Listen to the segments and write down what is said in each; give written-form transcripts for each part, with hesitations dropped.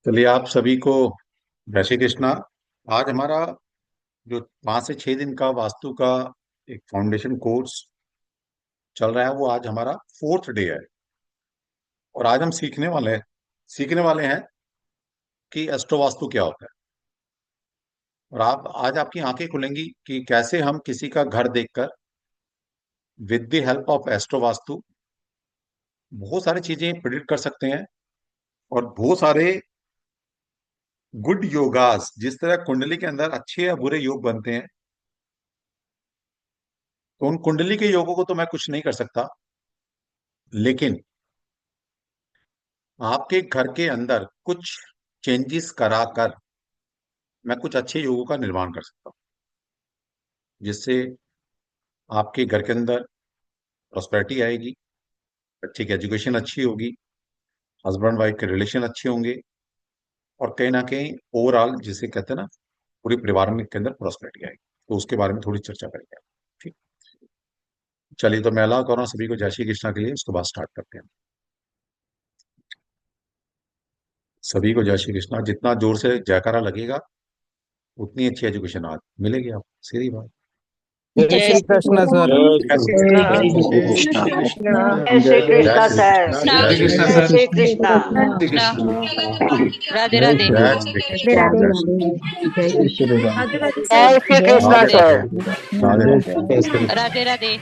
चलिए आप सभी को जय श्री कृष्णा। आज हमारा जो 5 से 6 दिन का वास्तु का एक फाउंडेशन कोर्स चल रहा है वो आज हमारा फोर्थ डे है। और आज हम सीखने वाले हैं कि एस्ट्रो वास्तु क्या होता है। और आप आज आपकी आंखें खुलेंगी कि कैसे हम किसी का घर देखकर with the help of astro vastu बहुत सारी चीजें प्रिडिक्ट कर सकते हैं। और बहुत सारे गुड योगास, जिस तरह कुंडली के अंदर अच्छे या बुरे योग बनते हैं, तो उन कुंडली के योगों को तो मैं कुछ नहीं कर सकता, लेकिन आपके घर के अंदर कुछ चेंजेस कराकर मैं कुछ अच्छे योगों का निर्माण कर सकता हूँ, जिससे आपके घर के अंदर प्रॉस्पेरिटी आएगी, बच्चे की एजुकेशन अच्छी होगी, हस्बैंड वाइफ के रिलेशन अच्छे होंगे, और कहीं ना कहीं ओवरऑल जिसे कहते हैं ना, पूरे परिवार में के अंदर प्रॉस्पेरिटी आएगी। तो उसके बारे में थोड़ी चर्चा करेंगे। ठीक। चलिए, तो मैं अलाउ कर रहा हूँ सभी को जय श्री कृष्णा के लिए। उसके बाद स्टार्ट करते हैं। सभी को जय श्री कृष्णा। जितना जोर से जयकारा लगेगा उतनी अच्छी एजुकेशन आज मिलेगी आपको, सीधी बात। जय जय श्री कृष्ण सर। जय श्री कृष्णा। जय श्री जय कृष्णा। श्री कृष्णा। जय श्री जय कृष्णा श्री सर। कृष्णा। कृष्णा जय श्री श्री कृष्ण जय कृष्णा। सर। श्री कृष्णा। श्री कृष्णा कृष्ण। राधे जय राधे। श्री जय राम। श्री राधे कृष्णा। राधे। जय श्री जय जय श्री श्री राम। राधे राधे सर। जय श्री जय कृष्णा राधे श्री सर। राधे। राधे जय राधे। श्री कृष्ण। राधे राधे।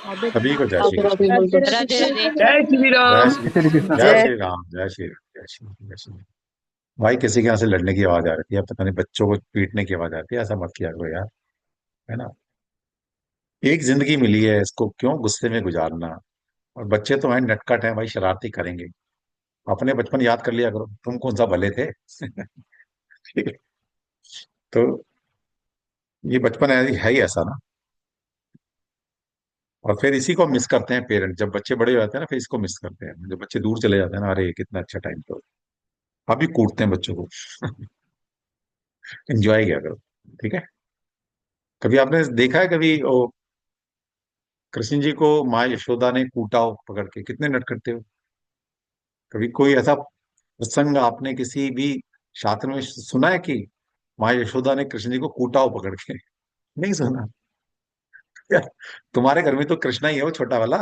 राधे सभी को जय श्री कृष्णा। राधे राधे राधे सर। राधे। जय श्री जय राम। श्री श्री कृष्ण। कृष्ण। जय जय श्री राम। जय श्री राम। जय श्री राम। जय श्री राम। भाई किसी के यहाँ से लड़ने की आवाज आ रही है, पता नहीं बच्चों को पीटने की आवाज आती है। ऐसा मत किया करो यार, है ना। एक जिंदगी मिली है, इसको क्यों गुस्से में गुजारना। और बच्चे तो हैं, नटखट हैं भाई, शरारती करेंगे। अपने बचपन याद कर लिया करो, तुम कौन सा भले थे। ठीक है। तो ये बचपन है ही ऐसा ना। और फिर इसी को मिस करते हैं पेरेंट, जब बच्चे बड़े हो जाते हैं ना, फिर इसको मिस करते हैं जब बच्चे दूर चले जाते हैं ना। अरे कितना अच्छा टाइम। तो अभी कूटते हैं बच्चों को। एंजॉय किया करो। ठीक है। कभी आपने देखा है कभी ओ कृष्ण जी को माँ यशोदा ने कूटा हो पकड़ के, कितने नटखट थे हो। कभी कोई ऐसा प्रसंग आपने किसी भी शास्त्र में सुना है कि माँ यशोदा ने कृष्ण जी को कूटा हो पकड़ के? नहीं सुना। यार, तुम्हारे घर में तो कृष्णा ही है, वो छोटा वाला,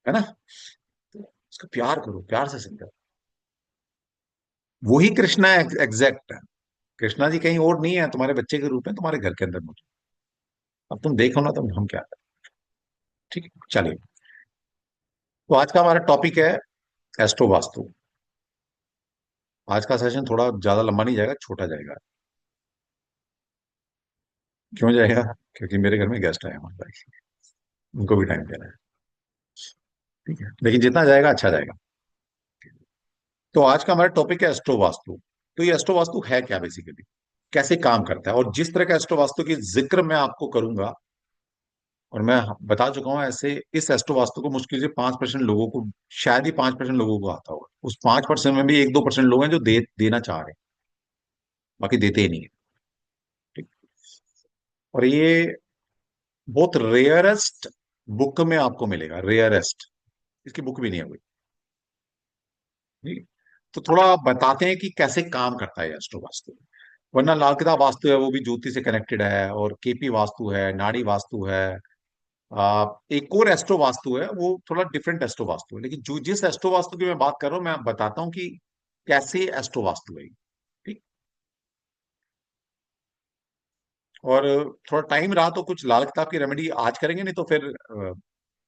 है ना। तो उसको प्यार करो, प्यार से समझो। वही कृष्णा है, एग्जैक्ट। कृष्णा जी कहीं और नहीं है, तुम्हारे बच्चे के रूप में तुम्हारे घर के अंदर मौजूद। अब तुम देखो ना, तुम हम क्या करें। ठीक है, चलिए। तो आज का हमारा टॉपिक है एस्ट्रो वास्तु। आज का सेशन थोड़ा ज्यादा लंबा नहीं जाएगा, छोटा जाएगा। क्यों जाएगा? क्योंकि मेरे घर में गेस्ट आए हमारे भाई, उनको भी टाइम देना है। ठीक है, लेकिन जितना जाएगा अच्छा जाएगा। तो आज का हमारा टॉपिक है एस्ट्रो वास्तु। तो ये एस्ट्रो वास्तु है क्या बेसिकली, कैसे काम करता है, और जिस तरह का एस्ट्रो वास्तु की जिक्र मैं आपको करूंगा, और मैं बता चुका हूं, ऐसे इस एस्ट्रो वास्तु को मुश्किल से 5% लोगों को, शायद ही 5% लोगों को आता होगा। उस 5% में भी 1-2% लोग हैं जो देना चाह रहे हैं, बाकी देते ही नहीं है। ठीक। और ये बहुत रेयरेस्ट बुक में आपको मिलेगा, रेयरेस्ट। इसकी बुक भी नहीं है कोई। ठीक। तो थोड़ा बताते हैं कि कैसे काम करता है एस्ट्रो वास्तु। वरना लाल किताब वास्तु है, वो भी ज्योति से कनेक्टेड है, और केपी वास्तु है, नाड़ी वास्तु है। एक और एस्ट्रो वास्तु है, वो थोड़ा डिफरेंट एस्ट्रो वास्तु है। लेकिन जो जिस एस्ट्रो वास्तु की मैं बात कर रहा हूँ, मैं बताता हूँ कि कैसे एस्ट्रो वास्तु है। ठीक। और थोड़ा टाइम रहा तो कुछ लाल किताब की रेमेडी आज करेंगे, नहीं तो फिर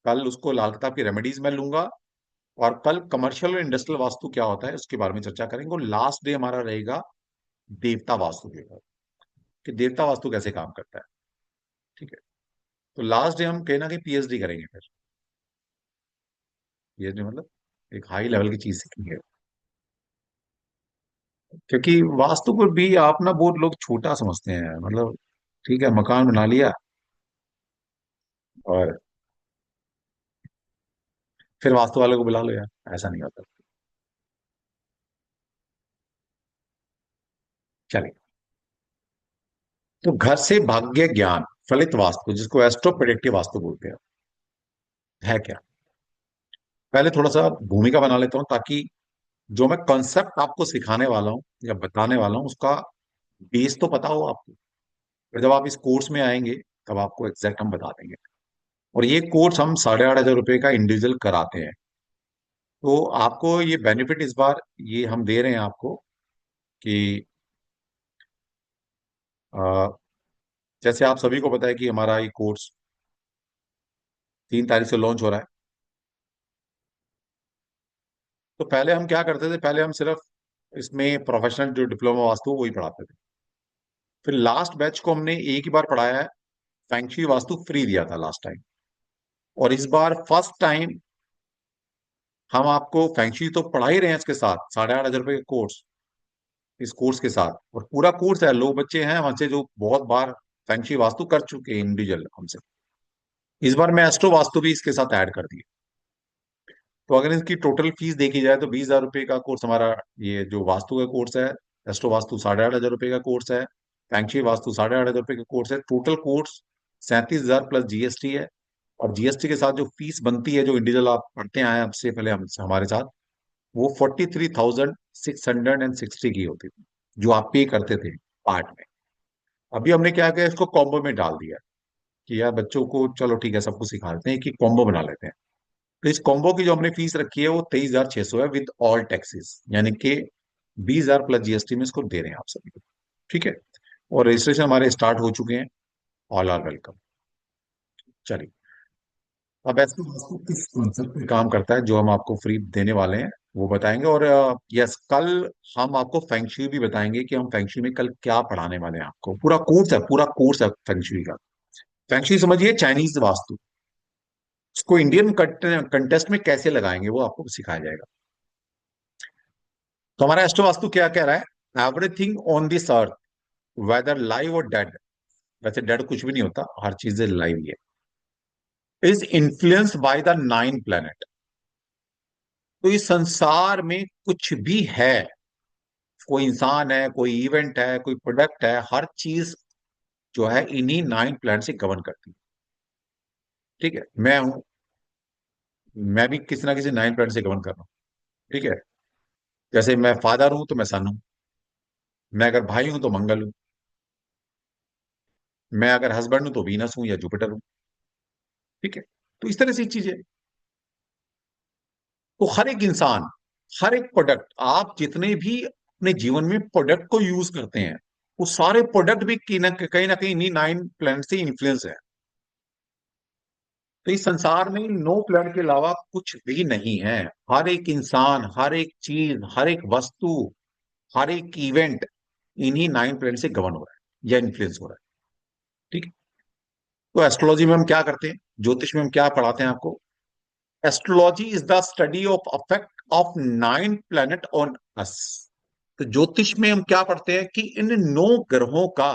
कल उसको लाल किताब की रेमेडीज में लूंगा। और कल कमर्शियल और इंडस्ट्रियल वास्तु क्या होता है उसके बारे में चर्चा करेंगे। और लास्ट डे हमारा रहेगा देवता वास्तु के ऊपर, कि देवता वास्तु कैसे काम करता है। ठीक है। तो लास्ट डे हम कहीं ना कहीं पीएचडी करेंगे फिर। पीएचडी मतलब एक हाई लेवल की चीज सीखेंगे। क्योंकि वास्तु को भी आप ना बहुत लोग छोटा समझते हैं, मतलब ठीक है मकान बना लिया और फिर वास्तु वाले को बुला लो, यार ऐसा नहीं होता। चलिए। तो घर से भाग्य ज्ञान फलित वास्तु, जिसको एस्ट्रो प्रेडिक्टिव वास्तु बोलते हैं, है क्या। पहले थोड़ा सा भूमिका बना लेता हूं, ताकि जो मैं कॉन्सेप्ट आपको सिखाने वाला हूँ या बताने वाला हूँ उसका बेस तो पता हो आपको। फिर जब आप इस कोर्स में आएंगे तब आपको एग्जैक्ट हम बता देंगे। और ये कोर्स हम 8,500 रुपये का इंडिविजुअल कराते हैं। तो आपको ये बेनिफिट इस बार ये हम दे रहे हैं आपको कि अ, जैसे आप सभी को पता है कि हमारा ये कोर्स 3 तारीख से लॉन्च हो रहा है। तो पहले हम क्या करते थे, पहले हम सिर्फ इसमें प्रोफेशनल जो डिप्लोमा वास्तु वही पढ़ाते थे। फिर लास्ट बैच को हमने एक ही बार पढ़ाया है, फैंक्शी वास्तु फ्री दिया था लास्ट टाइम। और इस बार फर्स्ट टाइम हम आपको फैंक्शी तो पढ़ा ही रहे हैं, इसके साथ 8,500 रुपये का कोर्स, इस कोर्स के साथ। और पूरा कोर्स है, लोग बच्चे हैं हमसे जो बहुत बार फैंक्शी वास्तु कर चुके हैं इंडिविजुअल हमसे। इस बार मैं एस्ट्रो वास्तु भी इसके साथ ऐड कर दिया। तो अगर इसकी टोटल फीस देखी जाए तो 20,000 रुपये का कोर्स हमारा, ये जो वास्तु का कोर्स है, एस्ट्रो वास्तु 8,500 रुपये का कोर्स है, फैंक्शी वास्तु 8,500 रुपये का कोर्स है। टोटल कोर्स 37,000 प्लस जीएसटी है। और जीएसटी के साथ जो फीस बनती है, जो इंडिविजुअल आप पढ़ते आए हैं आपसे पहले हमसे हमारे साथ, वो 43,660 की होती थी, जो आप पे करते थे पार्ट में। अभी हमने क्या किया, इसको कॉम्बो में डाल दिया कि यार बच्चों को चलो ठीक है सब कुछ सिखा देते हैं कि कॉम्बो बना लेते हैं। तो इस कॉम्बो की जो हमने फीस रखी है वो 23,600 है विद ऑल टैक्सेस, यानी कि 20,000 प्लस जीएसटी में इसको दे रहे हैं आप सभी को। ठीक है। और रजिस्ट्रेशन हमारे स्टार्ट हो चुके हैं। All are welcome. चलिए, अब ऐसे वास्तु किस कॉन्सेप्ट पे काम करता है जो हम आपको फ्री देने वाले हैं वो बताएंगे। और यस, कल हम आपको फेंगशुई भी बताएंगे कि हम फेंगशुई में कल क्या पढ़ाने वाले हैं आपको। पूरा कोर्स है, पूरा कोर्स है फेंगशुई का। फेंगशुई समझिए चाइनीज वास्तु, उसको इंडियन कंटेस्ट में कैसे लगाएंगे वो आपको सिखाया जाएगा। तो हमारा एस्ट्रो वास्तु क्या कह रहा है, everything on this earth whether live or dead, वैसे डेड कुछ भी नहीं होता, हर चीजें लाइव ही है, is influenced by the 9 planet. तो इस संसार में कुछ भी है, कोई इंसान है, कोई इवेंट है, कोई प्रोडक्ट है, हर चीज जो है इन्हीं 9 प्लैनेट से गवर्न करती है। ठीक है, मैं हूं, मैं भी किसी ना किसी 9 प्लैनेट से गवर्न कर रहा हूँ। ठीक है। जैसे मैं फादर हूं तो मैं सन हूं, मैं अगर भाई हूं तो मंगल हूं, मैं अगर हस्बैंड हूं तो वीनस हूं या जुपिटर हूं। ठीक है। तो इस तरह से चीजें, तो हर एक इंसान, हर एक प्रोडक्ट, आप जितने भी अपने जीवन में प्रोडक्ट को यूज करते हैं, वो सारे प्रोडक्ट भी कहीं ना कहीं इन्हीं 9 प्लैनेट से इन्फ्लुएंस है। तो इस संसार में 9 प्लैनेट के अलावा कुछ भी नहीं है। हर एक इंसान, हर एक चीज, हर एक वस्तु, हर एक इवेंट इन्हीं 9 प्लैनेट से गवर्न हो रहा है या इन्फ्लुएंस हो रहा है। ठीक है। तो एस्ट्रोलॉजी में हम क्या करते हैं, ज्योतिष में हम क्या पढ़ाते हैं आपको, astrology is the study of affect of 9 planet on us. तो ज्योतिष में हम क्या पढ़ते हैं कि इन 9 ग्रहों का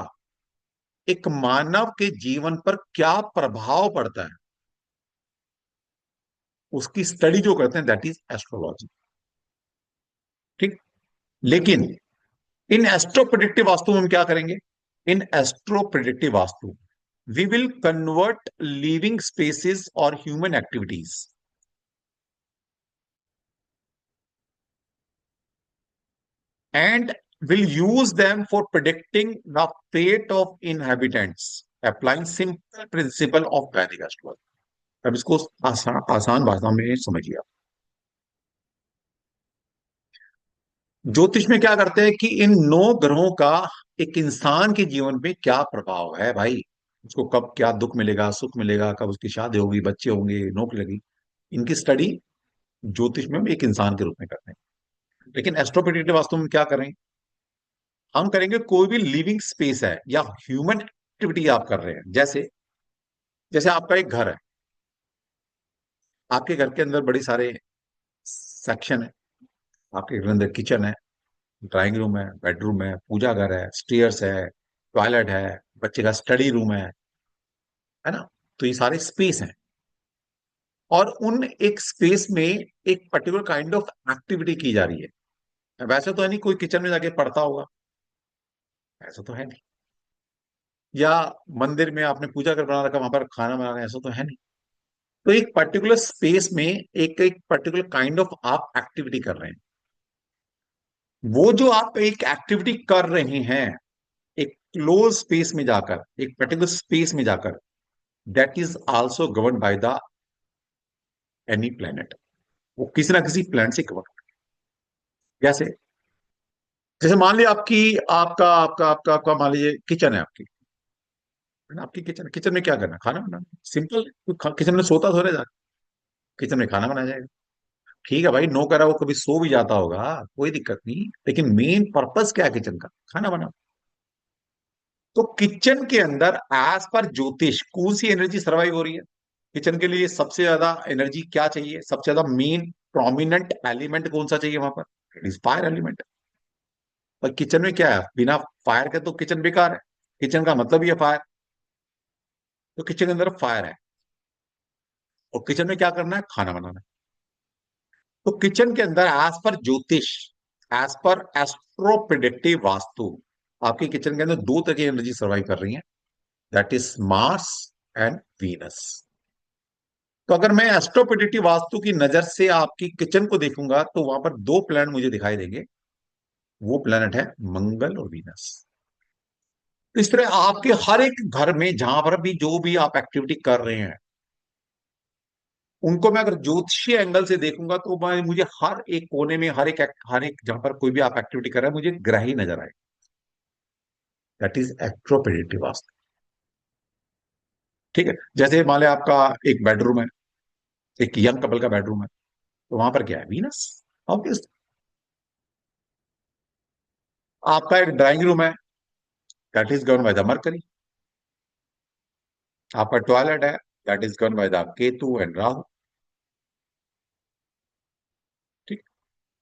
एक मानव के जीवन पर क्या प्रभाव पड़ता है, उसकी स्टडी जो करते हैं दैट इज एस्ट्रोलॉजी। ठीक। लेकिन इन एस्ट्रो प्रिडिक्टिव वास्तु में हम क्या करेंगे, in astro predictive Vastu we will convert living spaces और human activities and will use them for predicting the fate of inhabitants, applying simple principle of Vedic astrology. अब इसको आसान भाषा में समझिए आप। ज्योतिष में क्या करते हैं कि इन 9 ग्रहों का एक इंसान के जीवन पे क्या प्रभाव है भाई, उसको कब क्या दुख मिलेगा, सुख मिलेगा, कब उसकी शादी होगी, बच्चे होंगे, नौकरी लगी, इनकी स्टडी ज्योतिष में हम एक इंसान के रूप में करते हैं। लेकिन एस्ट्रोप्रेडिक्टिव वास्तु में क्या करें, हम करेंगे कोई भी लिविंग स्पेस है या ह्यूमन एक्टिविटी आप कर रहे हैं, जैसे जैसे आपका एक घर है, आपके घर के अंदर बड़ी सारे सेक्शन है, आपके घर के अंदर किचन है, ड्राइंग रूम है, बेडरूम है, पूजा घर है, स्टेयर्स है, टॉयलेट है, बच्चे का स्टडी रूम है ना। तो ये सारे स्पेस हैं। और उन एक स्पेस में एक पर्टिकुलर काइंड ऑफ एक्टिविटी की जा रही है। वैसे तो है नहीं कोई किचन में जाके पढ़ता होगा, ऐसा तो है नहीं। या मंदिर में आपने पूजा कर बना रखा, वहां पर खाना बना रहे हैं, ऐसा तो है नहीं। तो एक पर्टिकुलर स्पेस में एक एक पर्टिकुलर काइंड ऑफ आप एक्टिविटी कर रहे हैं। वो जो आप एक एक्टिविटी कर रहे हैं एक क्लोज स्पेस में जाकर, एक पर्टिकुलर स्पेस में जाकर, that is also govern by the any planet. वो किसी ना किसी प्लेनेट से गवर्न। जैसे जैसे मान लीजिए आपकी आपका आपका आपका आपका मान लीजिए किचन है आपकी, है ना? आपकी किचन, किचन में क्या करना? खाना बनाना, सिंपल। किचन में सोता थोड़े जा, किचन में खाना बनाया जाएगा। ठीक है भाई, नो करा वो कभी सो भी जाता होगा, कोई दिक्कत नहीं, लेकिन मेन पर्पस क्या है किचन का? खाना बनाना। तो किचन के अंदर एज पर ज्योतिष कौन सी एनर्जी सर्वाइव हो रही है? किचन के लिए सबसे ज्यादा एनर्जी क्या चाहिए? सबसे ज्यादा मेन प्रोमिनेंट एलिमेंट कौन सा चाहिए वहां पर? It is fire element. पर किचन में क्या है? बिना फायर के तो किचन बेकार है। किचन का मतलब ही है फायर। तो किचन के अंदर फायर है, और किचन में क्या करना है? खाना बनाना है। तो किचन के अंदर एज पर ज्योतिष, as per astro predictive vastu, आपके किचन के अंदर दो तरह की एनर्जी सर्वाइव कर रही है, that is Mars and Venus. तो अगर मैं एस्ट्रोप्रेडिक्टिव वास्तु की नजर से आपकी किचन को देखूंगा तो वहां पर दो प्लैनेट मुझे दिखाई देंगे। वो प्लैनेट है मंगल और वीनस। तो इस तरह आपके हर एक घर में जहां पर भी जो भी आप एक्टिविटी कर रहे हैं, उनको मैं अगर ज्योतिषीय एंगल से देखूंगा तो मैं मुझे हर एक कोने में, हर एक जहां पर कोई भी आप एक्टिविटी कर रहे हैं, मुझे ग्रह ही नजर आए। That is astropredictive Vastu. ठीक है, जैसे मान लिया आपका एक बेडरूम है, एक यंग कपल का बेडरूम है, तो वहां पर क्या है? Venus, obvious. आपका एक ड्राइंग रूम है, that is govern by the mercury. आपका टॉयलेट है, that is govern by the Ketu and Rahu. ठीक।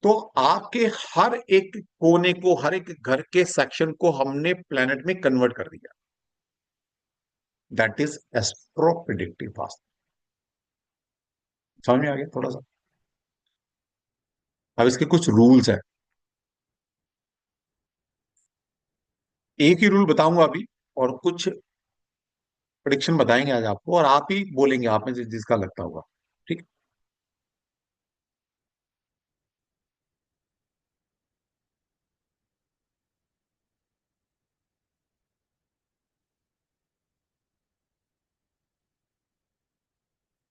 तो आपके हर एक कोने को, हर एक घर के सेक्शन को हमने प्लेनेट में कन्वर्ट कर दिया। That is astro predictive fast. समझ में आ गया थोड़ा सा? अब इसके कुछ रूल्स हैं। एक ही रूल बताऊंगा अभी, और कुछ प्रिडिक्शन बताएंगे आज आपको, और आप ही बोलेंगे आप में से जिसका लगता होगा। ठीक।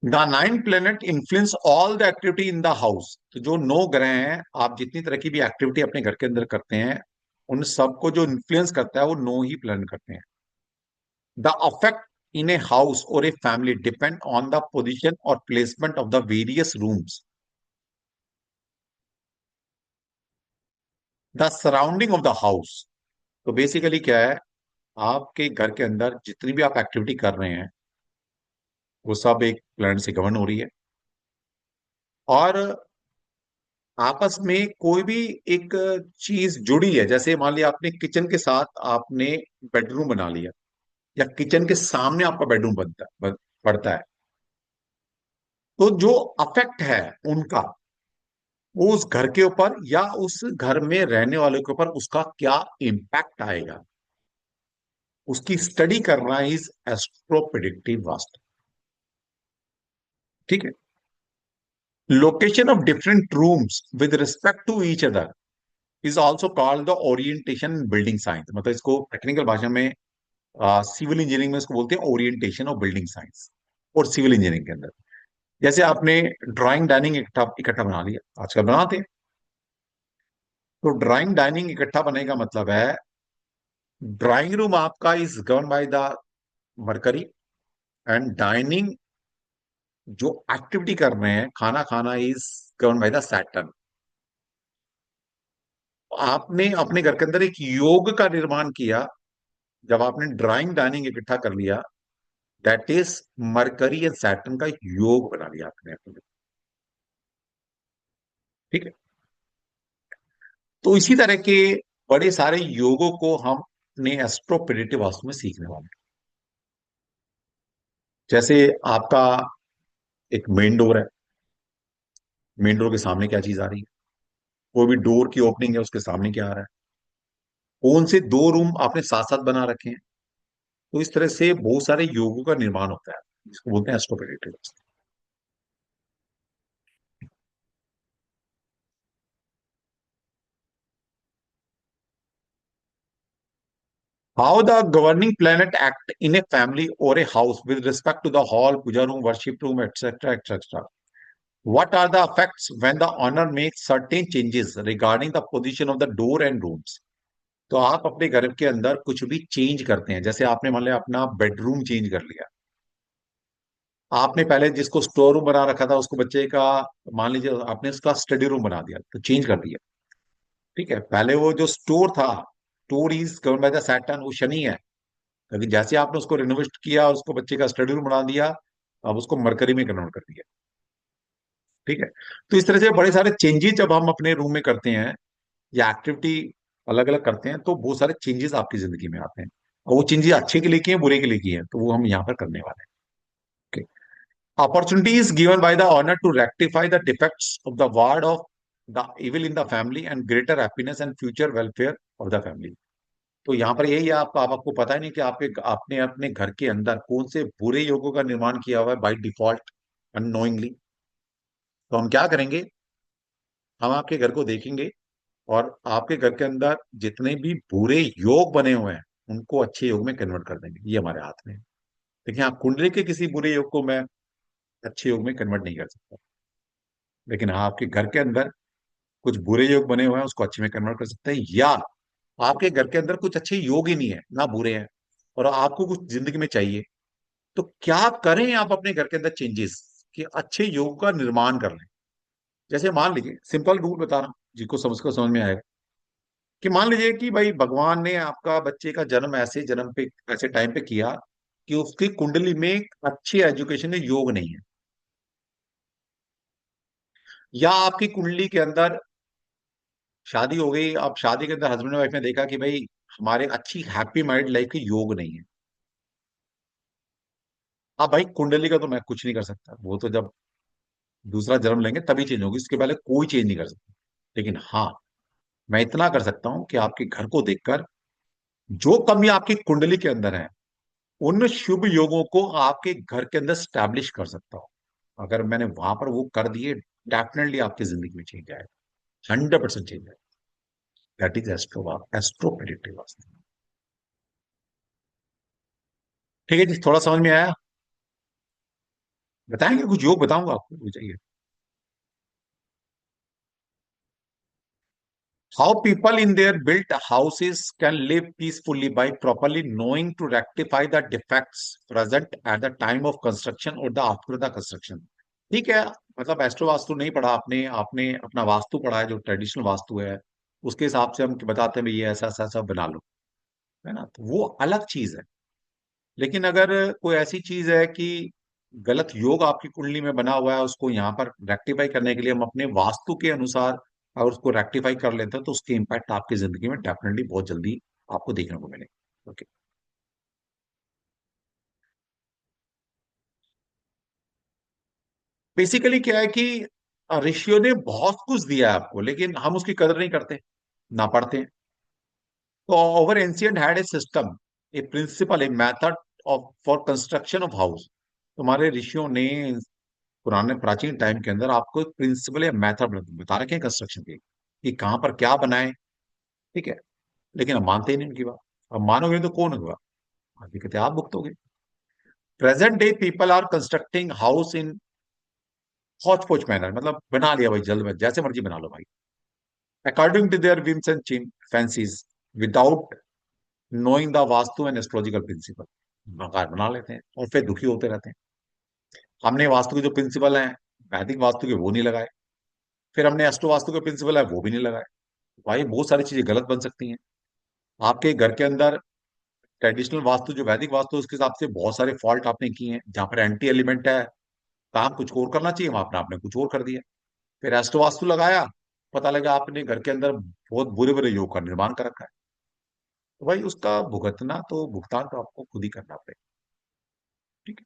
The nine planet influence all the activity in the house. तो जो नौ ग्रह हैं, आप जितनी तरह की भी एक्टिविटी अपने घर के अंदर करते हैं, उन सबको जो इन्फ्लुएंस करता है वो नौ ही प्लान करते हैं। The affect in a house और a family depend on the position और placement of the various rooms, the surrounding of the house. तो बेसिकली क्या है, आपके घर के अंदर जितनी भी आप एक्टिविटी कर रहे हैं, वो सब एक प्लान से गवर्न हो रही है। और आपस में कोई भी एक चीज जुड़ी है, जैसे मान लिया आपने किचन के साथ आपने बेडरूम बना लिया, या किचन के सामने आपका बेडरूम पड़ता है, तो जो अफेक्ट है उनका, वो उस घर के ऊपर या उस घर में रहने वालों के ऊपर उसका क्या इम्पैक्ट आएगा, उसकी स्टडी करना इज एस्ट्रो प्रिडिक्टिव वास्तु। ठीक है। Location of different rooms with respect to each other is also called the orientation building science. मतलब इसको टेक्निकल भाषा में सिविल इंजीनियरिंग में इसको बोलते हैं ओरिएंटेशन ऑफ बिल्डिंग साइंस। और सिविल इंजीनियरिंग के अंदर जैसे आपने ड्राइंग डाइनिंग इकट्ठा इकट्ठा बना लिया, आजकल बनाते हैं। तो ड्राइंग डाइनिंग इकट्ठा बनने का मतलब है, ड्राइंग रूम आपका is govern by the mercury, and dining जो एक्टिविटी कर रहे हैं, खाना खाना, is govern by the Saturn. आपने अपने घर के अंदर एक योग का निर्माण किया जब आपने ड्राइंग डाइनिंग इकट्ठा कर लिया। That is mercury and Saturn का एक योग बना लिया आपने अपने। ठीक है। तो इसी तरह के बड़े सारे योगों को हम अपने एस्ट्रो प्रेडिक्टिव वास्तु में सीखने वाले हैं। जैसे आपका एक मेन डोर है, मेन डोर के सामने क्या चीज आ रही है? कोई भी डोर की ओपनिंग है, उसके सामने क्या आ रहा है? कौन से दो रूम आपने साथ साथ बना रखे हैं? तो इस तरह से बहुत सारे योगों का निर्माण होता है, जिसको बोलते हैं astro predictive. How the governing planet act in a family और a house with respect to the hall, puja room, worship room, etcetera etcetera. What are the effects when the owner makes certain changes regarding the position of the door and rooms? तो आप अपने घर के अंदर कुछ भी change करते हैं, जैसे आपने मान लिया अपना बेडरूम चेंज कर लिया, आपने पहले जिसको स्टोर रूम बना रखा था उसको बच्चे का मान लीजिए आपने उसका स्टडी रूम बना दिया, तो चेंज कर दिया. ठीक है, पहले वो जो स्टोर था, store is govern by the Saturn, वो शनि है. लेकिन जैसे आपने उसको रिनोवेट किया, उसको बच्चे का स्टडी रूम बना दिया, अब उसको मरकरी में कन्वर्ट कर दिया. ठीक है. तो इस तरह से बड़े सारे चेंजेस जब हम अपने रूम में करते हैं या एक्टिविटी अलग अलग करते हैं, तो बहुत सारे चेंजेस आपकी जिंदगी में आते हैं. और वो चेंजेस अच्छे के लिए किए हैं, बुरे के लिए किए हैं, तो वो हम यहाँ पर करने वाले हैं. Opportunity is given by the owner to rectify the defects of the ward of the evil in the family and greater happiness and future welfare of the family. तो यहाँ पर यही है, आपको पता ही नहीं कि आपके आपने अपने घर के अंदर कौन से बुरे योगों का निर्माण किया हुआ है बाय डिफॉल्ट, अननोइंगली. तो हम क्या करेंगे, हम आपके घर को देखेंगे और आपके घर के अंदर जितने भी बुरे योग बने हुए हैं उनको अच्छे योग में कन्वर्ट कर देंगे. ये हमारे हाथ में है. देखिए, आप कुंडली के किसी बुरे योग को मैं अच्छे योग में कन्वर्ट नहीं कर सकता, लेकिन हाँ आपके घर के अंदर कुछ बुरे योग बने हुए हैं उसको अच्छे में कन्वर्ट कर सकते हैं. या आपके घर के अंदर कुछ अच्छे योग ही नहीं है ना बुरे हैं, और आपको कुछ जिंदगी में चाहिए, तो क्या करें आप अपने घर के अंदर चेंजेस कि अच्छे योग का निर्माण कर लें. जैसे मान लीजिए, सिंपल रूल बता रहा हूं जिसको समझ में आएगा, कि मान लीजिए कि भाई भगवान ने आपका बच्चे का जन्म ऐसे जन्म पे ऐसे टाइम पे किया कि उसकी कुंडली में एक अच्छी एजुकेशन में योग नहीं है, या आपकी कुंडली के अंदर शादी हो गई, अब शादी के अंदर हस्बैंड वाइफ ने देखा कि भाई हमारे अच्छी हैप्पी मैरिड लाइफ के योग नहीं है. अब भाई कुंडली का तो मैं कुछ नहीं कर सकता, वो तो जब दूसरा जन्म लेंगे तभी चेंज होगी, उसके पहले कोई चेंज नहीं कर सकता. लेकिन हाँ, मैं इतना कर सकता हूं कि आपके घर को देखकर जो कमी आपकी कुंडली के अंदर है, उन शुभ योगों को आपके घर के अंदर स्टैब्लिश कर सकता हूं. अगर मैंने वहां पर वो कर दिए, डेफिनेटली आपकी जिंदगी में चेंज आएगा, 100% चेंज आएगा. That is astro, astro predictive. ठीक है जी, थोड़ा समझ में आया. बताएंगे कुछ योग बताऊंगा आपको, बताइए. How people in their built houses can live peacefully by properly knowing to rectify the defects present at the time of construction or the after the construction. ठीक है, मतलब एस्ट्रो वास्तु नहीं पढ़ा आपने, आपने अपना वास्तु पढ़ा है जो ट्रेडिशनल वास्तु है, उसके हिसाब से हम बताते हैं भाई ये ऐसा ऐसा ऐसा बना लो, है ना, तो वो अलग चीज है. लेकिन अगर कोई ऐसी चीज है कि गलत योग आपकी कुंडली में बना हुआ है, उसको यहाँ पर रेक्टिफाई करने के लिए हम अपने वास्तु के अनुसार अगर उसको रेक्टिफाई कर लेते हैं, तो उसके इम्पैक्ट आपकी जिंदगी में डेफिनेटली बहुत जल्दी आपको देखने को मिलेगा. ओके. बेसिकली क्या है कि ऋषियों ने बहुत कुछ दिया है आपको, लेकिन हम उसकी कदर नहीं करते, ना पढ़ते हैं. तो over ancient had a system, a principle, a method of for construction of house. तुम्हारे ऋषियों ने पुराने प्राचीन टाइम के अंदर आपको एक प्रिंसिपल या मेथड बता रखे हैं कंस्ट्रक्शन के, कि कहाँ पर क्या बनाए. ठीक है, लेकिन हम मानते ही नहीं उनकी बात. अब मानोगे तो कौन होगा, आगे कहते आप भुगतोगे. Present day people are constructing house in hotch potch manner, मतलब बना लिया भाई जल्द में, जैसे मर्जी बना लो भाई, according to their whims and चिम fancies, without knowing the vastu and astrological principle. मकान बना लेते हैं और फिर दुखी होते रहते हैं. हमने वास्तु के जो प्रिंसिपल हैं वैदिक वास्तु के, वो नहीं लगाए, फिर हमने एस्ट्रो वास्तु के प्रिंसिपल है वो भी नहीं लगाए. भाई बहुत सारी चीजें गलत बन सकती हैं आपके घर के अंदर. ट्रेडिशनल वास्तु जो वैदिक वास्तु है, उसके हिसाब से बहुत सारे फॉल्ट आपने किए हैं, जहां पर एंटी एलिमेंट है, काम कुछ और करना चाहिए वहां पर आपने कुछ और कर दिया. फिर एस्ट्रो वास्तु लगाया, पता लगा आपने घर के अंदर बहुत बुरे बुरे योग का निर्माण कर रखा है. तो भाई उसका भुगतान तो आपको खुद ही करना पड़ेगा. ठीक है.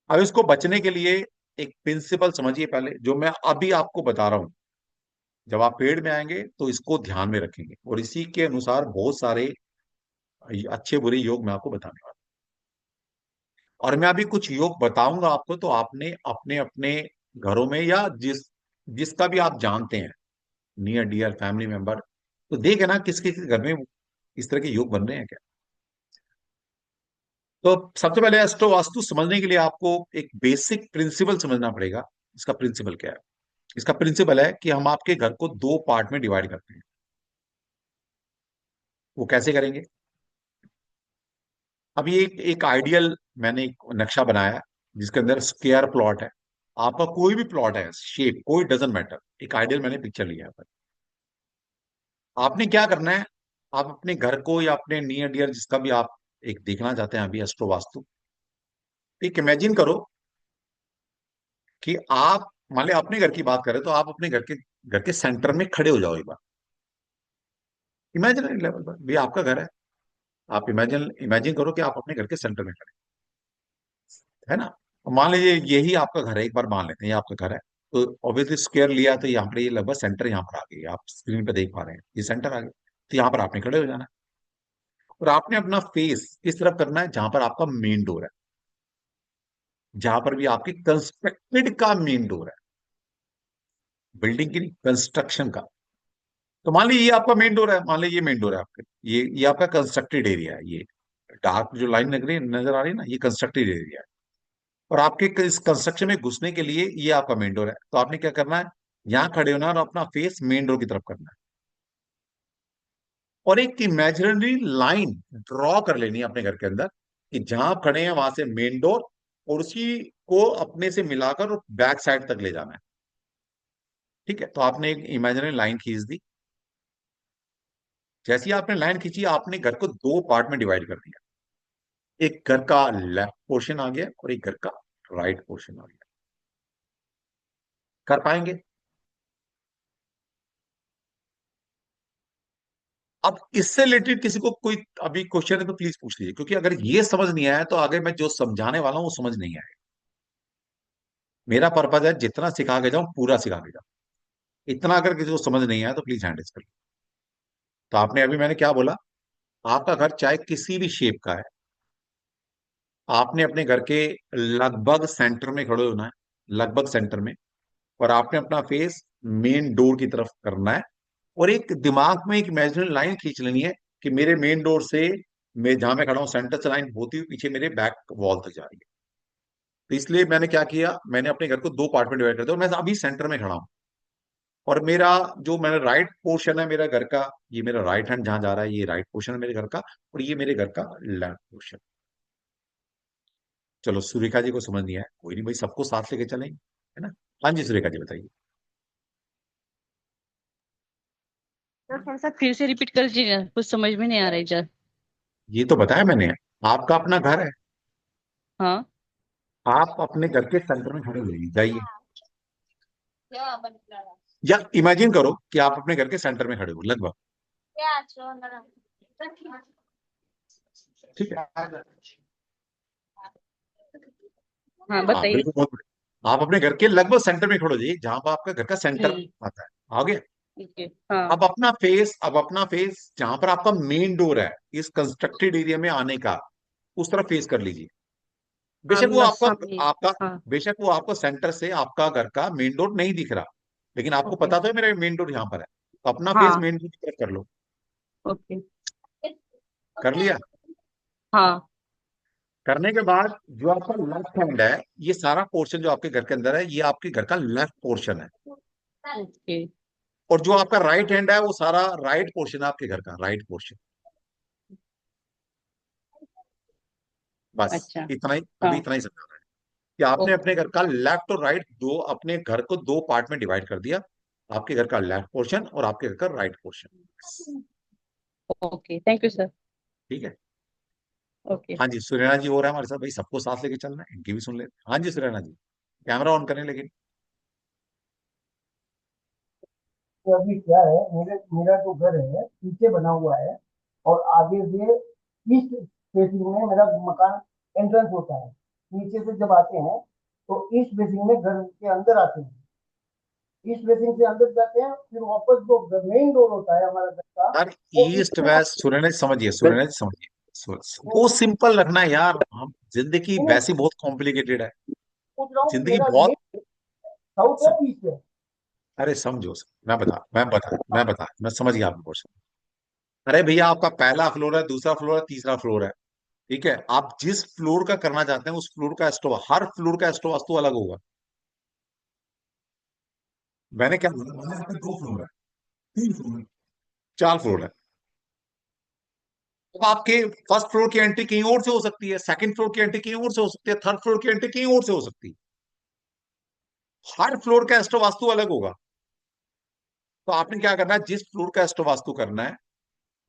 अब इसको बचने के लिए एक प्रिंसिपल समझिए पहले, जो मैं अभी आपको बता रहा हूं. जब आप पेड़ में आएंगे तो इसको ध्यान में रखेंगे, और इसी के अनुसार बहुत सारे अच्छे बुरे योग मैं आपको बताने वाला हूं. और मैं अभी कुछ योग बताऊंगा आपको, तो आपने अपने अपने घरों में या जिसका भी आप जानते हैं, नियर डियर फैमिली मेंबर, तो देखे ना किस किस घर में इस तरह के योग बन रहे हैं क्या? तो सबसे पहले एस्ट्रो वास्तु समझने के लिए आपको एक बेसिक प्रिंसिपल समझना पड़ेगा। इसका प्रिंसिपल क्या है? इसका प्रिंसिपल है कि हम आपके घर को दो पार्ट में डिवाइड करते हैं। वो कैसे करेंगे? अब ये एक आइडियल मैंने एक नक्शा बनाया है जिसके अंदर स्क्वायर प्लॉट है। आपका कोई भी प्लॉट है, शेप कोई डजेंट मैटर, एक आइडियल मैंने पिक्चर लिया है। आपने क्या करना है? आप अपने घर को या अपने नियर डियर जिसका भी आप एक देखना चाहते हैं अभी एस्ट्रो वास्तु, एक इमेजिन करो कि आप मान लिया अपने घर की बात करें तो आप अपने घर के सेंटर में खड़े हो जाओ एक बार। इमेजिनरी लेवल पर भी आपका घर है। आप इमेजिन इमेजिन करो कि आप अपने घर के सेंटर में खड़े है ना। मान लीजिए यही आपका घर है, एक बार मान लेते हैं ये आपका घर है। तो ऑब्वियसली स्क्वायर लिया तो यहाँ पर ये लगभग सेंटर यहाँ पर आ गई, आप स्क्रीन पे देख पा रहे हैं ये सेंटर आ गया। तो यहाँ पर आपने खड़े हो जाना है और आपने अपना फेस इस तरफ करना है जहां पर आपका मेन डोर है, जहां पर भी आपकी कंस्ट्रक्टेड का मेन डोर है, बिल्डिंग की कंस्ट्रक्शन का। तो मान लीजिए ये आपका मेन डोर है, मान लीजिए ये मेन डोर है आपका, ये आपका कंस्ट्रक्टेड एरिया है। ये डार्क जो लाइन लग रही है नजर आ रही है ना, ये कंस्ट्रक्टेड एरिया है। और आपके इस कंस्ट्रक्शन में घुसने के लिए ये आपका मेन डोर है। तो आपने क्या करना है? यहां खड़े होना और अपना फेस मेन डोर की तरफ करना है और एक इमेजिनरी लाइन ड्रॉ कर लेनी है अपने घर के अंदर कि जहां आप खड़े हैं वहां से मेन डोर, और उसी को अपने से मिलाकर बैक साइड तक ले जाना है। ठीक है, तो आपने एक इमेजिनरी लाइन खींच दी। जैसे ही आपने लाइन खींची आपने घर को दो पार्ट में डिवाइड कर दिया। एक घर का लेफ्ट पोर्शन आ गया और एक घर का राइट पोर्शन आ गया। कर पाएंगे? अब इससे रिलेटेड किसी को कोई अभी क्वेश्चन है तो प्लीज पूछ लीजिए, क्योंकि अगर ये समझ नहीं आया तो आगे मैं जो समझाने वाला हूं वो समझ नहीं आएगा। मेरा पर्पज है जितना सिखा के जाऊं पूरा सिखा के जाऊं। इतना अगर किसी को समझ नहीं आया तो प्लीज हैंड रेज करिए। तो आपने अभी मैंने क्या बोला? आपका घर चाहे किसी भी शेप का है, आपने अपने घर के लगभग सेंटर में खड़े होना है, लगभग सेंटर में। और आपने अपना फेस मेन डोर की तरफ करना है और एक दिमाग में एक इमेजिनरी लाइन खींच लेनी है कि मेरे मेन डोर से मैं जहां मैं खड़ा हूं सेंटर से लाइन होती हुई पीछे मेरे बैक वॉल तक जा रही है। तो इसलिए मैंने क्या किया, मैंने अपने घर को दो पार्ट में डिवाइड कर दिया और मैं अभी सेंटर में खड़ा हूं। और मेरा जो मेरा राइट पोर्शन है मेरा घर का, ये मेरा राइट हैंड जहां जा रहा है ये राइट पोर्शन है मेरे घर का, और ये मेरे घर का लेफ्ट पोर्शन। चलो सुरेखा जी को समझ नहीं आया, कोई नहीं भाई, सबको साथ लेके चलेंगे, है ना। हाँ जी सुरेखा जी बताइए। तो थोड़ा सा फिर से रिपीट कर दीजिएगा, कुछ समझ में नहीं आ रहा है इधर। ये तो बताया मैंने, आपका अपना घर है, हाँ। आप अपने घर के सेंटर में खड़े हो जाइए। क्या बन रहा या इमेजिन करो कि आप अपने घर के सेंटर में खड़े हो लगभग। है? ठीक है। हाँ हाँ बताइए। बिल्कुल, बहुत बढ़िया। आप अपने घर के लगभग सेंटर में खड़े हो जाइए जहां पर आपका घर का सेंटर हम्म। आता है, आगे। ठीक है। हाँ। अब अपना फेस जहां पर आपका मेन डोर है इस कंस्ट्रक्टेड एरिया में आने का, उस तरफ फेस कर लीजिए। हाँ बेशक वो मतलब आपका सामने। आपका हाँ। बेशक वो आपको सेंटर से आपका घर का मेन डोर नहीं दिख रहा, लेकिन आपको ओके। पता तो है मेरा मेन डोर यहाँ पर है। तो अपना फेस हाँ। मेन डोर की तरफ कर लो। ओके। कर लिया? हाँ। करने के बाद जो आपका लेफ्ट हैंड है, ये सारा पोर्शन जो आपके घर के अंदर है ये आपके घर का लेफ्ट पोर्शन है। ओके। और जो आपका राइट हैंड है वो सारा राइट पोर्शन है आपके घर का राइट पोर्शन। बस अच्छा। इतना ही, अभी हाँ। इतना ही समझाना है कि आपने ओके। अपने घर का लेफ्ट और राइट दो अपने घर को दो पार्ट में डिवाइड कर दिया। आपके घर का लेफ्ट पोर्शन और आपके घर का right portion. Okay, thank you sir. ठीक है। ओके। हाँ जी सुरेना जी हो रहा है हमारे साथ, भाई सबको साथ लेके चलना है, इनकी भी सुन ले। हाँ जी सुरेना जी, कैमरा ऑन करें लेकिन। तो अभी क्या है, मेरे मेरा जो घर है पीछे बना हुआ है और आगे से ईस्ट फेसिंग में मेरा मकान एंट्रेंस होता है। नीचे से जब आते हैं तो ईस्ट फेसिंग में घर के अंदर आते हैं, ईस्ट फेसिंग से अंदर जाते हैं, फिर वापस जो मेन डोर होता है हमारा घर का यार वो ईस्ट ईस्ट में वेस्ट आते सुरेना जी समझिए, हैं। सुरेना जी समझिए। वो सिंपल रखना है यार, हम जिंदगी नहीं, वैसी बहुत कॉम्प्लिकेटेड है। पूछ रहा हूँ जिंदगी मेरा बहुत मेन साउथ है ईस्ट है। अरे समझो, मैं समझ गया आपका क्वेश्चन। अरे भैया, आपका पहला फ्लोर है, दूसरा फ्लोर है, तीसरा फ्लोर है। ठीक है, आप जिस फ्लोर का करना चाहते हैं उस फ्लोर का एस्ट्रो, हर फ्लोर का एस्ट्रो वास्तु अलग होगा। मैंने क्या बोला, मैंने आपके दो फ्लोर है, तीन फ्लोर है, चार फ्लोर है। अब आपके फर्स्ट फ्लोर की एंट्री कहीं और से हो सकती है, सेकंड फ्लोर की एंट्री कहीं और से हो सकती है, थर्ड फ्लोर की एंट्री कहीं और से हो सकती है। हर फ्लोर का एस्ट्रो वास्तु अलग होगा। तो आपने क्या करना है, जिस फ्लोर का एस्ट्रो वास्तु करना है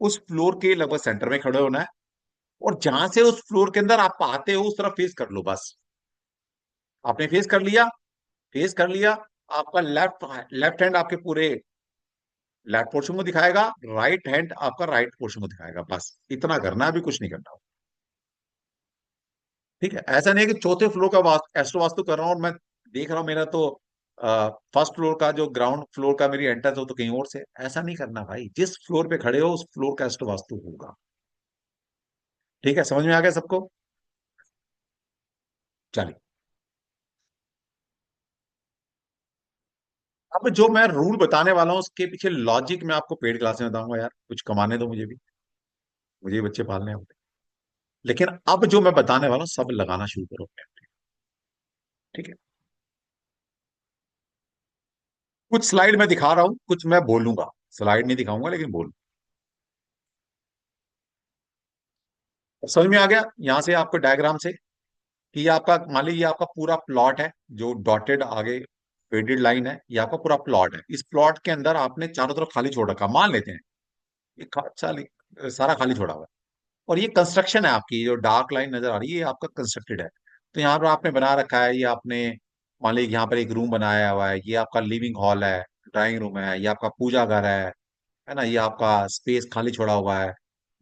उस फ्लोर के लगभग सेंटर में खड़े होना है, और जहां से उस फ्लोर के अंदर आप आते हो उस तरफ फेस कर लो बस। आपने फेस कर लिया, फेस कर लिया। आपका लेफ्ट लेफ्ट हैंड आपके पूरे लेफ्ट पोर्शन को दिखाएगा, राइट हैंड आपका राइट पोर्शन को दिखाएगा, बस इतना करना है, अभी कुछ नहीं करना। ठीक है, ऐसा नहीं है कि चौथे फ्लोर का एस्ट्रो वास्तु कर रहा हूं और मैं देख रहा हूं मेरा तो फर्स्ट फ्लोर का जो ग्राउंड फ्लोर का मेरी एंट्रेंस हो तो कहीं और से, ऐसा नहीं करना भाई। जिस फ्लोर पे खड़े हो उस फ्लोर का एस्ट्रो वास्तु होगा। ठीक है, समझ में आ गया सबको? चलिए, अब जो मैं रूल बताने वाला हूँ उसके पीछे लॉजिक मैं आपको पेड क्लास में बताऊंगा यार, कुछ कमाने दो मुझे भी, मुझे भी बच्चे पालने होते। लेकिन अब जो मैं बताने वाला हूँ सब लगाना शुरू करो अपने आप। ठीक है, कुछ स्लाइड मैं दिखा रहा हूं, कुछ मैं बोलूंगा। स्लाइड नहीं दिखाऊंगा लेकिन बोल। समझ में आ गया यहां से आपको डायग्राम से कि ये आपका, मान लीजिए ये आपका पूरा प्लॉट है, जो डॉटेड आगे फेडेड लाइन है, ये आपका पूरा प्लॉट है। इस प्लॉट के अंदर आपने चारों तरफ खाली छोड़ रखा, मान लेते हैं ये सारा खाली छोड़ा हुआ है। और ये कंस्ट्रक्शन है आपकी, जो डार्क लाइन नजर आ रही है ये आपका कंस्ट्रक्टेड है। तो यहाँ पर आपने बना रखा है, ये आपने मान लीजिए यहाँ पर एक रूम बनाया हुआ है, ये आपका लिविंग हॉल है, ड्राइंग रूम है, ये आपका पूजा घर है ना, ये आपका स्पेस खाली छोड़ा हुआ है।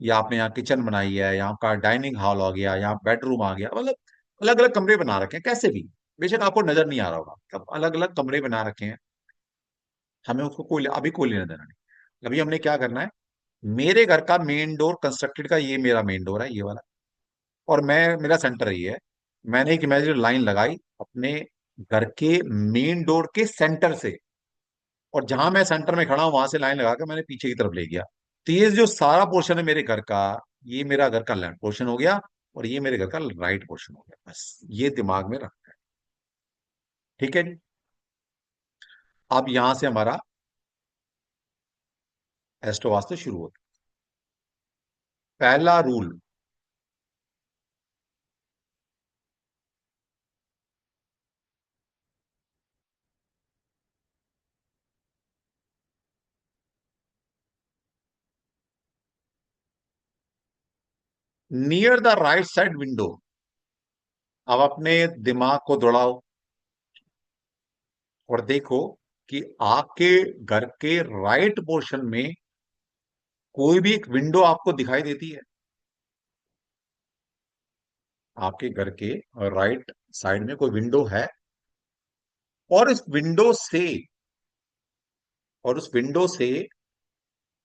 ये आपने यहाँ किचन बनाई है, यहाँ का डाइनिंग हॉल हो गया, यहाँ बेडरूम आ गया, मतलब अलग अलग कमरे बना रखे हैं कैसे भी। बेशक आपको नजर नहीं आ रहा होगा, अलग अलग कमरे बना रखे हैं। हमें उसको कोई अभी कोई लेना देना नहीं। अभी हमने क्या करना है, मेरे घर का मेन डोर कंस्ट्रक्टेड का, ये मेरा मेन डोर है ये वाला, और मैं, मेरा सेंटर ये है। मैंने एक इमेजिनरी लाइन लगाई अपने घर के मेन डोर के सेंटर से, और जहां मैं सेंटर में खड़ा हूं वहां से लाइन लगा के मैंने पीछे की तरफ ले गया। तो ये जो सारा पोर्शन है मेरे घर का, ये मेरा घर का लेफ्ट पोर्शन हो गया, और ये मेरे घर का राइट पोर्शन हो गया, बस ये दिमाग में रखना है। ठीक है जी। अब यहां से हमारा एस्ट्रो वास्तु शुरू होता है। पहला rule, near the right side window. अब अपने दिमाग को दौड़ाओ और देखो कि आपके घर के राइट पोर्शन में कोई भी एक विंडो आपको दिखाई देती है। आपके घर के राइट साइड में कोई विंडो है, और इस विंडो से, और उस विंडो से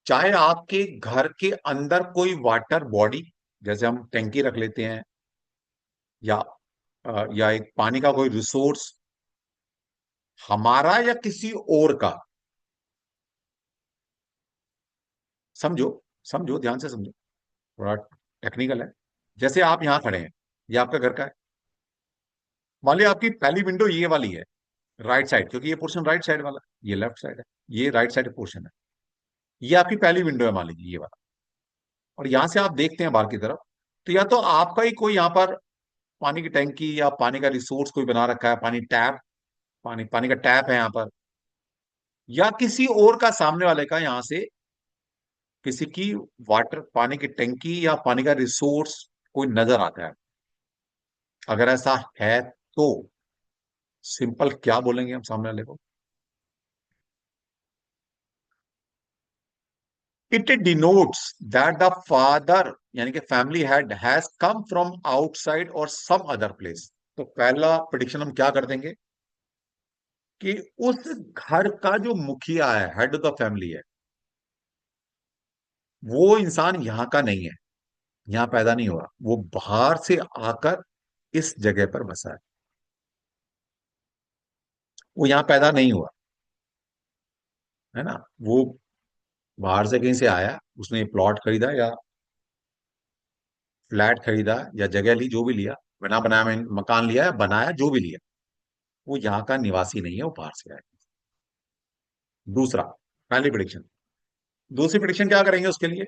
चाहे आपके घर के अंदर कोई वाटर बॉडी, जैसे हम टैंकी रख लेते हैं, या या एक पानी का कोई रिसोर्स, हमारा या किसी और का, समझो, समझो ध्यान से समझो, थोड़ा टेक्निकल है। जैसे आप यहां खड़े हैं, ये आपका घर का है। मान लीजिए आपकी पहली विंडो ये वाली है, राइट साइड, क्योंकि ये पोर्शन राइट साइड वाला, ये लेफ्ट साइड है, ये राइट साइड पोर्शन है। ये आपकी पहली विंडो है मान लीजिए ये वाला, और यहां से आप देखते हैं बाहर की तरफ, तो या तो आपका ही कोई यहाँ पर पानी की टैंकी या पानी का रिसोर्स कोई बना रखा है, पानी टैप, पानी पानी का टैप है यहाँ पर, या किसी और का, सामने वाले का यहाँ से किसी की वाटर, पानी की टैंकी या पानी का रिसोर्स कोई नजर आता है। अगर ऐसा है तो सिंपल क्या बोलेंगे हम सामने वाले को, it denotes that the father, यानी कि family head has come from outside और सम अदर प्लेस। तो पहला प्रिडिक्शन हम क्या कर देंगे कि उस घर का जो मुखिया है, हेड ऑफ द फैमिली है, वो इंसान यहाँ का नहीं है, यहाँ पैदा नहीं हुआ, वो बाहर से आकर इस जगह पर बसा है। वो यहाँ पैदा नहीं हुआ, है ना, वो बाहर से कहीं से आया, उसने प्लॉट खरीदा या फ्लैट खरीदा या जगह ली, जो भी लिया, बना बनाया में मकान लिया या बनाया, जो भी लिया, वो यहाँ का निवासी नहीं है, वो बाहर से आया। दूसरा, पहली प्रिडिक्शन। दूसरी प्रिडिक्शन क्या करेंगे उसके लिए?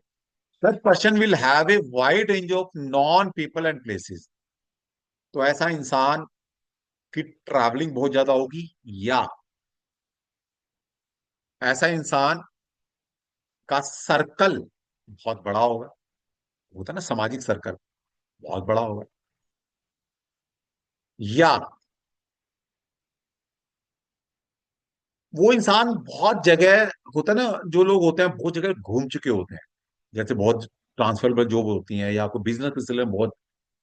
Such person will have a wide range of non people and places. तो ऐसा इंसान की ट्रैवलिंग बहुत ज्यादा होगी, या ऐसा इंसान का सर्कल बहुत बड़ा होगा, होता है ना सामाजिक सर्कल, बहुत बड़ा होगा, या वो इंसान बहुत जगह, होता है ना जो लोग होते हैं बहुत जगह घूम चुके होते हैं, जैसे बहुत ट्रांसफरेबल जॉब होती है या कोई बिजनेस के सिलसिले में बहुत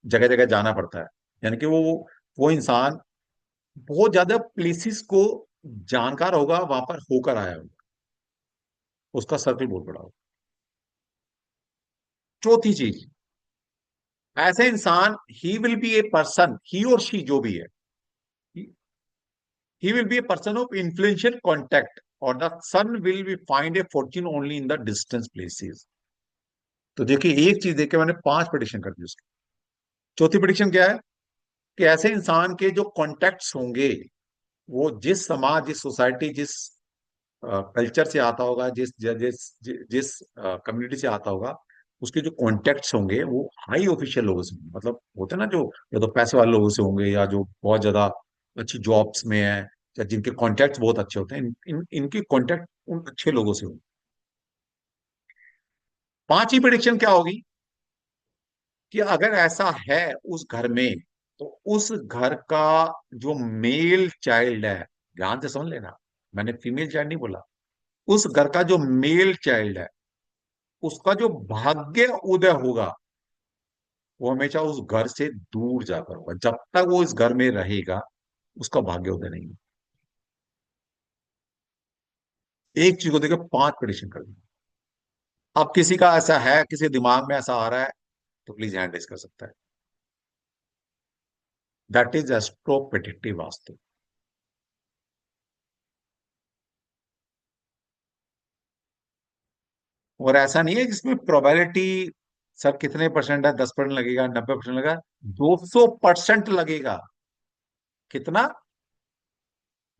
जगह जगह जाना पड़ता है, यानी कि वो इंसान बहुत ज्यादा प्लेसेस को जानकार होगा, वहां पर होकर आया होगा, उसका सर्कल बहुत बड़ा होगा। चौथी चीज, ऐसे इंसान, he will be a person, he और शी जो भी है, he will be a person of influential contact, or the son will be find a fortune only in the distant places। तो देखिए, एक चीज देख के मैंने 5 प्रेडिक्शन कर दी उसकी। चौथी प्रेडिक्शन क्या है? कि ऐसे इंसान के जो कॉन्टेक्ट्स होंगे, वो जिस समाज, जिस सोसाइटी, जिस कल्चर से आता होगा, जिस जिस जिस कम्युनिटी से आता होगा, उसके जो कॉन्टेक्ट्स होंगे वो हाई ऑफिशियल लोगों से होंगे। मतलब होते हैं ना जो, या तो पैसे वाले लोगों से होंगे, या जो बहुत ज्यादा अच्छी जॉब्स में है, या जिनके कॉन्टेक्ट बहुत अच्छे होते हैं, इनके कॉन्टेक्ट उन अच्छे लोगों से होंगे। पांचवी प्रेडिक्शन क्या होगी? कि अगर ऐसा है उस घर में, तो उस घर का जो मेल चाइल्ड है, ध्यान से समझ लेना, मैंने फीमेल चाइल्ड नहीं बोला, उस घर का जो मेल चाइल्ड है, उसका जो भाग्य उदय होगा, वो हमेशा उस घर से दूर जाकर होगा। जब तक वो इस घर में रहेगा, उसका भाग्य उदय नहीं होगा। एक चीज को देखो, 5 प्रेडिक्शन कर दी। अब किसी का ऐसा है, किसी दिमाग में ऐसा आ रहा है, तो प्लीज हैंड रेज कर सकता है। That is astro predictive vastu. और ऐसा नहीं है जिसमें प्रोबेबिलिटी, सर कितने परसेंट है, 10% लगेगा, 90% लगेगा, 200% लगेगा। कितना?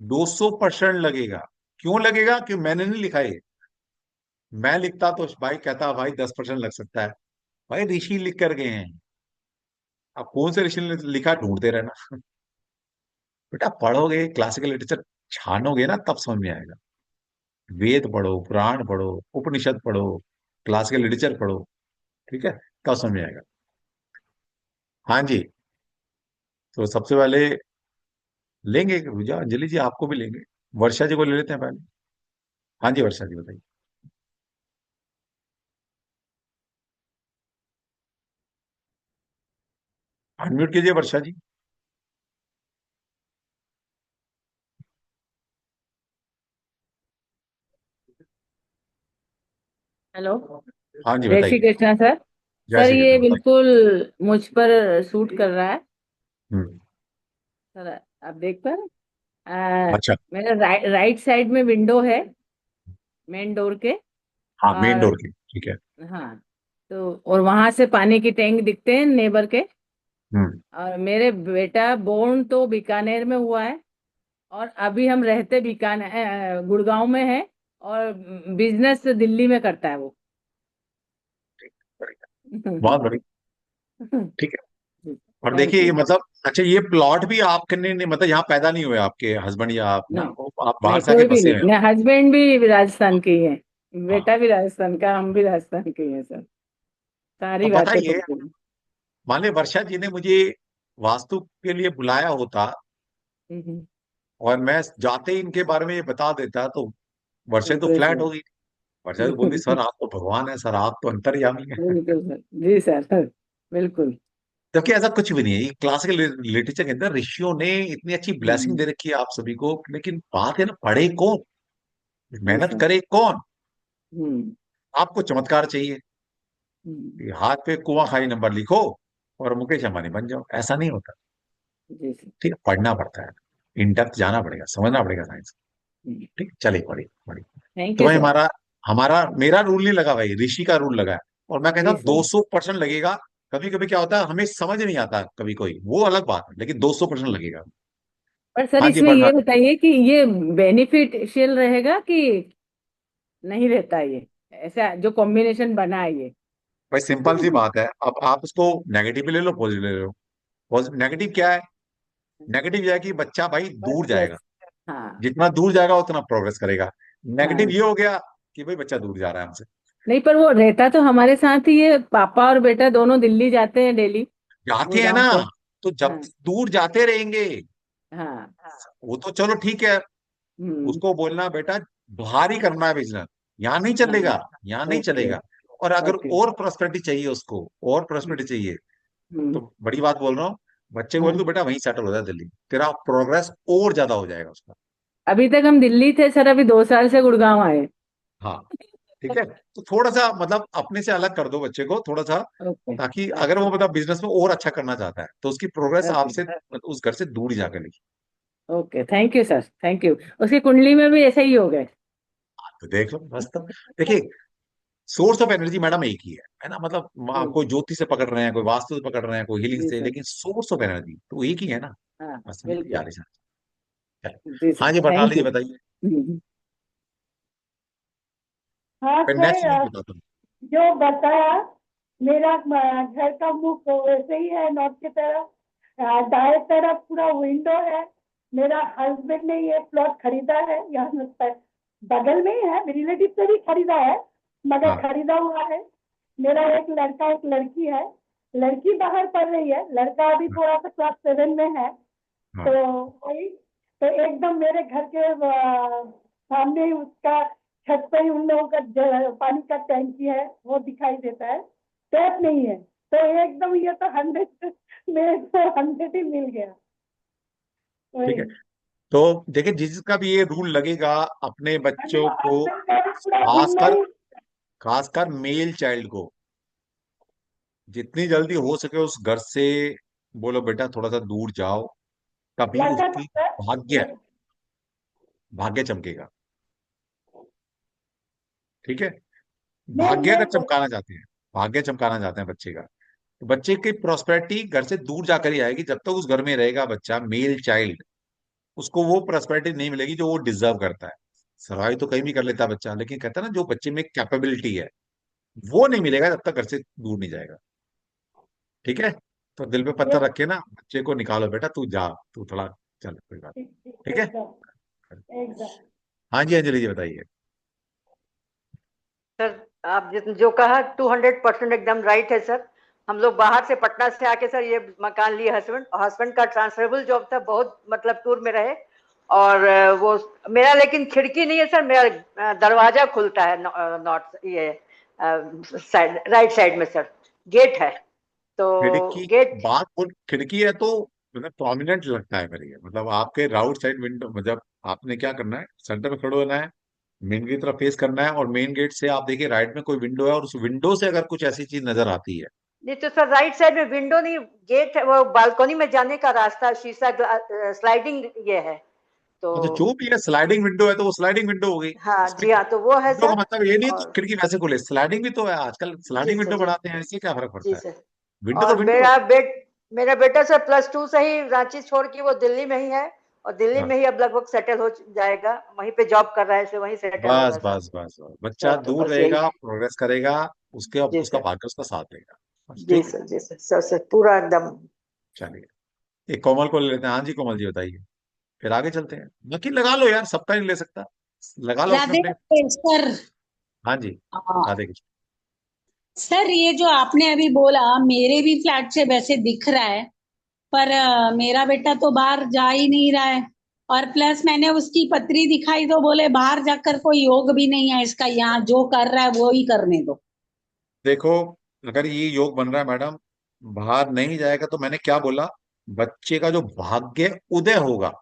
200% लगेगा। क्यों लगेगा? कि मैंने नहीं लिखा ये, मैं लिखता तो भाई कहता भाई 10% लग सकता है। भाई ऋषि लिख कर गए हैं, अब कौन से ऋषि ने लिखा ढूंढते रहना। बेटा पढ़ोगे, क्लासिकल लिटरेचर छानोगे ना, तब समझ में आएगा। वेद पढ़ो, पुराण पढ़ो, उपनिषद पढ़ो, क्लासिकल लिटरेचर पढ़ो, ठीक है, तब समझ में आएगा। हाँ जी। तो सबसे पहले लेंगे रुजा, अंजलि जी आपको भी लेंगे, वर्षा जी को ले लेते हैं पहले। हाँ जी, वर्षा जी बताइए। अनम्यूट कीजिए वर्षा जी। हेलो। हाँ जी जय श्री बताइए। कृष्णा सर। जय सर श्री ये कृष्ण बताइए। बिल्कुल मुझ पर सूट कर रहा है। हम्म। सर आप देख पा रहे हैं? अच्छा। मेरा राइट साइड में विंडो है, मेन डोर के। हाँ, मेन और डोर की, ठीक है। हाँ, तो और वहां से पानी की टैंक दिखते हैं नेबर के। हम्म। और मेरे बेटा बोर्न तो बीकानेर में हुआ है, और अभी हम रहते गुड़गांव में है, और बिजनेस दिल्ली में करता है वो। बढ़िया, बहुत बढ़िया। ठीक है। और थैंक देखिए ये यू। मतलब, अच्छा ये प्लॉट भी आपके नहीं, मतलब यहाँ पैदा नहीं हुए आपके हस्बैंड या आप ना, नहीं, आप बाहर नहीं से आके कोई भी बसे नहीं, हुए मेरा हस्बैंड भी राजस्थान के ही है, हैं। हाँ। बेटा भी राजस्थान का, हम भी राजस्थान के ही है सर। तो सारी बातें बताइए, खुलती हैं। मान ली वर्षा जी ने मुझे वास्तु के लिए बुलाया होता, हम्म, और मैं जाते ही इनके बारे में ये बता देता, तो वर्षा तो बिल्कुल फ्लैट सर। होगी। वर्षा तो बोलती सर आप तो भगवान है, सर आप तो अंतर्यामी है। बिल्कुल सर, जी सर, बिल्कुल। जबकि ऐसा कुछ भी नहीं है, ये क्लासिकल लिटरेचर के अंदर ऋषियों ने इतनी अच्छी ब्लेसिंग हम्म, दे रखी है आप सभी को, लेकिन बात है ना, पढ़े कौन, जी मेहनत सर। करे कौन? हम्म, आपको चमत्कार चाहिए हम्म, कि हाथ पे कुआं खाई नंबर लिखो और मुकेश अंबानी बन जाओ, ऐसा नहीं होता। जी सर। ठीक है, पढ़ना पड़ता है, इन डेप्थ जाना पड़ेगा, समझना पड़ेगा साइंस। ठीक है, चलिए, पढ़िए पढ़िए। थैंक तो यू भाई सर। हमारा, हमारा मेरा रूल नहीं लगा भाई, ऋषि का रूल लगा है। और मैं कहता जी हूँ सर। 200% लगेगा। कभी कभी क्या होता है, हमें समझ नहीं आता कभी कोई, वो अलग बात है, लेकिन 200% लगेगा। पर सर हाँ जी, इसमें बढ़ना। ये बताइए कि ये बेनिफिशियल रहेगा कि नहीं रहता ये, ऐसा जो कॉम्बिनेशन बना है ये। भाई सिंपल सी बात है, अब आप उसको नेगेटिव ले लो, पॉजिटिव ले लो। पॉजिटिव नेगेटिव क्या है? नेगेटिव यह है कि बच्चा भाई बस दूर जाएगा। बस। हाँ जितना दूर जाएगा उतना प्रोग्रेस करेगा। नेगेटिव हाँ। ये हो गया कि भाई बच्चा दूर जा रहा है हमसे। नहीं पर वो रहता तो हमारे साथ ही है, पापा और बेटा दोनों दिल्ली जाते हैं डेली, जाते हैं गुड़गांव ना, से। तो जब हाँ दूर जाते रहेंगे, हाँ। वो तो चलो ठीक है। हम्म। उसको बोलना बेटा बाहर ही करना है बिजनेस, यहाँ नहीं हाँ। चलेगा, यहाँ नहीं ओके। चलेगा। और अगर ओके। और प्रॉस्पेरिटी चाहिए उसको, और प्रॉस्पेरिटी चाहिए, हम्म। तो बड़ी बात बोल रहा हूँ, बच्चे को बोल हाँ। तू बेटा वहीं सेटल हो जाए दिल्ली, तेरा प्रोग्रेस और ज्यादा हो जाएगा उसका। अभी तक हम दिल्ली थे सर, अभी 2 साल से गुड़गांव आए। हाँ, ठीक है। तो थोड़ा सा मतलब अपने से अलग कर दो बच्चे को थोड़ा सा, ओके। ताकि अगर वो अच्छा। मतलब बिजनेस में और अच्छा करना चाहता है तो उसकी प्रोग्रेस ओके। आपसे उस घर से दूर ही जाकर लिखी। Okay, thank you sir, thank you. उसकी कुंडली में भी ऐसे ही हो गए। तो देख लो बस। तो देखिए, सोर्स ऑफ एनर्जी मैडम एक ही है ना, मतलब आप जी। कोई ज्योति से पकड़ रहे हैं, कोई वास्तु से पकड़ रहे हैं, कोई हीलिंग जी से, सर। लेकिन सोर्स ऑफ एनर्जी तो एक ही है ना। हाँ बस मिलती जा बिल्कुल। रही है। चलिए। जी हाँ सर, जी, बता थैंक लीजिए, यू। बताइए। हाँ फिर सर, नेक्स्ट मैं बताता हूँ। जो बताया, मेरा घर का मुख तो वैसे ही है नॉर्थ की तरफ। दाएं तरफ पूरा विंडो है। मेरा हस्बैंड ने ये प्लॉट खरीदा है यहाँ पर, बगल में ही है, रिलेटिव से भी खरीदा है, मगर हाँ खरीदा हुआ है। मेरा एक लड़का एक लड़की है। लड़की बाहर पढ़ रही है, लड़का अभी थोड़ा सा क्लास 7 में है। तो हाँ। वही, तो एकदम मेरे घर के सामने ही उसका, छत पे ही उन लोगों का पानी का टैंकी है, वो दिखाई देता है। टैप नहीं है, तो एकदम ये तो 100, मेरे को 100 ही मिल गया। ठीक है। वही। तो देखिए, जिसका भी ये रूल लगेगा अपने बच्चों को, हस्बैंड का भी पूरा विंडो खासकर ही। खासकर मेल चाइल्ड को, जितनी जल्दी हो सके उस घर से बोलो बेटा थोड़ा सा दूर जाओ, तभी लड़का उसकी था भाग्य सर। भाग्य चमकेगा। ठीक है। भाग्य मैं अगर चमकाना चाहते हैं, भाग्य चमकाना चाहते हैं बच्चे का, तो बच्चे की प्रॉस्पेरिटी घर से दूर जाकर ही आएगी। जब तक उस घर में रहेगा बच्चा, मेल चाइल्ड, उसको वो प्रॉस्पेरिटी नहीं मिलेगी जो वो डिजर्व करता है। सर्वाइव तो कहीं भी कर लेता है बच्चा, लेकिन कहता है ना जो बच्चे में कैपेबिलिटी है, वो नहीं मिलेगा जब तक घर से दूर नहीं जाएगा। ठीक है। तो दिल पे ये पत्थर रख के ना बच्चे को निकालो, बेटा तू जा, तू थोड़ा चल, कोई बात। ठीक है। एकदम एकदम। हाँ जी, अंजलि जी बताइए। सर, आप जो कहा 200% एकदम राइट है सर। हम लोग बाहर से पटना से आके सर ये मकान लिए। हस्बैंड हस्बैंड का ट्रांसफरेबल जॉब था, बहुत मतलब टूर में रहे। और वो मेरा लेकिन खिड़की नहीं है सर, मेरा दरवाजा खुलता है नॉर्थ ये साइड, राइट साइड में सर गेट है। तो खिड़की गेट। बात बोल, खिड़की है तो मतलब प्रोमिनेंट लगता है मेरे लिए, मतलब आपके राउट साइड विंडो, मतलब आपने क्या करना है, सेंटर में खड़े होना है, मेन की तरफ फेस करना है, और मेन गेट से आप देखिए राइट में कोई विंडो है, और उस विंडो से अगर कुछ ऐसी चीज नजर आती है। नहीं तो सर राइट साइड में विंडो नहीं, गेट है, वो बालकनी में जाने का रास्ता, शीशा स्लाइडिंग ये है तो। तो जो भी है, स्लाइडिंग विंडो है तो वो स्लाइडिंग विंडो हो गई। हाँ उसमें जी, हाँ तो वो है विंडो का सर। मतलब ये नहीं है कि और खिड़की वैसे खुले, स्लाइडिंग भी तो है आजकल, जी स्लाइडिंग सर, विंडो जी बनाते हैं, इससे क्या फर्क जी पड़ता है। सर। विंडो तो और विंडो है। मेरा बेटा सर +2 से ही रांची छोड़ के वो दिल्ली में ही है। और दिल्ली हाँ, में ही अब लगभग सेटल हो जाएगा, वहीं पे जॉब कर रहा है, इसे वहीं सेटल बस होगा सर। बस बस बस, बच्चा सर तो दूर बस यही रहेगा, है। प्रोग्रेस करेगा, उसके जी उसका सर। भाग्य उसका साथ देगा। बस जी ठीक है। सर, जी सर, सर पूरा एकदम। चलिए, एक कोमल को ले लेते हैं। हाँ जी, कोमल जी बताइए, फिर आगे चलते हैं। वकील लगा लो यार, सबका नहीं ले सकता, लगा लो अपने राधे अपने। राधे सर। हाँ जी, आ, राधे कृष्ण। सर ये जो आपने अभी बोला, मेरे भी फ्लैट से वैसे दिख रहा है, पर मेरा बेटा तो बाहर जा ही नहीं रहा है। और प्लस मैंने उसकी पत्री दिखाई तो बोले बाहर जाकर कोई योग भी नहीं है इसका, यहाँ जो कर रहा है वो ही करने दो। देखो, अगर ये योग बन रहा है मैडम, बाहर नहीं जाएगा तो मैंने क्या बोला, बच्चे का जो भाग्य उदय होगा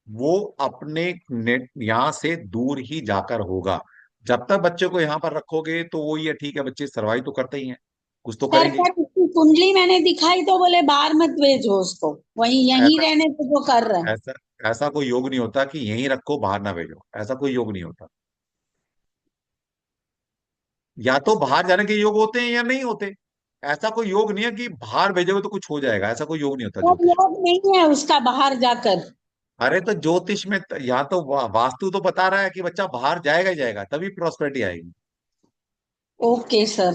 वो अपने नेट यहाँ से दूर ही जाकर होगा। जब तक बच्चे को यहाँ पर रखोगे तो वो ये ठीक है, बच्चे सर्वाइव तो करते ही हैं, कुछ तो सर करेंगे ही। पर उसकी कुंडली मैंने दिखाई तो बोले बाहर मत भेजो उसको, वहीं यहीं ऐसा रहने को जो कर रहा है। ऐसा ऐसा कोई योग नहीं होता कि यहीं रखो बाहर ना भेजो, ऐसा कोई योग नहीं होता। या तो बाहर जाने के योग होते हैं या नहीं होते। ऐसा कोई योग नहीं है कि बाहर भेजोगे तो कुछ हो जाएगा, ऐसा कोई योग नहीं होता वो ज्योतिष में। योग नहीं है उसका बाहर जाकर। अरे तो ज्योतिष में या तो वास्तु तो बता रहा है कि बच्चा बाहर जाएगा ही जाएगा, तभी प्रॉस्पेरिटी आएगी। Okay sir.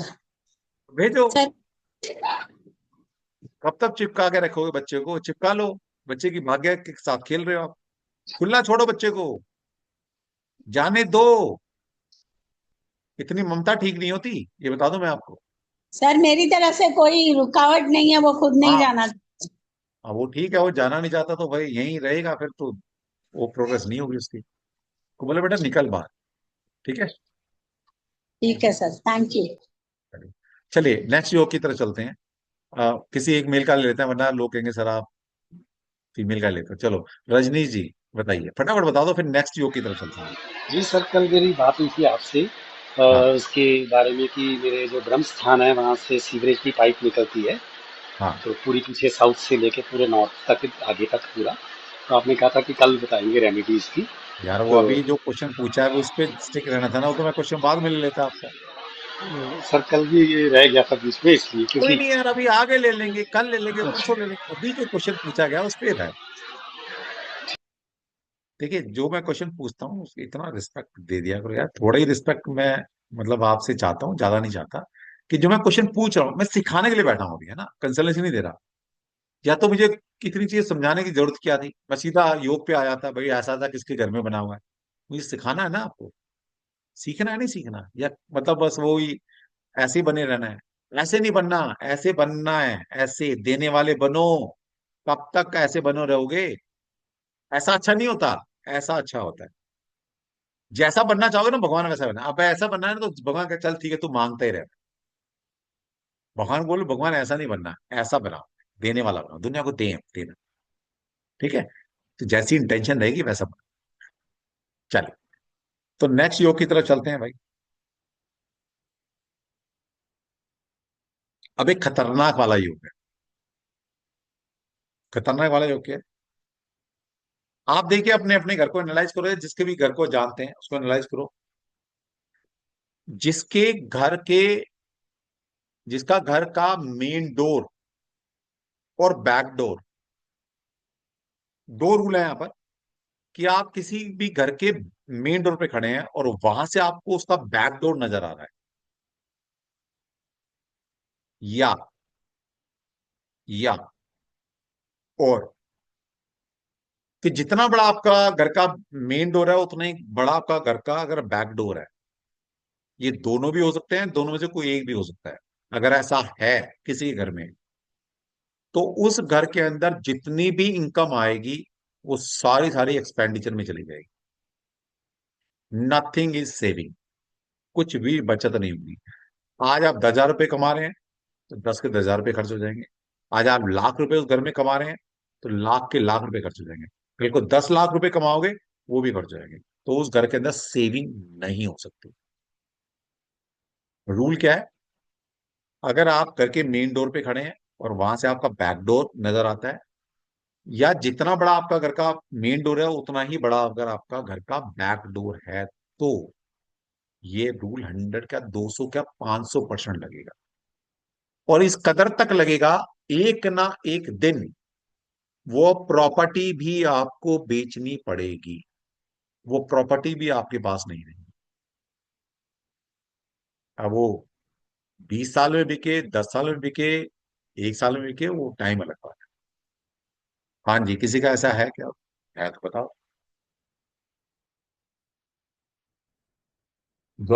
भेजो। सर कब तक चिपका के रखोगे बच्चे को? चिपका लो। बच्चे की भाग्य के साथ खेल रहे हो आप। खुला छोड़ो बच्चे को, जाने दो। इतनी ममता ठीक नहीं होती, ये बता दूं मैं आपको। सर मेरी तरफ से कोई रुकावट नहीं है, वो खुद नहीं हाँ। जाना। अब वो ठीक है, वो जाना नहीं चाहता तो भाई यहीं रहेगा फिर तो, वो प्रोग्रेस नहीं होगी उसकी। को बोले बेटा निकल बाहर। ठीक है। ठीक है सर, थैंक यू। चलिए नेक्स्ट योग की तरफ चलते हैं। किसी एक मेल का ले लेते हैं, वरना लोग कहेंगे सर आप फीमेल का लेते हो। चलो रजनीश जी बताइए, फटाफट बता दो, फिर नेक्स्ट योग की तरफ चलते हैं। जी सर, कल मेरी बात हुई थी आपसे हाँ। उसके बारे में कि मेरे जो ब्रह्म स्थान है वहाँ से सीवरेज की पाइप निकलती है, हाँ तो पूरी पीछे साउथ से लेके पूरे नॉर्थ तक आगे तक पूरा। तो आपने कहा था कि कल बताएंगे रेमेडीज की। यार, वो तो अभी जो क्वेश्चन पूछा है वो उस पे स्टिक रहना था ना, वो तो मैं क्वेश्चन बाद में ले लेता आपका। सर कल भी ये रह गया था बीच में, इसलिए कोई क्योंकि नहीं यार, अभी आगे ले लेंगे, कल ले लेंगे, परसों ले लेंगे, अभी जो क्वेश्चन पूछा गया उस पे है। देखिए जो मैं क्वेश्चन पूछता हूँ उसको इतना रिस्पेक्ट दे दिया करो यार, थोड़ा ही रिस्पेक्ट मैं मतलब आपसे चाहता हूँ, ज्यादा नहीं चाहता। कि जो मैं क्वेश्चन पूछ रहा हूँ मैं सिखाने के लिए बैठा हूँ अभी, है ना, कंसल्टेंसी नहीं दे रहा। या तो मुझे कितनी चीजें समझाने की जरूरत क्या थी, मैं सीधा योग पे आ जाता, भाई ऐसा था किसके घर में बना हुआ है। मुझे सिखाना है ना आपको, सीखना है नहीं सीखना, या मतलब बस वो ही ऐसे ही बने रहना है। ऐसे नहीं बनना, ऐसे बनना है, ऐसे देने वाले बनो। कब तक ऐसे बनो रहोगे? ऐसा अच्छा नहीं होता, ऐसा अच्छा होता है। जैसा बनना चाहोगे ना भगवान वैसा बनना। अब ऐसा बनना है ना, तो भगवान का चल ठीक है तू मांगते ही रहे। भगवान बोलो भगवान ऐसा नहीं बनना, ऐसा बनाओ, देने वाला बनाओ, दुनिया को दे देना। ठीक है। तो जैसी इंटेंशन रहेगी वैसा बनो। चलिए, तो नेक्स्ट योग की तरफ चलते हैं भाई। अब एक खतरनाक वाला योग है। खतरनाक वाला योग क्या है? आप देखिए अपने अपने घर को एनालाइज करो, जिसके भी घर को जानते हैं उसको एनालाइज करो। जिसके घर के जिसका घर का मेन डोर और बैक डोर, दो रूल है यहाँ पर। कि आप किसी भी घर के मेन डोर पे खड़े हैं और वहां से आपको उसका बैक डोर नजर आ रहा है, या या और कि जितना बड़ा आपका घर का मेन डोर है उतना ही बड़ा आपका घर का अगर बैक डोर है। ये दोनों भी हो सकते हैं, दोनों में से कोई एक भी हो सकता है। अगर ऐसा है किसी के घर में, तो उस घर के अंदर जितनी भी इनकम आएगी वो सारी सारी एक्सपेंडिचर में चली जाएगी। नथिंग इज सेविंग, कुछ भी बचत नहीं होगी। आज आप 10,000 रुपये कमा रहे हैं तो 10 के 10,000 रुपये खर्च हो जाएंगे। आज आप लाख रुपए उस घर में कमा रहे हैं तो लाख के लाख रुपए खर्च हो जाएंगे। कल को 10 लाख रुपए कमाओगे वो भी खर्च हो जाएंगे। तो उस घर के अंदर सेविंग नहीं हो सकती। रूल क्या है? अगर आप घर के मेन डोर पे खड़े हैं और वहां से आपका बैक डोर नजर आता है, या जितना बड़ा आपका घर का मेन डोर है उतना ही बड़ा अगर आपका घर का बैक डोर है, तो ये रूल 100 क्या 200 क्या 500% लगेगा। और इस कदर तक लगेगा, एक ना एक दिन वो प्रॉपर्टी भी आपको बेचनी पड़ेगी। वो प्रॉपर्टी भी आपके पास नहीं रहेगी। अब वो 20 साल में बिके, 10 साल में बिके, 1 साल में बिके, वो टाइम अलग बात है। हाँ जी, किसी का ऐसा है क्या? है तो बताओ।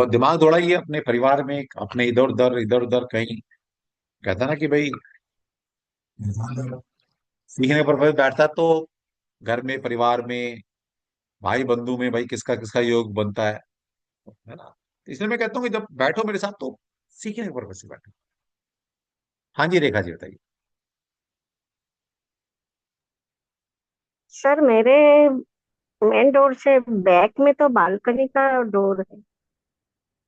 दिमाग दौड़ाइए अपने परिवार में, अपने इधर उधर कहीं। कहता ना कि भाई सीखने पर कोई बैठता है तो घर में परिवार में भाई बंधु में भाई किसका किसका योग बनता है ना। इसलिए मैं कहता हूँ कि जब बैठो मेरे साथ तो सीखने पर से बैठो। हाँ जी रेखा जी बताइए। सर मेरे मेन डोर से बैक में तो बालकनी का डोर है,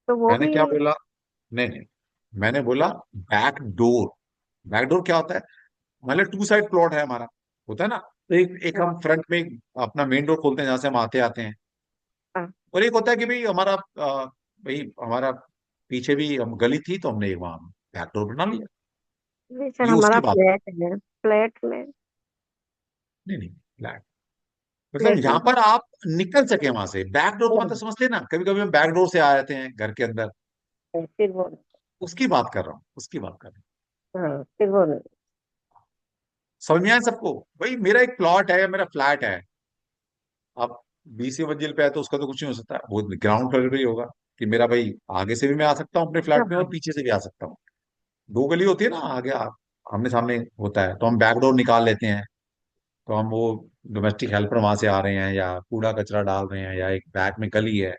तो वो मैंने भी। क्या बोला? नहीं नहीं, मैंने बोला बैक डोर। बैक डोर क्या होता है? मतलब टू साइड प्लॉट है हमारा, होता है ना। तो एक एक हाँ, हम फ्रंट में अपना मेन डोर खोलते हैं जहां से हम आते आते हैं। हाँ, और एक होता है कि भाई हमारा भाई हमारा पीछे भी हम गली थी तो हमने वहां बैक डोर बना लिया। नहीं सर, ये उसकी हमारा बात। फ्लैट है, फ्लैट में। नहीं नहीं, फ्लैट मतलब फ्लैट यहाँ में। पर आप निकल सके वहां से। बैक डोर का मतलब समझते हैं ना, कभी कभी हम बैक डोर से आ जाते हैं घर के अंदर। फिर वो। उसकी बात कर रहा हूँ, उसकी बात कर रहा हूँ। हाँ, फिर वो नहीं। समझ में आया सबको? भाई मेरा एक प्लॉट है, मेरा फ्लैट है। अब 20वीं मंजिल पे है तो उसका तो कुछ नहीं हो सकता, वो ग्राउंड फ्लोर पे ही होगा। कि मेरा भाई आगे से भी मैं आ सकता हूँ अपने हाँ फ्लैट में और हाँ। पीछे से भी आ सकता हूँ। दो गली होती है ना आगे, आमने सामने होता है तो हम बैक डोर निकाल लेते हैं। तो हम वो डोमेस्टिक हेल्पर वहां से आ रहे हैं या कूड़ा कचरा डाल रहे हैं या एक बैक में गली है,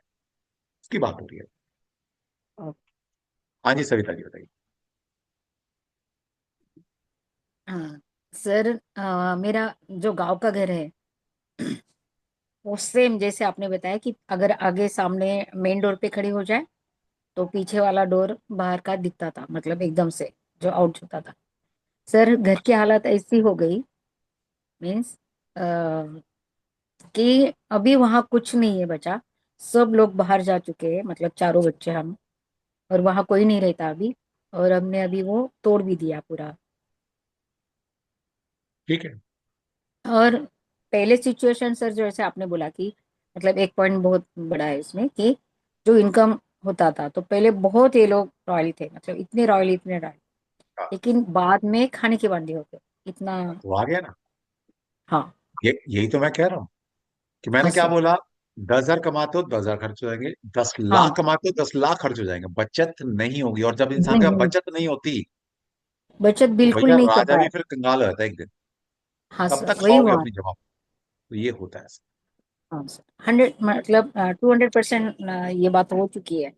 उसकी बात हो रही है। ओके। हाँ जी सविता जी बताइए। हाँ सर, मेरा जो गांव का घर है वो सेम जैसे आपने बताया कि अगर आगे सामने मेन डोर पे खड़ी हो जाए तो पीछे वाला डोर बाहर का दिखता था, मतलब एकदम से जो आउट होता था। सर घर की हालत ऐसी हो गई, मीन्स कि अभी वहां कुछ नहीं है बचा। सब लोग बाहर जा चुके हैं, मतलब चारों बच्चे हम, और वहां कोई नहीं रहता अभी। और हमने अभी वो तोड़ भी दिया पूरा। ठीक है। और पहले सिचुएशन सर जैसे आपने बोला कि मतलब एक पॉइंट बहुत बड़ा है इसमें कि जो इनकम होता था तो पहले बहुत ये लोग रॉयल थे, मतलब इतने रॉयल इतने रॉयल। हाँ, लेकिन बाद में खाने के बंदे हो गए इतना। तो आ गया ना। हाँ। ये यही तो मैं कह रहा हूँ कि मैंने हाँ क्या सर। बोला। 10,000 कमाते हो 10,000 खर्च हो जाएंगे, 10 लाख हाँ। कमाते हो 10 लाख खर्च हो जाएंगे, बचत नहीं होगी। और जब इंसान का नहीं, बचत नहीं होती बचत तो बिल्कुल भैया नहीं कर राजा पाया। भी फिर कंगाल हो जाता है एक दिन। हाँ तब सर तक वही खाओगे हुआ। अपनी जमा। तो ये होता है। हाँ सर, 100 मतलब 200% ये बात हो चुकी है।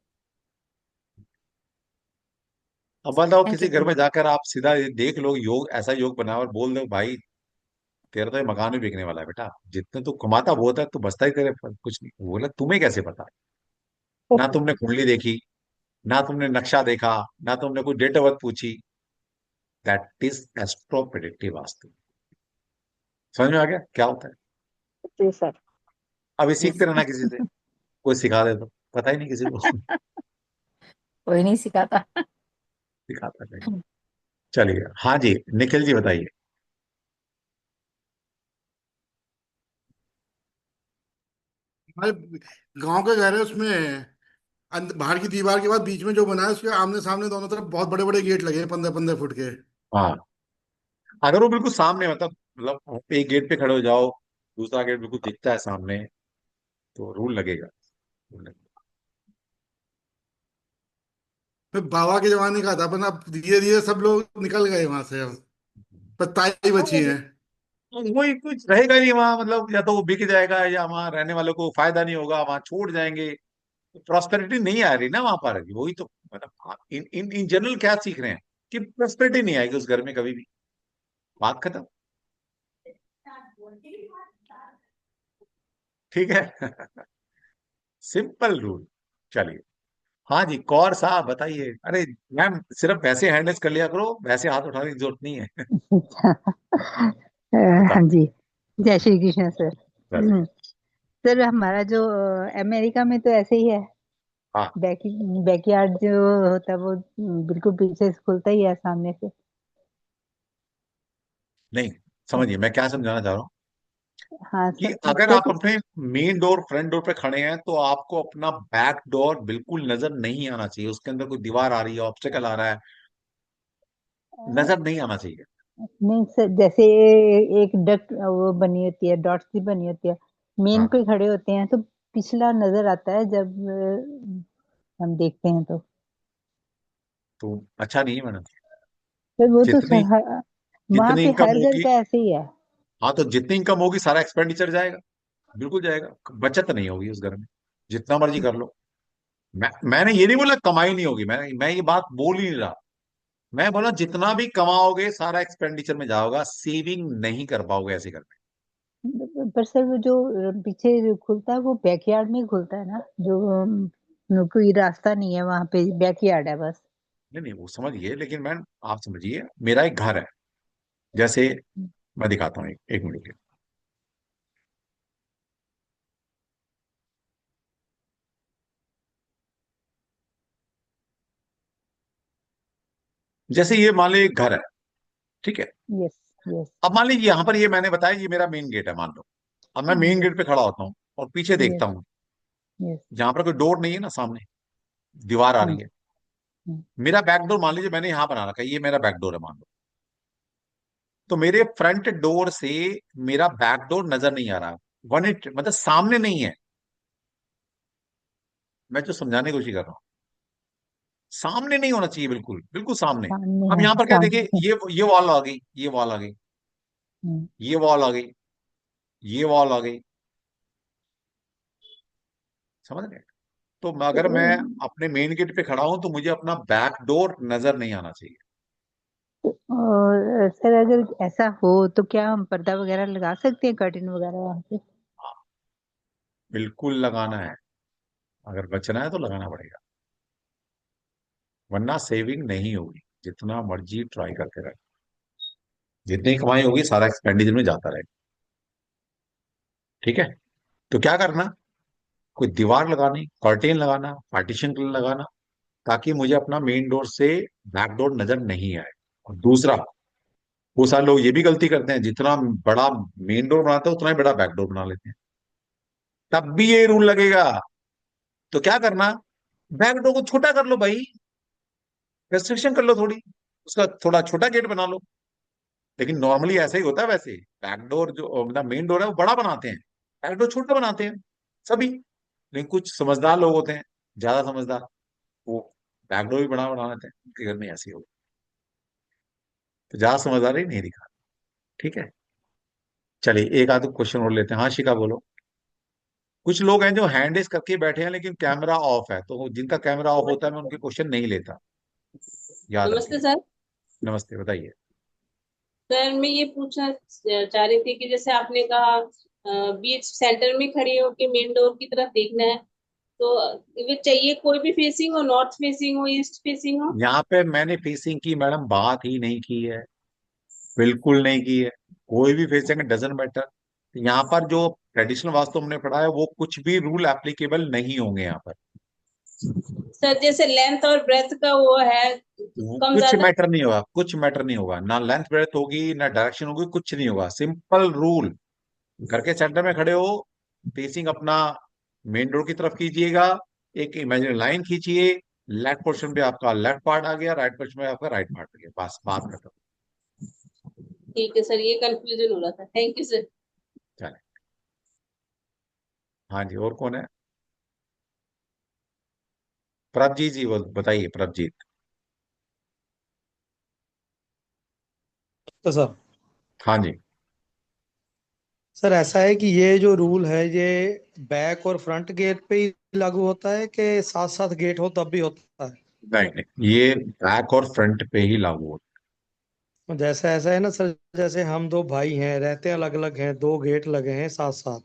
अब बताओ थैंक किसी यू घर थैंक में जाकर आप सीधा ये देख लो, योग ऐसा योग बना और बोल दो भाई तेरा तो ये मकान भी बिकने वाला है बेटा, जितने तू कमाता वो होता है, तू बचता ही करे कुछ नहीं। वो बोला तुम्हें कैसे पता? ना यू। तुमने कुंडली देखी, ना तुमने नक्शा देखा, ना तुमने कोई डेट ऑफ बर्थ पूछी। That is astro predictive vastu. समझ में आ गया क्या होता है? जी सर। अभी यू। सीखते रहना किसी से, कोई सिखा दे तो। पता ही नहीं किसी को। कोई नहीं सिखाता। सिखाता नहीं। चलिए हाँ जी, निखिल जी बताइए। हमारे गांव का घर है, उसमें बाहर की दीवार के बाद बीच में जो बना है उसके आमने सामने दोनों तरफ बहुत बड़े बड़े गेट लगे हैं, 15-15 फुट के। हाँ, अगर वो बिल्कुल सामने मतलब एक गेट पे खड़े हो जाओ, दूसरा गेट बिल्कुल दिखता है सामने, तो रूल लगेगा। फिर बाबा के जमाने का था, पर अब धीरे धीरे सब लोग निकल गए वहां से, अब पर ताई बची है। वही कुछ रहेगा नहीं वहां, मतलब या तो वो बिक जाएगा या वहां रहने वालों को फायदा नहीं होगा, वहां छोड़ जाएंगे। प्रॉस्पेरिटी नहीं आ रही ना वहां पर। वही तो मतलब इन इन इन जनरल क्या सीख रहे हैं कि प्रॉस्पेरिटी नहीं आएगी उस घर में कभी भी। बात खत्म। ठीक है। Simple rule. चलिए हाँ जी, कौर साहब बताइए। अरे मैम, सिर्फ वैसे हैंडल्स कर लिया करो, वैसे हाथ उठाने की जरूरत नहीं है। हाँ बताओ। जी। जय श्री कृष्ण सर। वैसे। सर हमारा जो अमेरिका में तो ऐसे ही है। हाँ। बैक बैकयार्ड जो होता है वो बिल्कुल पीछे से खुलता ही है सामने से। नहीं, समझिए मैं क्या समझाना चाह रहा हूँ हाँ कि सर। अगर आप सर अपने मेन डोर फ्रंट डोर पे खड़े हैं तो आपको अपना बैक डोर बिल्कुल नजर नहीं आना चाहिए। उसके अंदर कोई दीवार आ रही है, ऑब्स्टेकल आ रहा है, नजर नहीं आना चाहिए। नहीं सर, जैसे एक डक वो बनी होती है, डॉट्स की बनी होती है, मेन हाँ, पे खड़े होते हैं तो पिछला नजर आता है जब हम देखते हैं तो। तो अच्छा नहीं है मैडम। सर वो तो जितनी वहां जितनी पे इनकम हर घर होगी, का ऐसे ही है। हाँ तो जितनी इनकम होगी सारा एक्सपेंडिचर जाएगा। बिल्कुल जाएगा। बचत नहीं होगी उस घर में, जितना मर्जी कर लो। मैंने ये नहीं बोला कमाई नहीं होगी, मैं ये बात बोल ही नहीं रहा। मैं बोला जितना भी कमाओगे सारा एक्सपेंडिचर में जाओगा, सेविंग नहीं कर पाओगे ऐसे घर में। पर सर वो जो पीछे जो खुलता है वो बैकयार्ड में ही खुलता है ना, जो कोई रास्ता नहीं है वहां पे, बैकयार्ड है बस। नहीं नहीं, वो समझिए, लेकिन मैम आप समझिए, मेरा एक घर है जैसे, मैं दिखाता हूँ एक मिनट। जैसे ये मान लो एक घर है, ठीक है। यस, यस, अब मान लीजिए यहाँ पर ये मैंने बताया ये मेरा मेन गेट है, मान लो। अब मैं मेन गेट पे खड़ा होता हूँ और पीछे देखता यस, हूँ, यस। जहां पर कोई डोर नहीं है ना, सामने दीवार आ रही हाँ, है। हाँ। मेरा बैकडोर मान लीजिए मैंने यहाँ बना रखा है, ये मेरा बैकडोर है मान लो। तो मेरे फ्रंट डोर से मेरा बैकडोर नजर नहीं आ रहा, वन इट मतलब सामने नहीं है। मैं जो समझाने की कोशिश कर रहा हूँ, सामने नहीं होना चाहिए, बिल्कुल बिल्कुल सामने। सामने अब है, यहाँ पर क्या देखिए, सामने है। ये वॉल आ गई, ये वॉल आ गई, हम्म, ये वॉल आ गई, ये वॉल आ गई, समझ रहे हैं? तो अगर मैं तो, अपने मेन गेट पे खड़ा हूं तो मुझे अपना बैक डोर नजर नहीं आना चाहिए। और सर अगर ऐसा हो तो क्या हम पर्दा वगैरह लगा सकते हैं, कर्टन वगैरह वहां पे? हाँ, बिल्कुल लगाना है। अगर बचना है तो लगाना पड़ेगा, वरना सेविंग नहीं होगी। जितना मर्जी ट्राई करते रहे, जितनी कमाई होगी सारा एक्सपेंडिचर में जाता रहेगा। ठीक है। तो क्या करना, कोई दीवार लगानी, कर्टेन लगाना, पार्टीशन लगाना, ताकि मुझे अपना मेन डोर से बैक डोर नजर नहीं आए। और दूसरा, वो सारे लोग ये भी गलती करते हैं, जितना बड़ा मेन डोर बनाते हैं उतना ही बड़ा बैक डोर बना लेते हैं। तब भी ये रूल लगेगा। तो क्या करना, बैक डोर को छोटा कर लो भाई, रेस्ट्रिक्शन कर लो थोड़ी, उसका थोड़ा छोटा गेट बना लो। लेकिन नॉर्मली ऐसा ही होता है वैसे। बैकडोर जो मतलब मेन डोर है वो बड़ा बनाते हैं, बैकडोर छोटा बनाते हैं सभी। लेकिन कुछ समझदार लोग होते हैं, ज्यादा समझदार, वो बैकडोर भी बड़ा लेते हैं। उनके घर में ऐसी होगी, तो ज्यादा समझदारी नहीं दिखा। ठीक है। चलिए एक आध क्वेश्चन और लेते हैं। हाँ शिका बोलो। कुछ लोग हैं जो हैंड रेस करके बैठे हैं लेकिन कैमरा ऑफ है, तो जिनका कैमरा ऑफ होता है मैं उनके क्वेश्चन नहीं लेता, याद नमस्ते रखिए। सर। नमस्ते, बताइए। सर मैं ये पूछना चाह रही थी कि जैसे आपने कहा बीच सेंटर में खड़ी हो के मेन डोर की तरफ देखना है, तो वो चाहिए कोई भी फेसिंग हो, नॉर्थ फेसिंग हो, ईस्ट फेसिंग हो। यहाँ पे मैंने फेसिंग की मैडम बात ही नहीं की है, बिल्कुल नहीं की है। कोई भी फेसिंग डजेंट मैटर। यहाँ पर जो ट्रेडिशनल वास्तु हमने पढ़ा है वो कुछ भी रूल एप्लीकेबल नहीं होंगे यहाँ पर। सर जैसे लेंथ और ब्रेथ का वो है, कम कुछ ज्यादा। मैटर नहीं होगा, कुछ मैटर नहीं होगा, ना लेंथ ब्रेथ होगी ना डायरेक्शन होगी, कुछ नहीं होगा। सिंपल रूल, घर के सेंटर में खड़े हो, फेसिंग अपना मेन डोर की तरफ कीजिएगा, एक इमेजिनरी लाइन खींचिए, लेफ्ट पोर्शन पे आपका लेफ्ट पार्ट आ गया, राइट पोर्शन पे आपका राइट पार्ट आ गया, बस बात खत्म। ठीक है सर, ये कंफ्यूजन हो रहा था। Thank you sir. चले। हाँ जी, और कौन है? प्रभजीत जी, बताइए प्रभजीत। तो सर, हाँ जी। सर ऐसा है कि ये जो रूल है ये बैक और फ्रंट गेट पे ही लागू होता है कि साथ साथ गेट हो तब भी होता है? नहीं नहीं, ये बैक और फ्रंट पे ही लागू होता जैसे ऐसा है ना सर, जैसे हम दो भाई हैं, रहते अलग अलग हैं, दो गेट लगे हैं साथ साथ,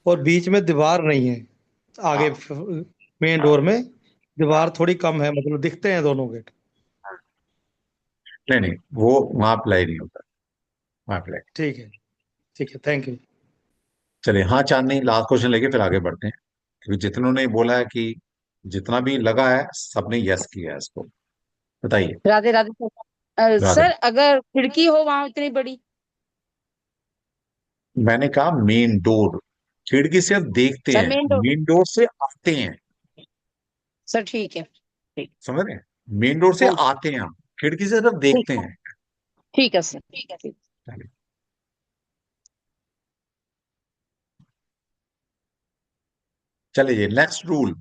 और बीच में दीवार नहीं है है। आगे, हाँ मेन हाँ डोर में हाँ। दीवार थोड़ी कम है, मतलब दिखते हैं दोनों गेट। नहीं नहीं, वो वहां अप्लाई नहीं होता, वहां अप्लाई। ठीक है, ठीक है, थैंक यू। चलिए, हाँ चांदनी, लास्ट क्वेश्चन लेके फिर आगे बढ़ते हैं, क्योंकि जितनों ने बोला है कि जितना भी लगा है सबने यस किया है इसको। बताइए। राधे राधे सर। राधे। सर अगर खिड़की हो वहां इतनी बड़ी। मैंने कहा मेन डोर, खिड़की से अब देखते अच्छा हैं, मेन डोर। मेन डोर से आते हैं। सर ठीक है, ठीक। समझ रहे हैं? मेन डोर से हाँ जी। आते हैं हम, खिड़की से सिर्फ ठीक, देखते हैं। ठीक है सर, ठीक है, ठीक। चलिए। चलिए नेक्स्ट रूल।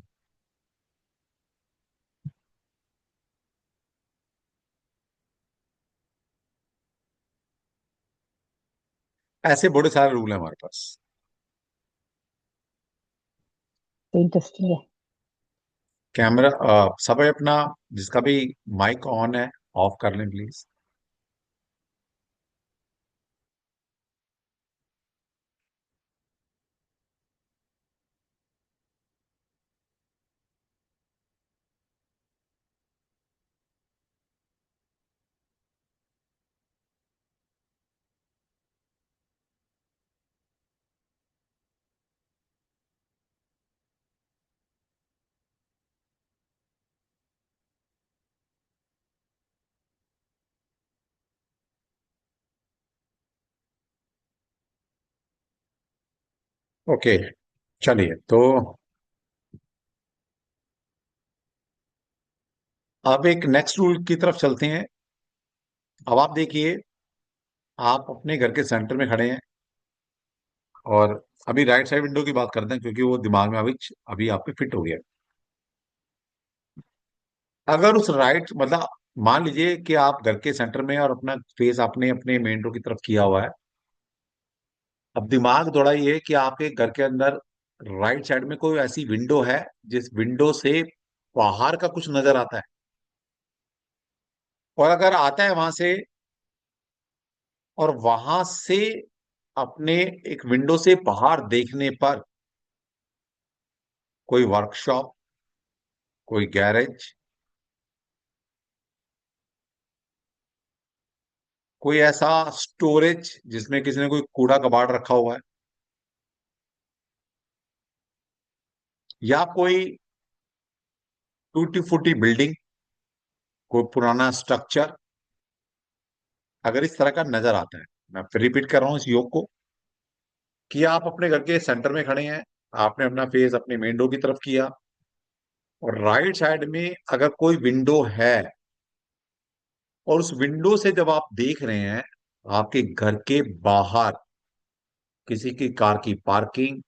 ऐसे बड़े सारे रूल हैं हमारे पास। इंटरेस्टिंग है। कैमरा, सब अपना, जिसका भी माइक ऑन है ऑफ कर लें प्लीज। ओके, चलिए तो अब एक नेक्स्ट रूल की तरफ चलते हैं। अब आप देखिए, आप अपने घर के सेंटर में खड़े हैं, और अभी राइट साइड विंडो की बात करते हैं क्योंकि वो दिमाग में अभी अभी आपके फिट हो गया। अगर उस राइट मतलब मान लीजिए कि आप घर के सेंटर में हैं और अपना फेस आपने अपने मेन डोर की तरफ किया हुआ है। अब दिमाग दौड़ा ये कि आपके घर के अंदर राइट साइड में कोई ऐसी विंडो है जिस विंडो से बाहर का कुछ नजर आता है, और अगर आता है वहां से, और वहां से अपने एक विंडो से बाहर देखने पर कोई वर्कशॉप, कोई गैरेज, कोई ऐसा स्टोरेज जिसमें किसी ने कोई कूड़ा कबाड़ रखा हुआ है, या कोई टूटी फूटी बिल्डिंग, कोई पुराना स्ट्रक्चर, अगर इस तरह का नजर आता है, मैं फिर रिपीट कर रहा हूं इस योग को, कि आप अपने घर के सेंटर में खड़े हैं, आपने अपना फेस अपने मेन डोर की तरफ किया, और राइट साइड में अगर कोई विंडो है, और उस विंडो से जब आप देख रहे हैं आपके घर के बाहर किसी की कार की पार्किंग,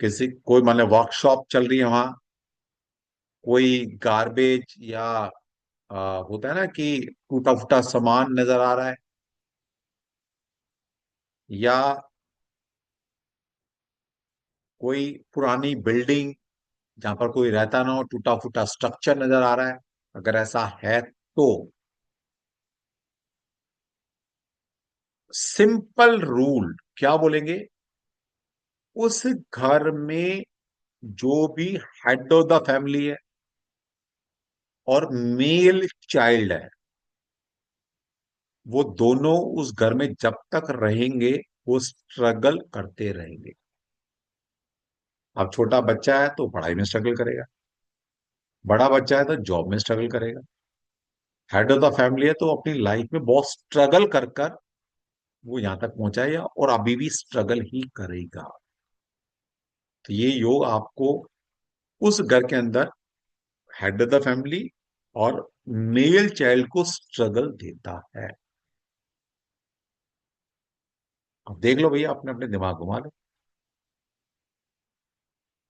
किसी कोई मान लो वर्कशॉप चल रही है वहां, कोई गार्बेज या होता है ना कि टूटा फूटा सामान नजर आ रहा है, या कोई पुरानी बिल्डिंग जहां पर कोई रहता ना हो, टूटा फूटा स्ट्रक्चर नजर आ रहा है, अगर ऐसा है तो सिंपल रूल क्या बोलेंगे, उस घर में जो भी हेड ऑफ द फैमिली है और मेल चाइल्ड है, वो दोनों उस घर में जब तक रहेंगे वो स्ट्रगल करते रहेंगे। अब छोटा बच्चा है तो पढ़ाई में स्ट्रगल करेगा, बड़ा बच्चा है तो जॉब में स्ट्रगल करेगा, हेड ऑफ द फैमिली है तो अपनी लाइफ में बहुत स्ट्रगल कर कर वो यहां तक पहुंचा है, और अभी भी स्ट्रगल ही करेगा। तो ये योग आपको उस घर के अंदर हेड ऑफ द फैमिली और मेल चाइल्ड को स्ट्रगल देता है। अब देख लो भैया, अपने अपने दिमाग घुमा लो।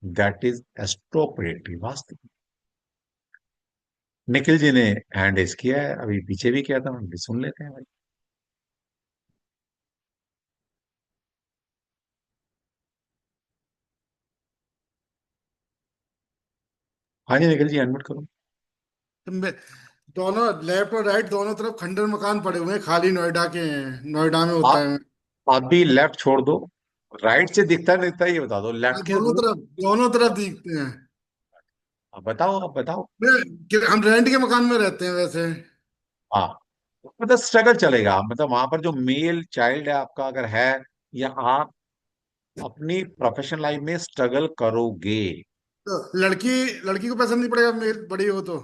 दैट इज एस्ट्रोप्रेटिव वास्तव। निखिल जी ने हैंड रेस किया है, अभी पीछे भी किया था, हम भी सुन लेते हैं भाई। हाँ जी निखिल जी, अनम्यूट करो। मैं- दोनों लेफ्ट और राइट दोनों तरफ खंडर मकान पड़े हुए हैं, खाली नोएडा के हैं, नोएडा में होता आप है। आप भी लेफ्ट छोड़ दो, राइट से दिखता नहीं दिखता ये बता दो, हाँ, लेफ्ट के रूल। दोनों तरफ दिखते हैं। बताओ, आप बताओ। हम रेंट के मकान में रहते हैं वैसे। हाँ, मतलब स्ट्रगल चलेगा, मतलब वहां पर जो मेल चाइल्ड है आपका अगर है, या आप अपनी प्रोफेशनल लाइफ में स्ट्रगल करोगे। तो लड़की लड़की को पसंद नहीं पड़ेगा मेरे बड़ी हो तो।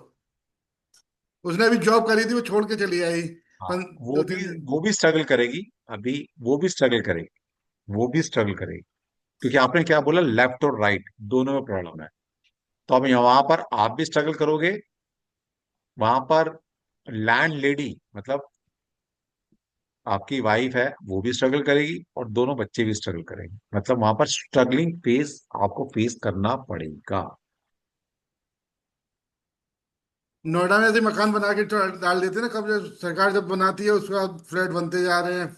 उसने अभी जॉब करी थी, वो छोड़ के चली आई। हाँ, वो दो भी तीन दिन। वो भी स्ट्रगल करेगी। अभी वो भी स्ट्रगल करेगी, वो भी स्ट्रगल करेगी, क्योंकि आपने क्या बोला, लेफ्ट और राइट दोनों में प्रॉब्लम है। तो अब वहां पर आप भी स्ट्रगल करोगे, वहां पर लैंड लेडी मतलब आपकी वाइफ है वो भी स्ट्रगल करेगी, और दोनों बच्चे भी स्ट्रगल करेंगे, मतलब वहां पर स्ट्रगलिंग फेस आपको फेस करना पड़ेगा। नोएडा में ऐसे मकान बना के डाल देते हैं ना, कब जब सरकार जब बनाती है उसके बाद फ्लैट बनते जा रहे हैं।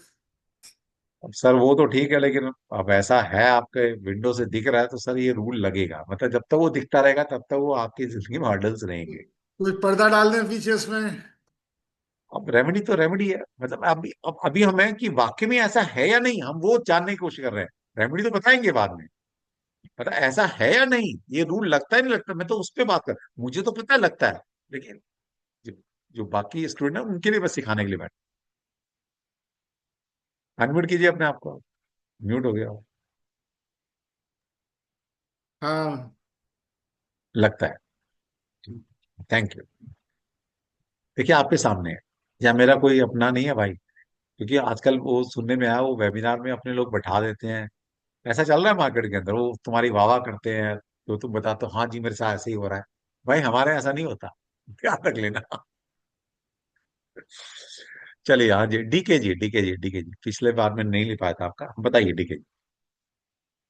अब सर वो तो ठीक है, लेकिन अब ऐसा है आपके विंडो से दिख रहा है तो सर ये रूल लगेगा, मतलब जब तक वो दिखता रहेगा तब तक वो आपकी जिंदगी में हर्डल्स रहेंगे। कोई पर्दा डाल दें पीछे उसमें। अब रेमेडी तो रेमेडी है, मतलब अभी हमें कि वाकई में ऐसा है या नहीं, हम वो जानने की कोशिश कर रहे हैं। रेमेडी तो बताएंगे बाद में, पता ऐसा है या नहीं, ये रूल लगता है नहीं लगता, मैं तो उस पर बात कर, मुझे तो पता लगता है, लेकिन जो, जो बाकी स्टूडेंट है उनके लिए बस सिखाने के लिए बैठ। अनम्यूट कीजिए अपने आप को, म्यूट हो गया हो, हाँ। लगता है। Thank you. देखिए आपके सामने है, या मेरा कोई अपना नहीं है भाई, क्योंकि आजकल वो सुनने में आया, वो वेबिनार में अपने लोग बैठा देते हैं, ऐसा चल रहा है मार्केट के अंदर, वो तुम्हारी वाह करते हैं, तो तुम बताते हो हाँ जी मेरे साथ ऐसे ही हो रहा है। भाई हमारे ऐसा नहीं होता, ध्यान रख लेना। चलिए हाँ जी, डीके जी पिछले बार में नहीं ले पाया था आपका, बताइए डीके जी,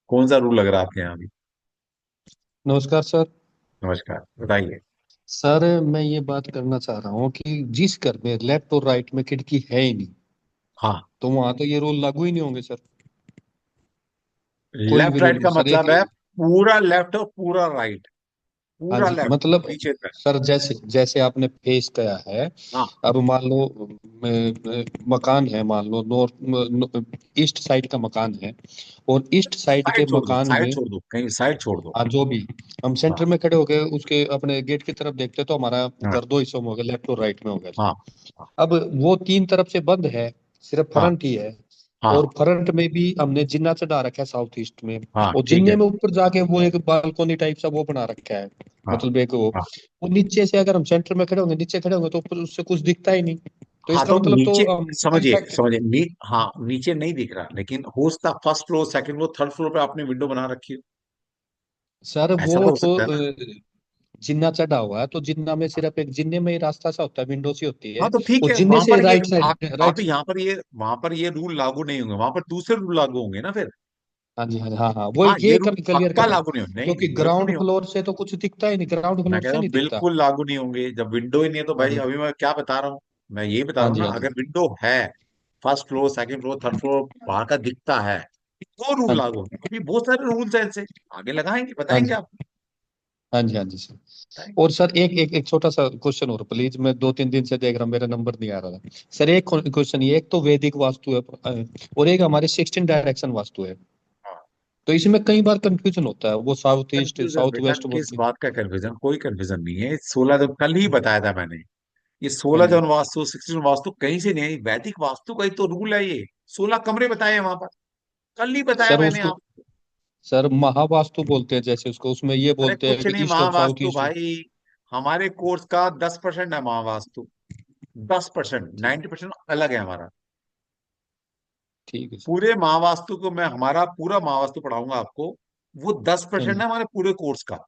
कौन सा रूल लग रहा है आपके यहाँ अभी? नमस्कार सर। नमस्कार, बताइए। सर मैं ये बात करना चाह रहा हूँ कि जिस घर में लेफ्ट और राइट में खिड़की है ही नहीं, हाँ, तो वहां तो ये रूल लागू ही नहीं होंगे सर। कोई भी लेफ्ट राइट रूल का सर एक। मतलब है पूरा लेफ्ट और पूरा राइट, हाँ पूरा जी, लेफ्ट मतलब नीचे तक। सर जैसे जैसे आपने फेस किया है। हाँ, अब मान लो मकान है, मान लो नॉर्थ ईस्ट साइड का मकान है, और ईस्ट साइड के मकान साइड में। छोड़ दो, कहीं साइड छोड़ दो। हाँ, जो भी हम हाँ सेंटर में खड़े हो गए, उसके अपने गेट की तरफ देखते तो हमारा हाँ घर दो हिस्सों में हो गया, लेफ्ट और राइट में हो गया हाँ सर। अब वो तीन तरफ से बंद है, सिर्फ हाँ फ्रंट ही है। हाँ और फ्रंट में भी हमने जिन्ना चढ़ा रखा है साउथ ईस्ट में। हाँ, और ठीक जिन्ने है। में ऊपर जाके वो एक बालकोनी टाइप सा वो बना रखा है, हाँ मतलब एक हाँ वो नीचे से अगर हम सेंटर में खड़े होंगे, नीचे खड़े होंगे तो ऊपर उससे कुछ दिखता ही नहीं। तो हाँ, इसका तो मतलब तो नीचे समझिए परफेक्ट। समझिए हाँ, नीचे नहीं दिख रहा, लेकिन हो सकता first floor second floor third floor पे आपने विंडो बना रखी हो, सर वो ऐसा तो हो तो सकता है ना। जिन्ना चढ़ा हुआ है, तो जिन्ना में सिर्फ एक जिन्ने में ही रास्ता सा होता है, विंडो सी होती हाँ है। तो ठीक वो है, जिन्ने वहां से पर ये राइट साइड, आप राइट। यहाँ पर ये वहां पर ये रूल लागू नहीं होंगे, वहां पर दूसरे रूल लागू होंगे ना फिर। हाँ जी, हाँ जी, हाँ हाँ, वो हाँ, ये ये रूल क्लियर पक्का कर रहा हूँ। लागू नहीं होंगे, क्योंकि नहीं बिल्कुल ग्राउंड नहीं होंगे। फ्लोर से तो कुछ दिखता ही नहीं, ग्राउंड मैं फ्लोर कह रहा से हूँ नहीं दिखता। बिल्कुल लागू नहीं होंगे, जब विंडो ही नहीं है तो हाँ भाई जी, अभी मैं क्या बता रहा हूँ, मैं ये बता हाँ रहा हूँ जी, ना, हाँ जी, अगर विंडो है first floor second floor third floor बाहर का दिखता है, तो रूल हाँ लागू जी, होंगे, अभी बहुत सारे रूल्स हैं ऐसे, आगे लगाएंगे हाँ बताएंगे जी, आप, हाँ जी, हाँ जी सर। बताएंगे। और सर एक एक एक छोटा सा क्वेश्चन और प्लीज, मैं 2-3 दिन से देख रहा हूँ, मेरा नंबर नहीं आ रहा था सर। एक क्वेश्चन ये, एक तो वैदिक वास्तु है, और एक हमारे 16 डायरेक्शन वास्तु है। हाँ, तो इसमें कई बार कंफ्यूजन होता है, वो साउथ ईस्ट कंफ्यूजन साउथ बेटा वेस्ट किस बोलते हैं। बात का कंफ्यूजन, कोई कंफ्यूजन नहीं है, 16 जब कल ही बताया था मैंने, ये हाँ 16 जी जन वास्तु 16 वास्तु कहीं से नहीं है, वैदिक वास्तु का ही तो रूल है ये, 16 कमरे बताए हैं वहां पर, कल ही बताया सर, मैंने उसको आप। सर महावास्तु बोलते हैं, जैसे उसको उसमें ये अरे बोलते हैं कुछ कि नहीं ईस्ट और साउथ महावास्तु ईस्ट। भाई, हमारे कोर्स का 10% है महावास्तु, 10%, ठीक, 90% अलग है हमारा। ठीक है सर। पूरे महावास्तु को मैं हमारा पूरा महावास्तु पढ़ाऊंगा आपको, वो दस हाँ परसेंट जी, है हमारे पूरे कोर्स का,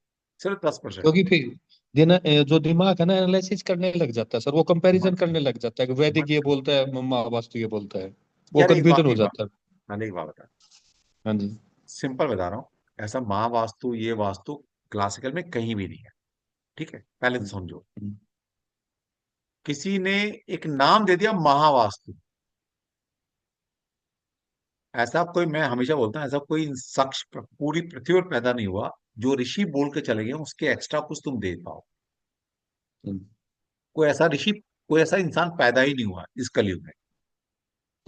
सिर्फ 10%। क्योंकि फिर जो दिमाग है ना, एनालिसिस करने लग जाता है सर, वो कंपैरिजन करने लग जाता है कि वैदिक ये बोलता है, वास्तु ये बोलता है, वो यार कंफ्यूजन हो जाता है। एक बात बता, हाँ जी, सिंपल बता रहा हूँ, ऐसा महावास्तु ये वास्तु क्लासिकल में कहीं भी नहीं है, ठीक है, पहले तो समझो। हम्म, किसी ने एक नाम दे दिया महावास्तु, ऐसा कोई, मैं हमेशा बोलता हूँ ऐसा कोई शख्स पूरी पृथ्वी पर पैदा नहीं हुआ जो ऋषि बोल के चले गए उसके एक्स्ट्रा कुछ तुम दे पाओ, हम्म, कोई ऐसा ऋषि, कोई ऐसा इंसान पैदा ही नहीं हुआ इस कलयुग में,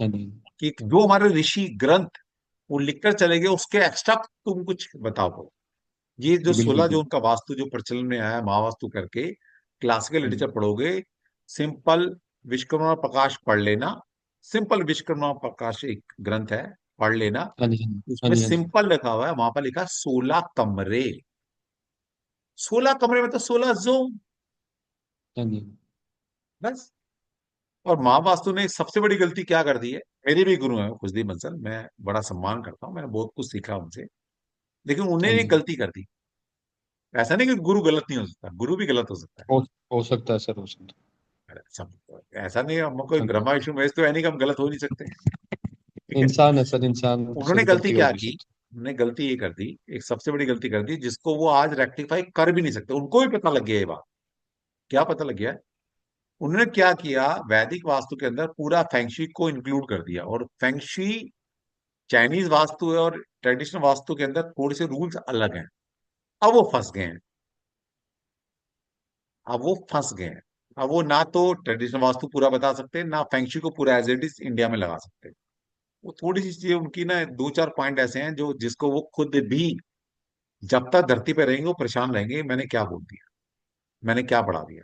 हाँ जी, कि जो हमारे ऋषि ग्रंथ वो लिखकर चले गए उसके एक्स्ट्रा तुम कुछ बताओ। ये जो बिल्कुल 16 जो बिल्कुल। उनका वास्तु जो प्रचलन में आया महावास्तु करके, क्लासिकल हम्म, लिटरेचर पढ़ोगे, सिंपल विश्वकर्मा प्रकाश पढ़ लेना, सिंपल विश्वकर्मा प्रकाश एक ग्रंथ है, पढ़ लेना, हाँ जी, हाँ उसमें जी, हाँ जी, सिंपल लिखा हुआ है, वहां पर लिखा 16 कमरे, 16 कमरे में तो 16 जोन, हाँ जी, बस। और माँ वास्तु ने सबसे बड़ी गलती क्या कर दी है, मेरे भी गुरु हैं खुशदी बंसल, मैं बड़ा सम्मान करता हूँ, मैंने बहुत कुछ सीखा उनसे, लेकिन हाँ उन्होंने एक जी। गलती कर दी। ऐसा नहीं कि गुरु गलत नहीं हो सकता, गुरु भी गलत हो सकता है। हो हो सकता है सर, हो सकता अरे सब ऐसा नहीं, हम कोई है। ब्रह्मा विष्णु महेश तो है नहीं कि हम गलत हो नहीं सकते, ठीक है। इंसान है सर, इंसान से उन्होंने भी गलती गलती क्या होगी की, सर। उन्होंने गलती ये कर दी, एक सबसे बड़ी गलती कर दी जिसको वो आज रेक्टिफाई कर भी नहीं सकते, उनको भी पता लग गया ये बात। क्या पता लग गया है? उन्होंने क्या किया, वैदिक वास्तु के अंदर पूरा फेंगशी को इंक्लूड कर दिया, और फेंगशी चाइनीज वास्तु है और ट्रेडिशनल वास्तु के अंदर थोड़े से रूल्स अलग हैं। अब वो फंस गए हैं, अब वो फंस गए हैं, अब वो ना तो ट्रेडिशनल वास्तु पूरा बता सकते हैं, ना फेंगशी को पूरा एज इट इज इंडिया में लगा सकते हैं। वो थोड़ी सी चीजें उनकी ना, दो चार पॉइंट ऐसे हैं जो जिसको वो खुद भी, जब तक धरती पे रहेंगे वो परेशान रहेंगे, मैंने क्या बोल दिया, मैंने क्या बढ़ा दिया,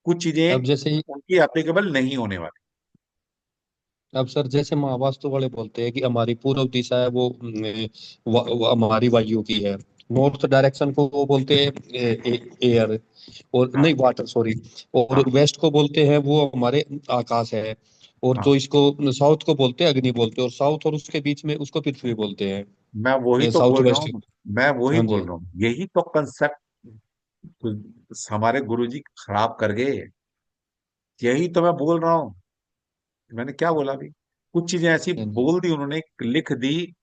कुछ चीजें अब जैसे ही उनकी एप्लीकेबल नहीं होने वाली। अब सर जैसे महावास्तु वाले बोलते हैं कि हमारी पूर्व दिशा है वो हमारी वायु की है। नॉर्थ डायरेक्शन को वो बोलते हैं एयर, और हाँ नहीं वाटर, सॉरी। और हाँ वेस्ट को बोलते हैं वो हमारे आकाश है। और हाँ, जो इसको साउथ को बोलते हैं अग्नि बोलते हैं, और साउथ और उसके बीच में उसको पृथ्वी बोलते मैं वही हैं, तो साउथ बोल रहा वेस्ट। हूँ। मैं वही हाँ बोल जी। रहा हूँ, यही तो कंसेप्ट हमारे गुरुजी खराब कर गए। यही तो मैं बोल रहा हूँ। मैंने क्या बोला अभी? कुछ चीजें ऐसी हाँ जी। बोल दी उन्होंने, लिख दी,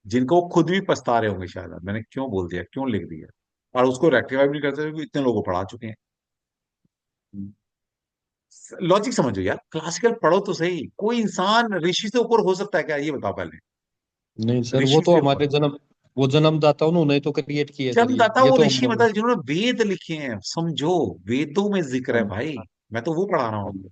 जिनको वो खुद भी पछता रहे होंगे शायद, मैंने क्यों बोल दिया, क्यों लिख दिया। और उसको रेक्टिफाई भी करते हुए इतने लोगों को पढ़ा चुके हैं। लॉजिक समझो यार, क्लासिकल पढ़ो तो सही। कोई इंसान ऋषि से ऊपर हो सकता है क्या, ये बताओ पहले। नहीं सर, वो ऋषि तो से ऊपर हमारे जन्म, वो जन्मदाता उन्होंने तो क्रिएट किए सर, जन्मदाता ये वो तो ऋषि, हम। मतलब जिन्होंने वेद लिखे हैं, समझो। वेदों में जिक्र है भाई। मैं तो वो पढ़ा रहा हूँ हाँ आपको। जी।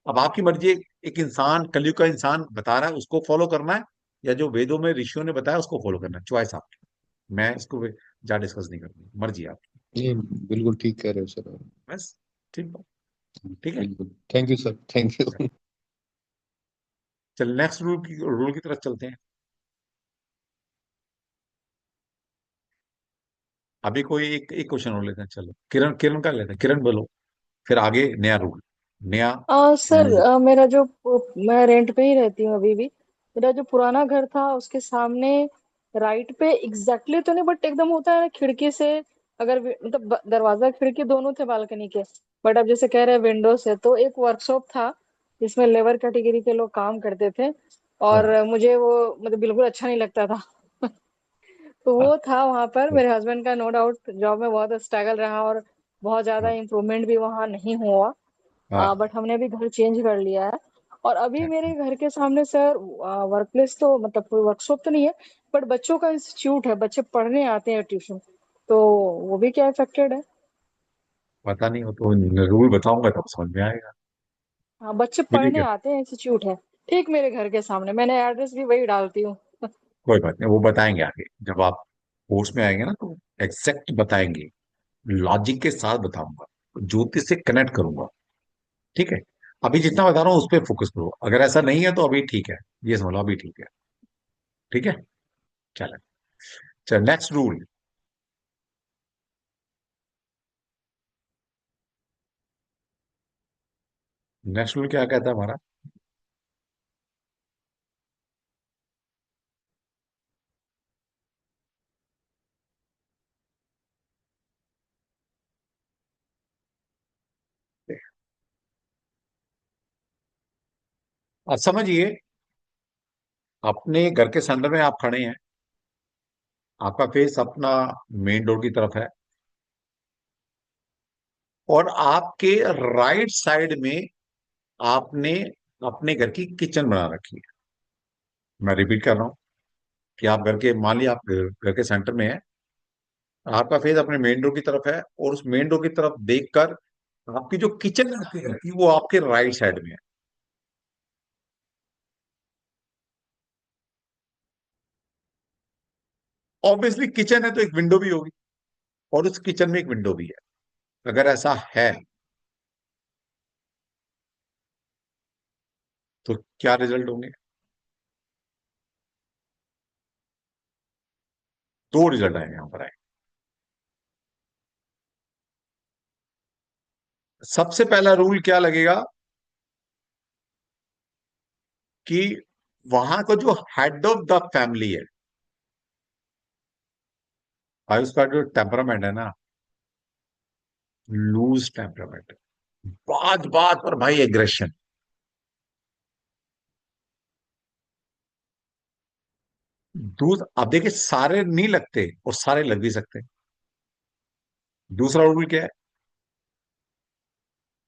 अब आपकी मर्जी है, एक इंसान, कलयुग का इंसान बता रहा है, उसको फॉलो करना है, या जो वेदों में ऋषियों ने बताया उसको फॉलो करना है। चॉइस आपकी। मैं इसको ज्यादा डिस्कस नहीं करूंगा, मर्जी आपकी। ये बिल्कुल ठीक कह रहे हो सर। बस। ठीक। ठीक है। बिल्कुल, thank you sir, thank you. चल, नेक्स्ट रूल की तरफ चलते हैं। अभी कोई एक एक क्वेश्चन और लेते हैं, चलो किरण, किरण का लेते हैं, किरण बोलो। फिर आगे नया रूल, नया सर रूल। मेरा जो मैं रेंट पे ही रहती हूँ अभी भी। मेरा जो पुराना घर था उसके सामने राइट पे एग्जैक्टली तो नहीं, बट एकदम होता है ना खिड़की से, अगर मतलब दरवाजा खिड़की दोनों थे बालकनी के। बट अब जैसे कह रहे हैं विंडो से, तो एक वर्कशॉप था जिसमें लेबर कैटेगरी के लोग काम करते थे। और हाँ, मुझे वो मतलब बिल्कुल अच्छा नहीं लगता था। तो हाँ, वो था वहां पर। मेरे हस्बैंड का नो डाउट जॉब में बहुत स्ट्रगल रहा और बहुत ज्यादा हाँ, इम्प्रूवमेंट भी वहां नहीं हुआ। हाँ, बट हमने भी घर चेंज कर लिया है। और अभी मेरे घर के सामने सर वर्क प्लेस तो मतलब कोई वर्कशॉप तो नहीं है, बट बच्चों का इंस्टीट्यूट है, बच्चे पढ़ने आते हैं ट्यूशन। तो वो भी क्या अफेक्टेड है? पता नहीं, हो तो रूल बताऊंगा तब समझ में आएगा। हाँ, बच्चे ठीक पढ़ने है, आते हैं, इंस्टीट्यूट है ठीक मेरे घर के सामने। मैंने एड्रेस भी वही डालती हूँ। कोई बात नहीं, वो बताएंगे आगे जब आप कोर्स में आएंगे ना, तो एग्जैक्ट बताएंगे। लॉजिक के साथ बताऊंगा, ज्योतिष से कनेक्ट करूंगा। ठीक है। अभी जितना बता रहा हूँ उस पर फोकस करो, अगर ऐसा नहीं है तो अभी ठीक है। ये समझ लो अभी ठीक है। ठीक है। चलो। चल, नेक्स्ट रूल। नेक्स्ट रूल क्या कहता है हमारा? अब समझिए, अपने घर के सेंटर में आप खड़े हैं, आपका फेस अपना मेन डोर की तरफ है, और आपके राइट साइड में आपने अपने घर की किचन बना रखी है। मैं रिपीट कर रहा हूं कि आप घर के, मान लिया आप घर के सेंटर में है, आपका फेस अपने मेन डोर की तरफ है, और उस मेन डोर की तरफ देखकर आपकी जो किचन है आपके घर की, वो आपके राइट साइड में है। ऑब्वियसली किचन है तो एक विंडो भी होगी, और उस किचन में एक विंडो भी है। अगर ऐसा है तो क्या रिजल्ट होंगे? दो रिजल्ट आएंगे यहां पर आए। सबसे पहला रूल क्या लगेगा कि वहां का जो हेड ऑफ द फैमिली है भाई, उसका जो टेम्परामेंट है ना, लूज टेम्परामेंट, बात बात पर भाई एग्रेशन। दूध, अब देखिए, सारे नहीं लगते और सारे लग भी सकते हैं। दूसरा रूल क्या है?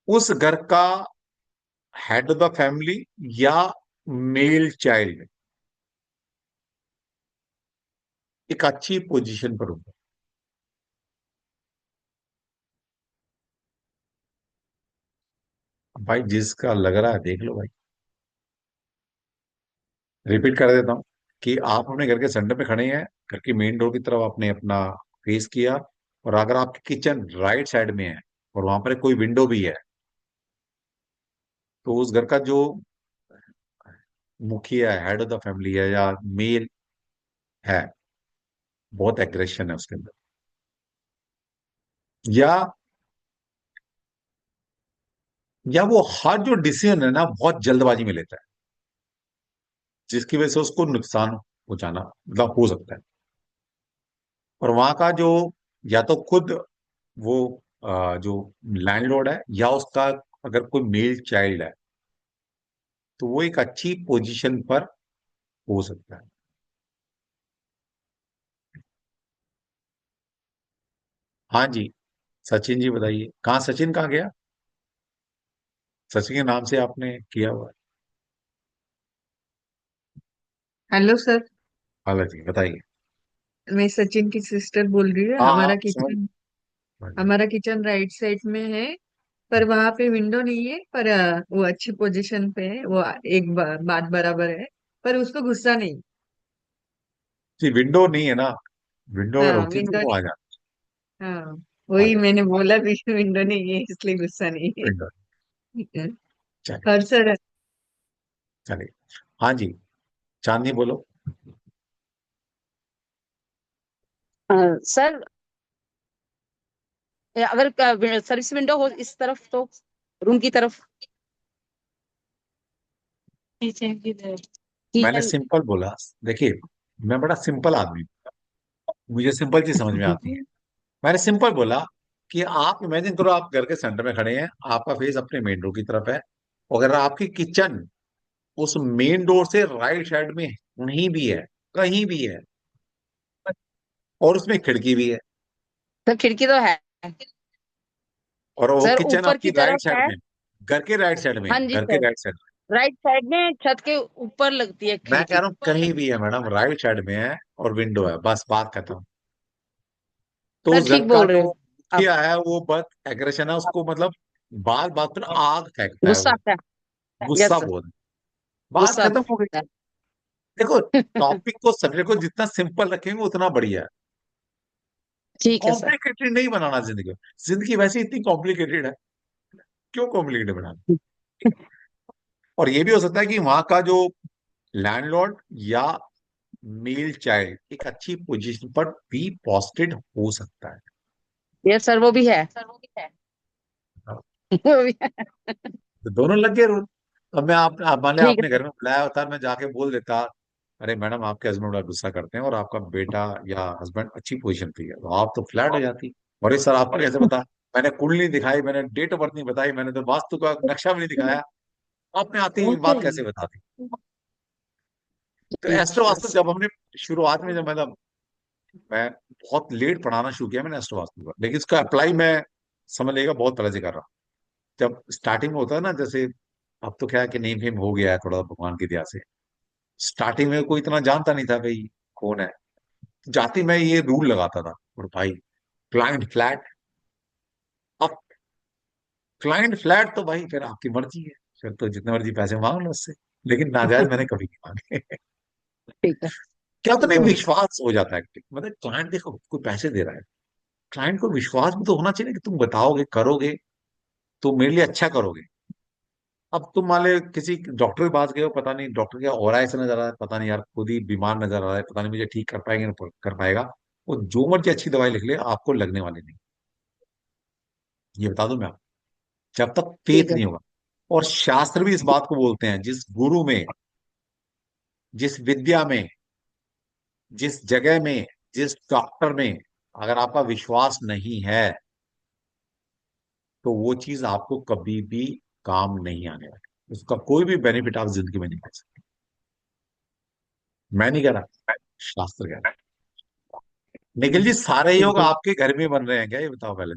उस घर का हेड ऑफ द फैमिली या मेल चाइल्ड एक अच्छी पोजीशन पर होगा। भाई जिसका लग रहा है देख लो भाई। रिपीट कर देता हूं कि आप अपने घर के सेंटर में खड़े हैं, घर की मेन डोर की तरफ आपने अपना फेस किया, और अगर आपकी किचन राइट साइड में है और वहां पर कोई विंडो भी है, तो उस घर का जो मुखिया है, हेड ऑफ द फैमिली है या मेल है, बहुत एग्रेशन है उसके अंदर। या या वो हर जो डिसीजन है ना बहुत जल्दबाजी में लेता है, जिसकी वजह से उसको नुकसान पहुंचाना मतलब हो सकता है। और वहां का जो, या तो खुद वो जो लैंडलॉर्ड है, या उसका अगर कोई मेल चाइल्ड है, तो वो एक अच्छी पोजीशन पर हो सकता है। हाँ जी, सचिन जी बताइए, कहाँ सचिन कहाँ गया? सचिन के नाम से आपने किया हुआ है। Hello sir. हालांकि जी बताइए। मैं सचिन की सिस्टर बोल रही हूँ। हाँ हाँ हमारा समझ। किचन हाँ जी। हमारा किचन राइट साइड में है, पर वहां पे विंडो नहीं है, पर वो अच्छी पोजीशन पे है। वो एक बात बराबर है, पर उसको गुस्सा नहीं। जी विंडो नहीं है ना, विंडो अगर हाँ होती तो विंडो वो नहीं। आ जाता। हाँ आ वही जाता मैंने बोला भी, विंडो नहीं है इसलिए गुस्सा नहीं विंडो। है। चलिए। और सर, चलिए। हाँ जी, चांदनी बोलो। सर अगर सर्विस विंडो हो इस तरफ तो रूम की तरफ, मैंने किचन। सिंपल बोला। देखिए, मैं बड़ा सिंपल आदमी हूं, मुझे सिंपल चीज समझ में आती है। मैंने सिंपल बोला कि आप इमेजिन करो, आप घर के सेंटर में खड़े हैं, आपका फेस अपने मेन डोर की तरफ है, अगर आपकी किचन उस मेन डोर से राइट साइड में कहीं भी है, कहीं भी है, और उसमें खिड़की भी है, सर खिड़की तो है। और वो सर किचन ऊपर आपकी की राइट तरफ साइड है। में, घर के राइट साइड में, हाँ जी घर के सर, राइट साइड में। राइट साइड में छत के ऊपर लगती है मैं कह खिड़की। रहा हूँ कहीं भी है मैडम, राइट साइड में है और विंडो है, बस बात खत्म। तो सर उस घर ठीक का बोल रहे जो हो आप। मुखिया है वो बहुत एग्रेशन है, उसको मतलब बात बात पर आग फेंकता है गुस्सा वो, आता है। गुस्सा यस सर, बहुत है। बात गुस्सा खत्म हो गई। आता देखो, है। टॉपिक को, सब्जेक्ट को जितना सिंपल रखेंगे उतना बढ़िया है। ठीक है सर। कॉम्प्लिकेटेड नहीं बनाना जिंदगी को। जिंदगी वैसे इतनी कॉम्प्लिकेटेड है, क्यों कॉम्प्लिकेटेड बनाना? और ये भी हो सकता है कि वहां का जो लैंडलॉर्ड या मेल चाइल्ड एक अच्छी पोजीशन पर भी पोस्टेड हो सकता है। यस सर, वो भी है। हाँ, वो भी है। तो दोनों लग गए रूल। अब मैं आप मान लिया ठीक आपने है घर में बुलाया होता, मैं जाके बोल देता, अरे मैडम आपके हस्बैंड बड़ा गुस्सा करते हैं और आपका बेटा या हस्बैंड अच्छी पोजीशन पे है, तो आप तो फ्लैट हो जाती। और ये सर आपको कैसे पता? मैंने कुंडली नहीं दिखाई, मैंने डेट ऑफ बर्थ नहीं बताई, मैंने तो वास्तु का नक्शा भी नहीं दिखाया, आपने आती ही बात कैसे बता दी? तो एस्ट्रो सर। वास्तु जब हमने शुरुआत में, जब मतलब मैं बहुत लेट पढ़ाना शुरू किया मैंने एस्ट्रो वास्तु का, लेकिन इसका अप्लाई मैं समझ लेगा बहुत पहले से कर रहा हूँ। जब स्टार्टिंग में होता है ना, जैसे अब तो क्या है कि नेम फेम हो गया है थोड़ा भगवान की दया से, स्टार्टिंग में कोई इतना जानता नहीं था भाई कौन है। जाति में ये रूल लगाता था, और भाई क्लाइंट फ्लैट। अब क्लाइंट फ्लैट तो भाई फिर आपकी मर्जी है, फिर तो जितने मर्जी पैसे मांग लो उससे, लेकिन नाजायज मैंने कभी नहीं मांगे। ठीक है। क्या तुम्हें विश्वास हो जाता है? मतलब क्लाइंट देखो कोई पैसे दे रहा है, क्लाइंट को विश्वास भी तो होना चाहिए कि तुम बताओगे, करोगे, तो मेरे लिए अच्छा करोगे। अब तुम मान लो किसी डॉक्टर के पास गए हो, पता नहीं डॉक्टर क्या और ऐसा नजर आ रहा है, पता नहीं यार खुद ही बीमार नजर आ रहा है, पता नहीं मुझे ठीक कर पाएंगे ना कर पाएगा, वो जो मर्जी अच्छी दवाई लिख ले आपको लगने वाली नहीं, ये बता दूं मैं आपको, जब तक ठीक फेथ है। नहीं होगा। और शास्त्र भी इस बात को बोलते हैं, जिस गुरु में, जिस विद्या में, जिस जगह में, जिस डॉक्टर में अगर आपका विश्वास नहीं है, तो वो चीज आपको कभी भी काम नहीं आने वाली, उसका कोई भी बेनिफिट आप जिंदगी में नहीं कर सकते। मैं नहीं कह रहा, शास्त्र कह रहा है। निखिल जी, सारे योग ठीक आपके घर में बन रहे हैं क्या, ये बताओ पहले।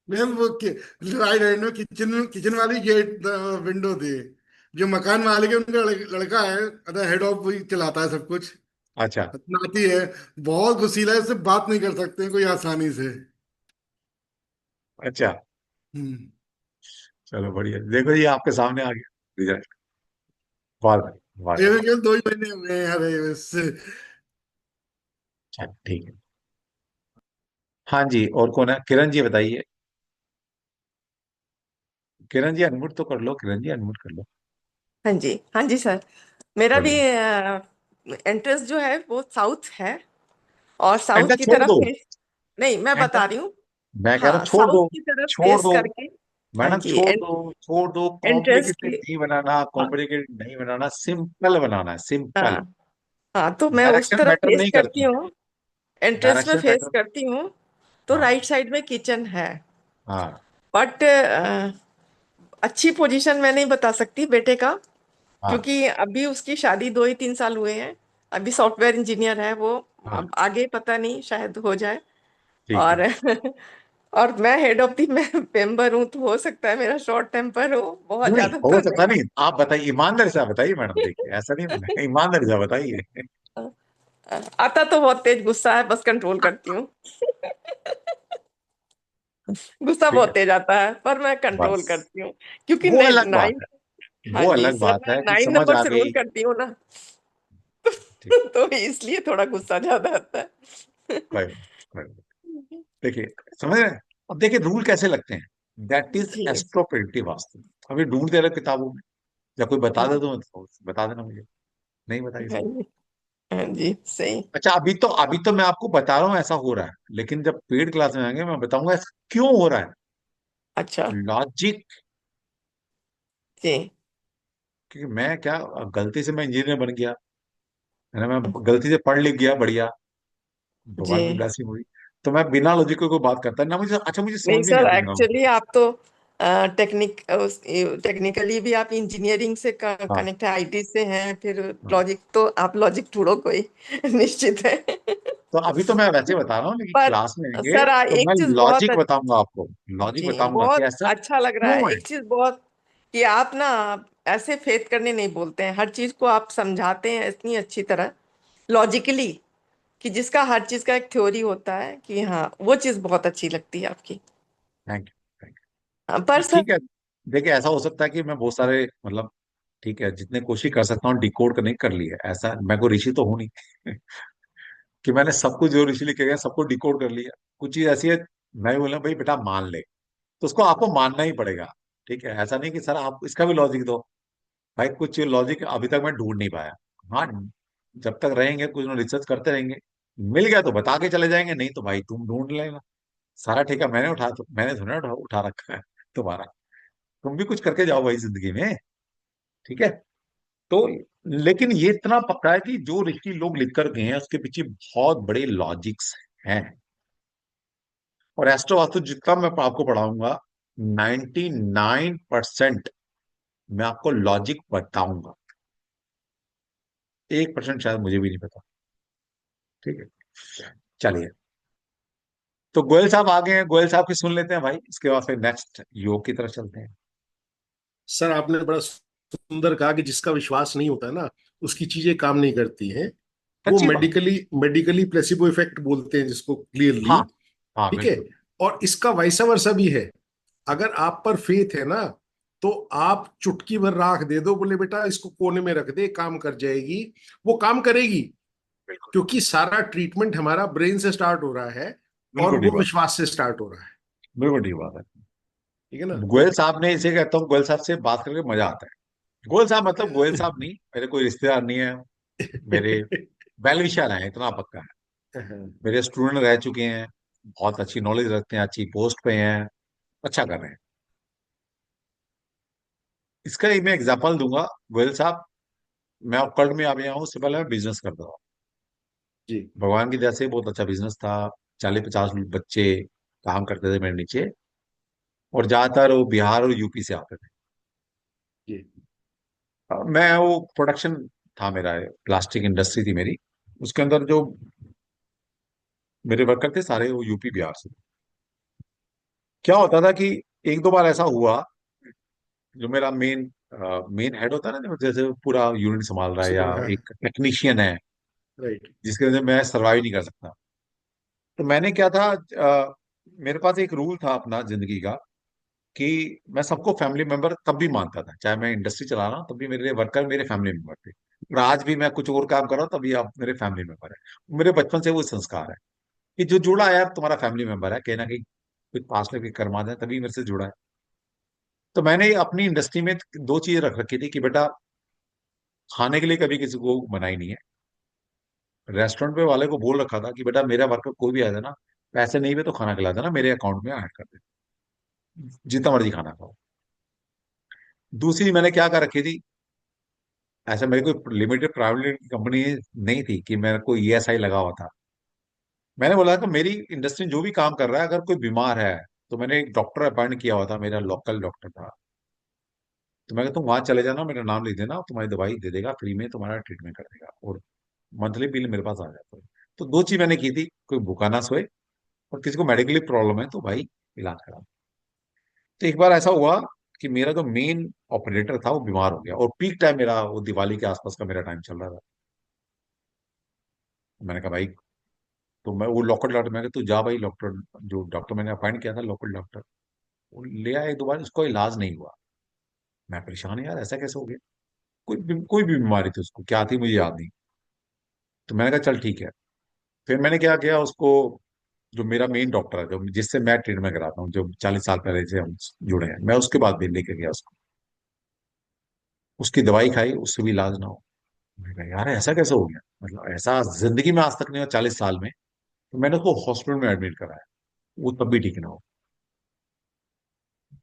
मैम वो राइट हैंड में किचन किचन वाली गेट विंडो थी। जो मकान मालिक है उनका लड़का है, अदर हेड ऑफ, वही चलाता है सब कुछ। अच्छा। नाती है, बहुत गुस्सीला है, उससे बात नहीं कर सकते कोई आसानी से। अच्छा। हम्म। चलो बढ़िया, देखो ये आपके सामने आ गया रिजल्ट। वाह भाई, वाह। ये भी केवल 2 ही महीने हुए हैं अरे उससे। चल ठीक है। हाँ जी, और कौन है? किरण जी बताइए। किरण जी अनम्यूट तो कर लो, किरण जी अनम्यूट कर लो। हाँ जी, हाँ जी सर। मेरा भी बोलिए। इंटरेस्ट जो है वो साउथ है, और साउथ एंटर की छोड़ तरफ दो, फेस, नहीं मैं एंटर, बता रही हूँ। मैं कह रहा हूँ हाँ, छोड़ साउथ दो, की तरफ छोड़ फेस दो, करके। हाँ मैडम जी। छोड़ दो, एंट्रेंस कॉम्प्लिकेटेड की। नहीं बनाना, हाँ। कॉम्प्लिकेटेड नहीं बनाना, सिंपल बनाना है, सिंपल। हाँ। हाँ, तो मैं उस डायरेक्शन तरफ मैटर फेस नहीं करती करती, हूँ। एंट्रेंस में डायरेक्शन फेस मैटर। करती हूँ। तो हाँ राइट साइड में किचन है। हाँ बट अच्छी पोजीशन मैं नहीं बता सकती बेटे का, हाँ क्योंकि अभी उसकी शादी 2 ही 3 साल हुए हैं। अभी सॉफ्टवेयर इंजीनियर है वो। हाँ। अब आगे पता नहीं, शायद हो जाए। ठीक है। और और मैं हेड ऑफ द मेंबर हूँ, तो हो सकता है मेरा शॉर्ट टेम्पर हो, बहुत नहीं ज्यादा हो तो सकता, नहीं। नहीं आप बताइए, ईमानदारी से आप बताइए मैडम, देखिए ऐसा नहीं बोला, ईमानदारी से बताइए। आता तो बहुत तेज गुस्सा है, बस कंट्रोल करती हूँ। गुस्सा ठीक बहुत है, तेज आता है, पर मैं कंट्रोल बस करती हूँ। क्योंकि वो अलग बात नाइन। है, हाँ वो जी अलग सर, बात मैं है कि 9 समझ नंबर आ से रूल गई। करती हूँ ना। ठीक। तो इसलिए थोड़ा गुस्सा ज्यादा आता है। कोई बात, कोई बात। देखिए, समझ रहे हैं? अब देखिए रूल कैसे लगते हैं, दैट इज जी। एस्ट्रोप्रेडिक्टिव वास्तु। अभी ढूंढते रहो किताबों में, या कोई बता दे हाँ। तो बता देना मुझे, नहीं बताइए हाँ सही। जी। हाँ जी, सही। अच्छा, अभी तो मैं आपको बता रहा हूँ ऐसा हो रहा है, लेकिन जब पेड क्लास में आएंगे मैं बताऊंगा ऐसा क्यों हो रहा है। अच्छा। लॉजिक। जी। क्योंकि मैं क्या, गलती से मैं इंजीनियर बन गया है ना, मैं गलती से पढ़ लिख गया बढ़िया, जी। भगवान की ब्लेसिंग हुई, तो मैं बिना लॉजिक को कोई बात करता ना, मुझे अच्छा, मुझे नहीं समझ भी नहीं सर, आती बिना लॉजिक। एक्चुअली आप तो टेक्निकली भी आप इंजीनियरिंग से हाँ कनेक्ट है, आईटी से हैं, फिर हाँ। लॉजिक तो आप लॉजिक ढूंढो कोई। निश्चित है। तो अभी तो मैं वैसे बता रहा हूँ, लेकिन पर क्लास में आएंगे सर तो एक मैं चीज बहुत लॉजिक बताऊंगा आपको, लॉजिक जी, बताऊंगा कि बहुत ऐसा अच्छा लग रहा है, क्यों है। एक चीज बहुत, कि आप ना ऐसे फेथ करने नहीं बोलते हैं, हर चीज को आप समझाते हैं इतनी अच्छी तरह, लॉजिकली, कि जिसका हर चीज का एक थ्योरी होता है, कि हाँ वो चीज बहुत अच्छी लगती है आपकी। Thank you. पर सर। ठीक है, देखिए ऐसा हो सकता है कि मैं बहुत सारे मतलब, ठीक है, जितने कोशिश कर सकता हूँ डिकोड करने की कर ली है, ऐसा मैं कोई ऋषि तो हूं नहीं कि मैंने सब कुछ जो ऋषि लिखे गए सबको डिकोड कर लिया। कुछ चीज ऐसी है, मैं बोला भाई बेटा मान ले, तो उसको आपको मानना ही पड़ेगा। ठीक है, ऐसा नहीं कि सर आप इसका भी लॉजिक दो, भाई कुछ लॉजिक अभी तक मैं ढूंढ नहीं पाया। हाँ, जब तक रहेंगे कुछ रिसर्च करते रहेंगे, मिल गया तो बता के चले जाएंगे, नहीं तो भाई तुम ढूंढ लेना। सारा ठेका मैंने थोड़ा ना उठा रखा है तुम्हारा, तुम भी कुछ करके जाओ भाई जिंदगी में। ठीक है, तो लेकिन ये इतना पक्का है कि जो ऋषि लोग लिख कर गए हैं उसके पीछे बहुत बड़े लॉजिक्स हैं। और एस्ट्रो वास्तु जितना मैं आपको पढ़ाऊंगा, 99% मैं आपको लॉजिक बताऊंगा, 1% शायद मुझे भी नहीं पता। ठीक है, चलिए, तो गोयल साहब आ गए हैं, गोयल साहब की सुन लेते हैं भाई, इसके बाद फिर नेक्स्ट योग की तरफ चलते हैं। सर आपने बड़ा सुंदर कहा कि जिसका विश्वास नहीं होता है ना, उसकी चीजें काम नहीं करती हैं। वो सच्ची बात। मेडिकली मेडिकली प्लेसिबो इफेक्ट बोलते हैं जिसको, क्लियरली। हाँ हाँ ठीक है। बिल्कुल। और इसका वैसा वर्सा भी है। अगर आप पर फेथ है ना, तो आप चुटकी भर राख दे दो, बोले बेटा इसको कोने में रख दे, काम कर जाएगी, वो काम करेगी। बिल्कुल क्योंकि सारा ट्रीटमेंट हमारा ब्रेन से स्टार्ट हो रहा है, और बिल्कुल ठीक वो बात, विश्वास से स्टार्ट हो रहा है। बिल्कुल ठीक बात है। ठीक है ना। गोयल साहब ने, इसे कहता हूँ, गोयल साहब से बात करके मजा आता है। गोयल साहब मतलब गोयल साहब नहीं, मेरे कोई रिश्तेदार नहीं है, मेरे वेल विशर हैं, इतना पक्का है। मेरे स्टूडेंट रह चुके हैं, बहुत अच्छी नॉलेज रखते हैं, अच्छी पोस्ट पे हैं, अच्छा कर रहे हैं। इसका ही मैं एग्जांपल दूंगा। गोयल साहब, मैं ऑक्कल्ट में आ गया हूँ, उससे पहले मैं बिजनेस करता था। जी भगवान की दया से बहुत अच्छा बिजनेस था, 40-50 बच्चे काम करते थे मेरे नीचे, और ज्यादातर वो बिहार और यूपी से आते थे। जी। मैं वो प्रोडक्शन था मेरा, प्लास्टिक इंडस्ट्री थी मेरी, उसके अंदर जो मेरे वर्कर थे सारे वो यूपी बिहार से। क्या होता था कि एक दो बार ऐसा हुआ, जो मेरा मेन हेड होता है ना, जो जैसे पूरा यूनिट संभाल रहा है, या हाँ। एक टेक्नीशियन है राइट। जिसके वजह से मैं सरवाइव नहीं कर सकता, तो मैंने क्या था, मेरे पास एक रूल था अपना जिंदगी का, कि मैं सबको फैमिली मेंबर तब भी मानता था, चाहे मैं इंडस्ट्री चला रहा हूँ तब भी मेरे वर्कर मेरे फैमिली मेंबर थे, और आज भी मैं कुछ और काम कर रहा हूँ तभी आप मेरे फैमिली मेंबर है। मेरे बचपन से वो संस्कार है कि जो जुड़ा है यार तुम्हारा फैमिली मेंबर है, कहीं ना कहीं कुछ पास में भी कर्मा जाए तभी मेरे से जुड़ा है। तो मैंने अपनी इंडस्ट्री में दो चीजें रख रखी थी कि बेटा, खाने के लिए कभी किसी को मनाही नहीं है। रेस्टोरेंट पे वाले को बोल रखा था कि बेटा मेरा वर्कर कोई भी आ जाए ना, पैसे नहीं भी तो खाना खिला देना, मेरे अकाउंट में ऐड कर दे। जितना मर्जी खाना खाओ। दूसरी मैंने क्या कर रखी थी, ऐसा मेरी कोई लिमिटेड प्राइवेट कंपनी नहीं थी कि मेरे को ईएसआई लगा हुआ था। मैंने बोला कि मेरी इंडस्ट्री में जो भी काम कर रहा है, अगर कोई बीमार है तो मैंने एक डॉक्टर अपॉइंट किया हुआ था, मेरा लोकल डॉक्टर था। तो मैं कहता हूँ वहां चले जाना, मेरा नाम लिख देना, तुम्हारी दवाई दे देगा फ्री में, तुम्हारा ट्रीटमेंट कर देगा, और मंथली बिल मेरे पास आ जाता है। तो दो चीज मैंने की थी, कोई भूखा ना सोए, और किसी को मेडिकली प्रॉब्लम है तो भाई इलाज करा। तो एक बार ऐसा हुआ कि मेरा जो मेन ऑपरेटर था वो बीमार हो गया, और पीक टाइम मेरा वो दिवाली के आसपास का मेरा टाइम चल रहा था। मैंने कहा भाई, तो मैं वो लोकल डॉक्टर, मैं कहा तू जा भाई, डॉक्टर जो डॉक्टर मैंने अपॉइंट किया था लोकल डॉक्टर, वो ले आया एक दो बार, उसको इलाज नहीं हुआ। मैं परेशान यार, ऐसा कैसे हो गया। कोई भी बीमारी थी उसको, क्या थी मुझे याद नहीं। तो मैंने कहा चल ठीक है। फिर मैंने क्या किया उसको, जो मेरा मेन डॉक्टर है, जो जिससे मैं ट्रीटमेंट कराता हूँ, जो 40 साल पहले से हम जुड़े हैं, मैं उसके बाद भी लेके गया उसको। उसकी दवाई खाई, उससे भी इलाज ना हो। मैंने कहा यार ऐसा कैसे हो गया, मतलब ऐसा जिंदगी में आज तक नहीं हुआ 40 साल में। तो मैंने उसको हॉस्पिटल में एडमिट कराया, वो तब भी ठीक ना हो।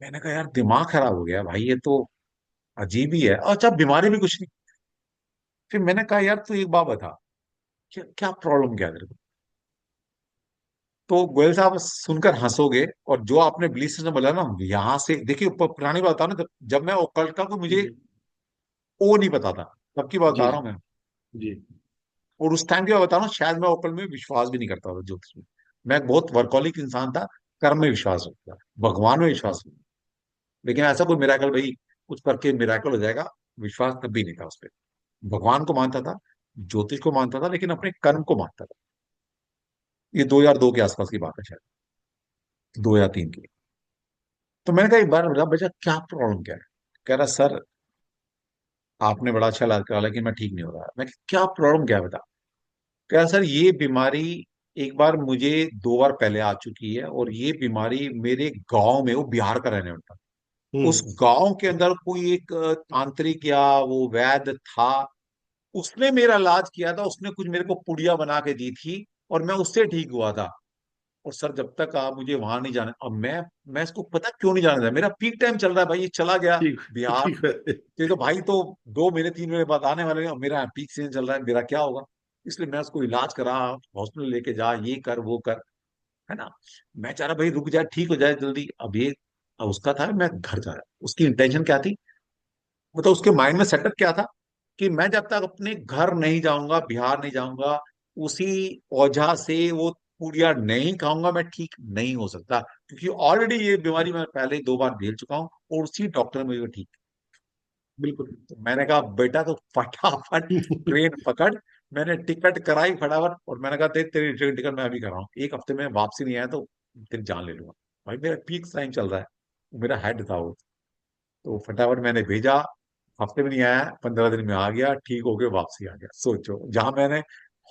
मैंने कहा यार दिमाग खराब हो गया भाई, ये तो अजीब ही है। अच्छा, बीमारी भी कुछ नहीं। फिर मैंने कहा यार तू एक बात बता, क्या क्या प्रॉब्लम क्या है तेरे को। तो गोयल साहब सुनकर हंसोगे, और जो आपने ब्लीच ने बोला ना, यहाँ से देखिए, पुरानी बात था ना, जब मैं ओकल्ट था तो मुझे जी ओ नहीं पता था, तब की बात जी बता रहा हूँ मैं। जी और उस टाइम की बात बता रहा हूँ, शायद मैं ओकल्ट में विश्वास भी नहीं करता था, ज्योतिष में। मैं एक बहुत वर्कहोलिक इंसान था, कर्म में विश्वास रखता था, भगवान में विश्वास नहीं। लेकिन ऐसा कोई मिराकल भाई कुछ करके मिराकल हो जाएगा, विश्वास तब भी नहीं था उस पर। भगवान को मानता था, ज्योतिष को मानता था, लेकिन अपने कर्म को मानता था। ये 2002 के आसपास की बात है शायद, 2003 की। तो मैंने कहा एक बार बोला बेटा क्या प्रॉब्लम क्या है। कह रहा सर आपने बड़ा अच्छा इलाज करा, लेकिन मैं ठीक नहीं हो रहा। मैं कहा, क्या प्रॉब्लम क्या है बता। कह रहा सर ये बीमारी एक बार मुझे 2 बार पहले आ चुकी है, और ये बीमारी मेरे गांव में, वो बिहार का रहने वाला था, उस हम्म गांव के अंदर कोई एक तांत्रिक या वो वैद्य था, उसने मेरा इलाज किया था, उसने कुछ मेरे को पुड़िया बना के दी थी, और मैं उससे ठीक हुआ था। और सर जब तक आप मुझे वहां नहीं जाने, अब मैं इसको पता क्यों नहीं जाने था, मेरा पीक टाइम चल रहा है भाई, ये चला गया ठीक बिहार। ठीक है। तो भाई तो 2 महीने 3 महीने बाद आने वाले हैं, और मेरा पीक सीजन चल रहा है, मेरा क्या होगा। इसलिए मैं उसको इलाज करा, हॉस्पिटल लेके जा, ये कर वो कर, है ना। मैं चाह रहा भाई रुक जाए, ठीक हो जाए जल्दी। अब उसका था मैं घर जा रहा, उसकी इंटेंशन क्या थी, मतलब उसके माइंड में सेटअप क्या था, कि मैं जब तक अपने घर नहीं जाऊंगा, बिहार नहीं जाऊंगा, उसी वजह से वो पूड़िया नहीं खाऊंगा, मैं ठीक नहीं हो सकता, क्योंकि ऑलरेडी ये बीमारी मैं पहले 2 बार झेल चुका हूँ, और उसी डॉक्टर ने मुझे ठीक। बिल्कुल। तो मैंने कहा बेटा तो फटाफट ट्रेन पकड़। मैंने टिकट कराई फटाफट, और मैंने कहा देख तेरी ट्रेन टिकट मैं अभी कर रहा हूँ, 1 हफ्ते में वापसी नहीं आया तो तेरी जान ले लूंगा। भाई मेरा पीक टाइम चल रहा है, मेरा हेड था वो। तो फटाफट मैंने भेजा, हफ्ते में नहीं आया, 15 दिन में आ गया, ठीक होके वापसी आ गया। सोचो, जहां मैंने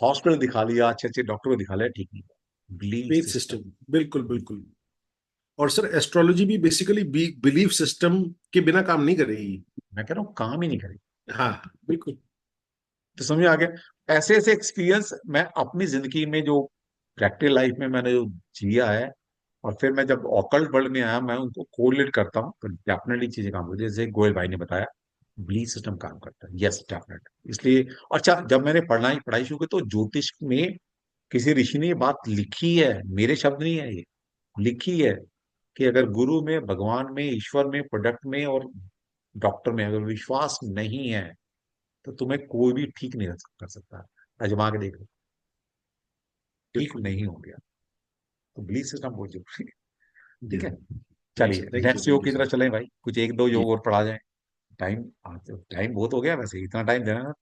हॉस्पिटल दिखा लिया, अच्छे अच्छे डॉक्टर को दिखा लिया, ठीक नहीं हुआ। Believe faith system. सिस्टम, बिल्कुल बिल्कुल। और सर एस्ट्रोलॉजी भी बेसिकली बिलीफ सिस्टम के बिना काम नहीं करेगी। मैं कह रहा हूँ काम ही नहीं करेगी। हाँ बिल्कुल। तो समझ में आ गया, ऐसे ऐसे एक्सपीरियंस मैं अपनी जिंदगी में, जो प्रैक्टिकल लाइफ में मैंने जो जिया है, और फिर मैं जब ऑकल्ट वर्ल्ड में आया, मैं उनको कोरिलेट करता हूँ, तो डेफिनेटली चीजें काम करती है, जैसे गोयल भाई ने बताया, बिलीफ सिस्टम काम करता है, यस डेफिनेट। इसलिए अच्छा, जब मैंने पढ़ाई पढ़ाई शुरू की, तो ज्योतिष में किसी ऋषि ने ये बात लिखी है, मेरे शब्द नहीं है ये, लिखी है, कि अगर गुरु में, भगवान में, ईश्वर में, प्रोडक्ट में और डॉक्टर में अगर विश्वास नहीं है, तो तुम्हें कोई भी ठीक नहीं कर सकता। आजमा के देख लो, ठीक बिल्कुल नहीं हो गया। तो बिलीफ सिस्टम बहुत जरूरी है। जी। ठीक है। राइट चलिए sir, thank you next thank योग यू की तरफ सर। चलें भाई, कुछ एक दो जी योग और पढ़ा जाए। टाइम टाइम बहुत हो गया वैसे, इतना टाइम देना ना,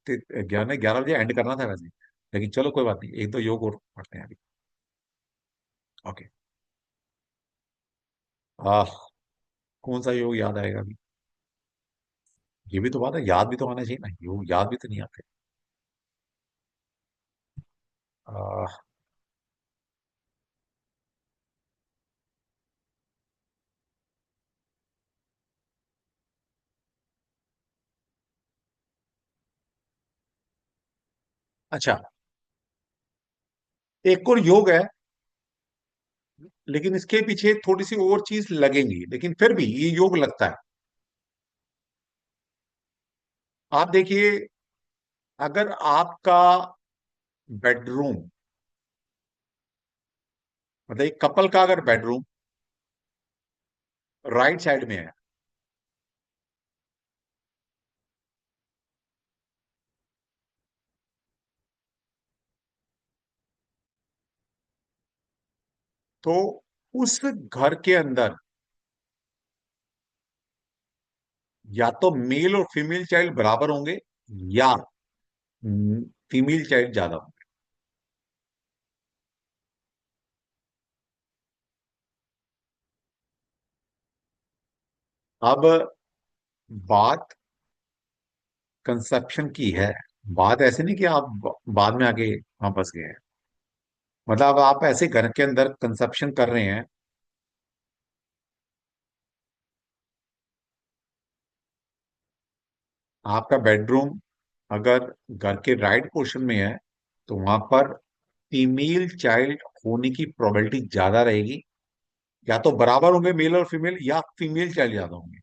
11 11 बजे एंड करना था वैसे, लेकिन चलो कोई बात नहीं, एक दो योग और पढ़ते हैं अभी। ओके। आह, कौन सा योग याद आएगा अभी। ये भी तो बात है, याद भी तो आना चाहिए ना, योग याद भी तो नहीं आते। आह, अच्छा, एक और योग है, लेकिन इसके पीछे थोड़ी सी और चीज लगेंगी, लेकिन फिर भी ये योग लगता है। आप देखिए, अगर आपका बेडरूम, मतलब एक कपल का अगर बेडरूम राइट साइड में है, तो उस घर के अंदर या तो मेल और फीमेल चाइल्ड बराबर होंगे, या फीमेल चाइल्ड ज्यादा होंगे। अब बात कंसेप्शन की है, बात ऐसे नहीं कि आप बाद में आके वहां फंस गए हैं। मतलब अब आप ऐसे घर के अंदर कंसेप्शन कर रहे हैं, आपका बेडरूम अगर घर के राइट पोर्शन में है, तो वहां पर फीमेल चाइल्ड होने की प्रोबेबिलिटी ज्यादा रहेगी। या तो बराबर होंगे मेल और फीमेल, या फीमेल चाइल्ड ज्यादा होंगे।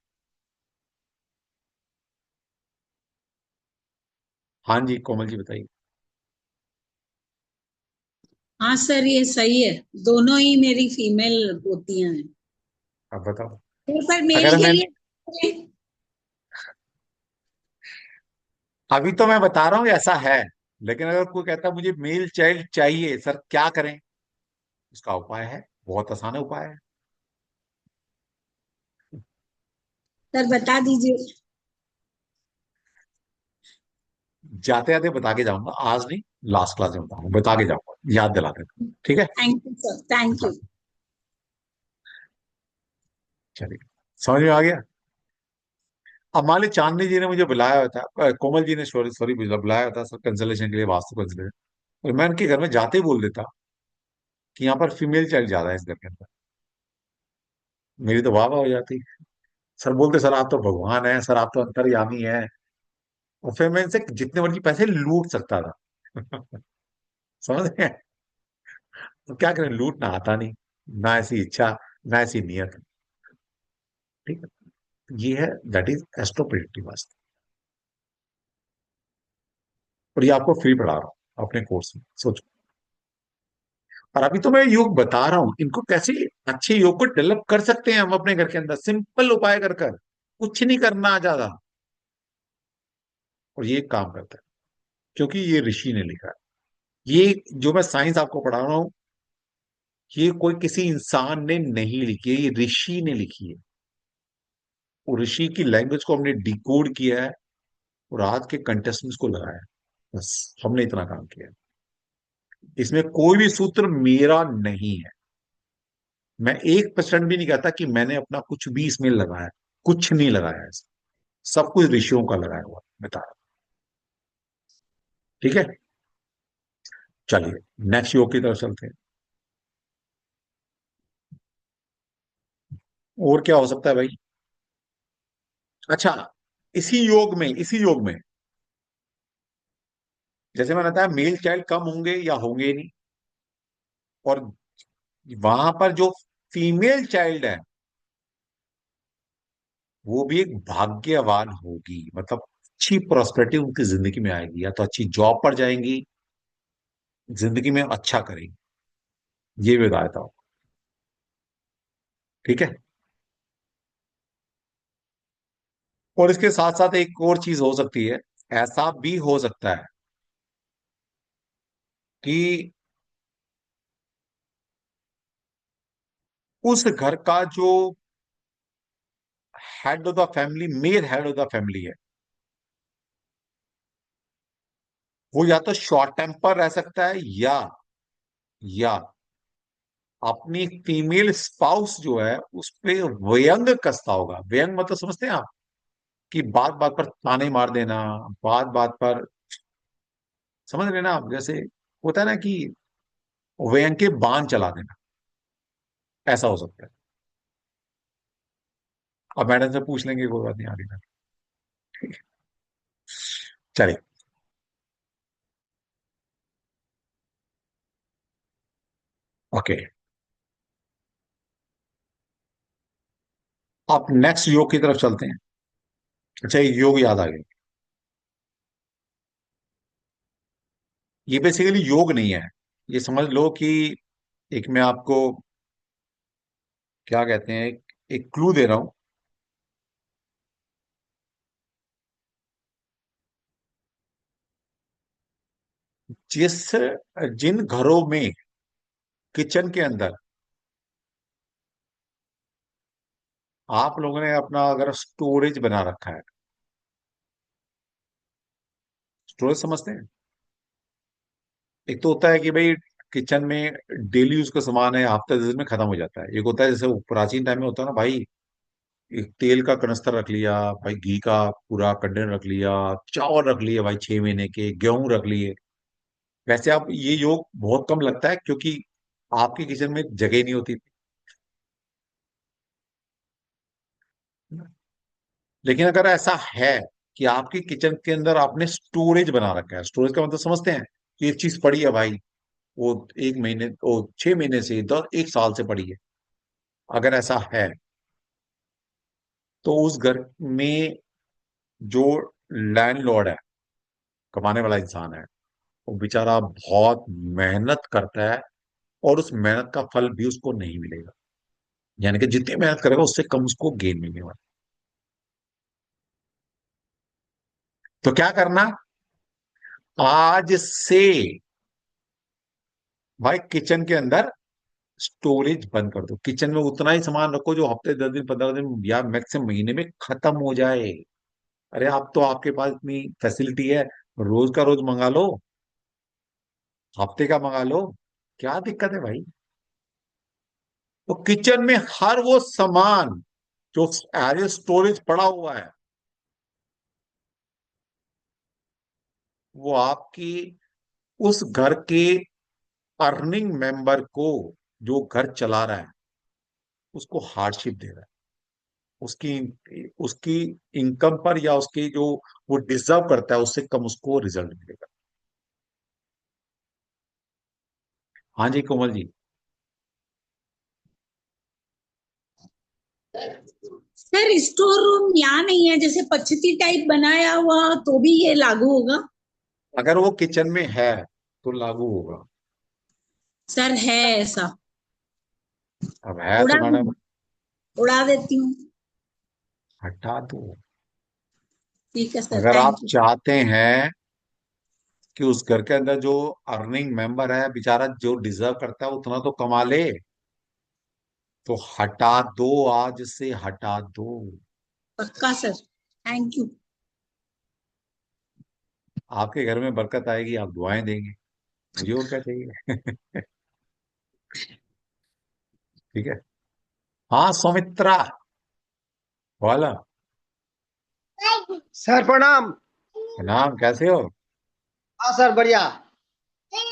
हाँ जी, कोमल जी बताइए। हाँ सर, ये सही है, दोनों ही मेरी फीमेल पोतियां हैं। अब बताओ, तो पर मेल अगर के मैं, लिए अभी तो मैं बता रहा हूँ ऐसा है, लेकिन अगर कोई कहता है मुझे मेल चाइल्ड चाहिए सर, क्या करें? उसका उपाय है, बहुत आसान उपाय है। सर बता दीजिए। जाते जाते बता के जाऊंगा, आज नहीं, लास्ट क्लास में बताऊंगा, बता के जाऊंगा, याद दिला देना, ठीक है? थैंक यू सर, थैंक हाँ, यू। चलिए, समझ में आ गया। अब मान ली चांदनी जी ने मुझे बुलाया हुआ था, कोमल जी ने, सॉरी सॉरी, बुलाया हुआ था सर कंसल्टेशन के लिए, वास्तु कंसल्टेशन, और मैं उनके घर में जाते ही बोल देता कि यहाँ पर फीमेल चाइल्ड ज्यादा है इस घर के अंदर, मेरी तो वाह वाह हो जाती। सर बोलते सर आप तो भगवान हैं, सर आप तो अंतर्यामी हैं। और फिर मैं इनसे जितने मर्जी पैसे लूट सकता था। समझ रहे हैं? तो क्या करें, लूटना आता नहीं, ना ऐसी इच्छा, ना ऐसी नियत। ठीक है, ये है, that is astro predictive vastu. और ये आपको फ्री पढ़ा रहा हूँ अपने कोर्स में, सोचो। और अभी तो मैं योग बता रहा हूं, इनको कैसे अच्छे योग को डेवलप कर सकते हैं हम अपने घर के अंदर, सिंपल उपाय कर कर, कुछ नहीं करना ज्यादा। और ये काम करता है, क्योंकि ये ऋषि ने लिखा है। ये जो मैं साइंस आपको पढ़ा रहा हूं, ये कोई किसी इंसान ने नहीं लिखी है, ये ऋषि ने लिखी है। वो ऋषि की लैंग्वेज को हमने डिकोड किया है, और आज के कंटेस्टेंट्स को लगाया है। बस हमने इतना काम किया है। इसमें कोई भी सूत्र मेरा नहीं है। मैं 1% भी नहीं कहता कि मैंने अपना कुछ भी इसमें लगाया, कुछ नहीं लगाया है। सब कुछ ऋषियों का लगाया हुआ है, बता रहा हूं। ठीक है, चलिए नेक्स्ट योग की तरफ चलते हैं। और क्या हो सकता है भाई? अच्छा, इसी योग में जैसे मैंने बताया, मेल चाइल्ड कम होंगे या होंगे ही नहीं, और वहां पर जो फीमेल चाइल्ड है, वो भी एक भाग्यवान होगी, मतलब अच्छी प्रोस्पेरिटी उनकी जिंदगी में आएगी, या तो अच्छी जॉब पर जाएंगी, जिंदगी में अच्छा करेंगी। ये भी बताया था। ठीक है, और इसके साथ साथ एक और चीज हो सकती है। ऐसा भी हो सकता है कि उस घर का जो head of the family, male head of the family है, वो या तो शॉर्ट टेम्पर रह सकता है, या अपनी फीमेल स्पाउस जो है उस पे व्यंग कसता होगा। व्यंग मतलब समझते हैं आप, कि बात बात पर ताने मार देना, बात बात पर, समझ रहे ना आप? जैसे होता है ना कि व्यंग के बाण चला देना, ऐसा हो सकता है। अब मैडम से पूछ लेंगे, कोई बात नहीं, आगे का। चलिए, ओके। आप नेक्स्ट योग की तरफ चलते हैं। अच्छा, ये योग याद आ गया। ये बेसिकली योग नहीं है, ये समझ लो कि एक मैं आपको क्या कहते हैं, एक क्लू दे रहा हूं। जिस जिन घरों में किचन के अंदर आप लोगों ने अपना अगर स्टोरेज बना रखा है, स्टोरेज समझते हैं? एक तो होता है कि भाई किचन में डेली यूज का सामान है, हफ्ते 10 दिन में खत्म हो जाता है। एक होता है जैसे वो प्राचीन टाइम में होता है ना भाई, एक तेल का कनस्तर रख लिया भाई, घी का पूरा कंटेनर रख लिया, चावल रख लिए भाई 6 महीने के, गेहूं रख लिए। वैसे आप ये योग बहुत कम लगता है क्योंकि आपके किचन में जगह नहीं होती थी। लेकिन अगर ऐसा है कि आपके किचन के अंदर आपने स्टोरेज बना रखा है, स्टोरेज का मतलब समझते हैं कि ये चीज पड़ी है भाई, वो 1 महीने, वो 6 महीने से 1 साल से पड़ी है, अगर ऐसा है तो उस घर में जो लैंडलॉर्ड है, कमाने वाला इंसान है, वो बेचारा बहुत मेहनत करता है और उस मेहनत का फल भी उसको नहीं मिलेगा। यानी कि जितनी मेहनत करेगा उससे कम उसको गेन मिलने वाला। तो क्या करना, आज से भाई किचन के अंदर स्टोरेज बंद कर दो। किचन में उतना ही सामान रखो जो हफ्ते 10 दिन 15 दिन या मैक्सिमम महीने में खत्म हो जाए। अरे आप तो, आपके पास इतनी फैसिलिटी है, रोज का रोज मंगा लो, हफ्ते का मंगा लो, क्या दिक्कत है भाई? तो किचन में हर वो सामान जो एज ए स्टोरेज पड़ा हुआ है, वो आपकी उस घर के अर्निंग मेंबर को, जो घर चला रहा है, उसको हार्डशिप दे रहा है। उसकी उसकी इनकम पर या उसकी जो वो डिजर्व करता है उससे कम उसको रिजल्ट मिलेगा। हाँ जी Komal ji. Sir store room यहाँ नहीं है, जैसे पछती टाइप बनाया हुआ, तो भी ये लागू होगा? अगर वो किचन में है तो लागू होगा। सर है ऐसा, अब है उड़ा तो मैडम उड़ा देती हूँ। हटा दो। ठीक है सर, अगर आप थैंक यू। चाहते हैं कि उस घर के अंदर जो अर्निंग मेंबर है बेचारा जो डिजर्व करता है उतना तो कमा ले, तो हटा दो, आज से हटा दो। पक्का सर, थैंक यू। आपके घर में बरकत आएगी, आप दुआएं देंगे, मुझे और क्या चाहिए? ठीक है। हाँ सौमित्रा, वाला सर प्रणाम। नाम कैसे हो? हाँ सर बढ़िया।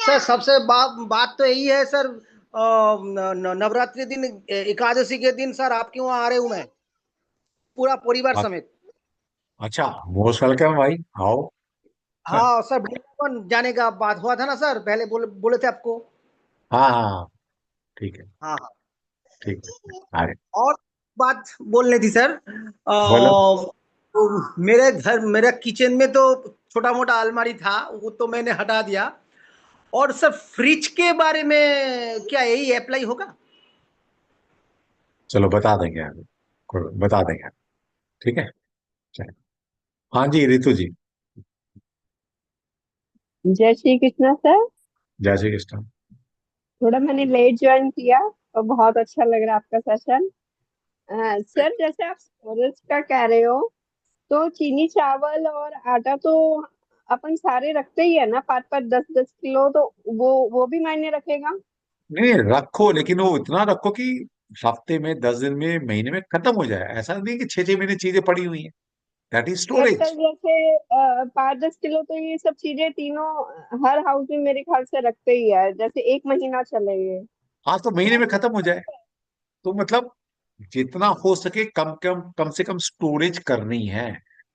सर सबसे बात तो यही है सर, नवरात्रि दिन, एकादशी के दिन सर आपके वहाँ आ रहे हूँ मैं, पूरा परिवार अ- समेत। अच्छा, मोस्ट वेलकम भाई, आओ। हाँ सर, वृंदावन जाने का बात हुआ था ना सर, पहले बोले बोले थे आपको। हाँ हाँ, ठीक है, हाँ हाँ। ठीक है, अरे और बात बोलनी थी सर। बोलो। मेरे घर, मेरा किचन में तो छोटा मोटा अलमारी था, वो तो मैंने हटा दिया। और सर फ्रिज के बारे में क्या यही अप्लाई होगा? चलो बता देंगे आगे, बता देंगे, ठीक है, चलो। हाँ जी रितु जी। जय श्री कृष्णा सर। जय श्री कृष्ण। थोड़ा मैंने लेट ज्वाइन किया और बहुत अच्छा लग रहा है आपका सेशन। सर जैसे आप स्टोरेज का कह रहे हो, तो चीनी चावल और आटा तो अपन सारे रखते ही है ना, 5-5 10-10 किलो, तो वो भी मायने रखेगा? नहीं रखो, लेकिन वो इतना रखो कि हफ्ते में 10 दिन में महीने में खत्म हो जाए। ऐसा नहीं कि 6 6 महीने चीजें पड़ी हुई हैं। दैट इज पर सर स्टोरेज। जैसे 5-10 किलो तो ये सब चीजें तीनों हर हाउस में मेरे ख्याल से रखते ही है, जैसे 1 महीना चले ये। हाँ तो महीने में खत्म हो जाए, तो मतलब जितना हो सके कम से कम स्टोरेज करनी है।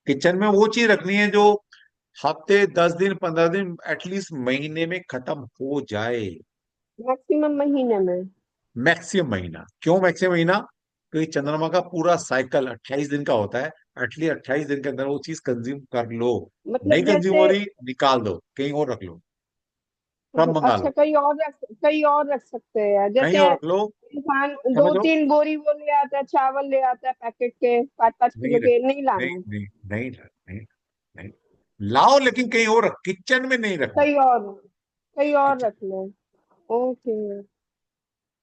किचन में वो चीज रखनी है जो हफ्ते 10 दिन 15 दिन एटलीस्ट महीने में खत्म हो जाए। मैक्सिमम महीने में। मैक्सिमम महीना, क्यों मैक्सिमम महीना? क्योंकि चंद्रमा का पूरा साइकिल 28 दिन का होता है। एटलीस्ट 28 दिन के अंदर वो चीज कंज्यूम कर लो। मतलब नहीं कंज्यूम हो जैसे रही, निकाल दो, कहीं और रख लो, सब मंगा अच्छा लो, कहीं और रख सकते हैं, कहीं जैसे और रख लो। इंसान समझ दो लो, तीन बोरी वो ले आता है, चावल ले आता है पैकेट के 5-5 किलो नहीं रख, के, नहीं नहीं लाना है। नहीं नहीं नहीं, नहीं लाओ, लेकिन कहीं और रख, किचन में नहीं रखना। कहीं और कहीं और किचन, रख ले। ओके।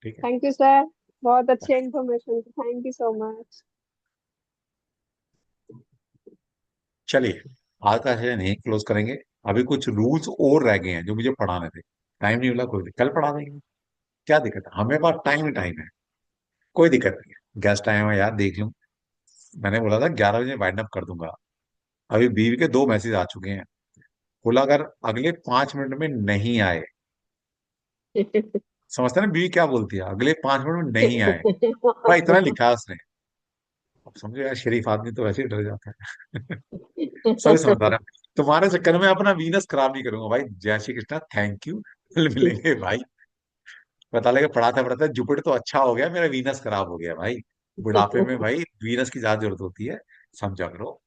ठीक है। थैंक यू सर, बहुत अच्छे information, thank you so much. चलिए, आज का सेशन यहीं क्लोज करेंगे। अभी कुछ रूल्स और रह गए हैं जो मुझे पढ़ाने थे, टाइम नहीं मिला, कोई नहीं, कल पढ़ा देंगे। क्या दिक्कत है, हमें पास टाइम ही टाइम है, कोई दिक्कत नहीं है। गेस्ट आए हुए हैं यार, देख लूं। मैंने बोला था 11 बजे वाइंड अप कर दूंगा। अभी बीवी के 2 मैसेज आ चुके हैं। बोला अगर अगले 5 मिनट में नहीं आए, समझते ना बीवी क्या बोलती है, अगले 5 मिनट में नहीं आए, भाई इतना लिखा है उसने। अब समझो यार, शरीफ आदमी तो वैसे ही डर जाता है। सभी समझदार है। तुम्हारे चक्कर में अपना वीनस खराब नहीं करूंगा भाई। जय श्री कृष्णा, थैंक यू, कल मिलेंगे भाई। पता लगे पढ़ाते पढ़ाते जुपिटर तो अच्छा हो गया, मेरा वीनस खराब हो गया भाई। बुढ़ापे में भाई वीनस की ज्यादा जरूरत होती है, समझा करो।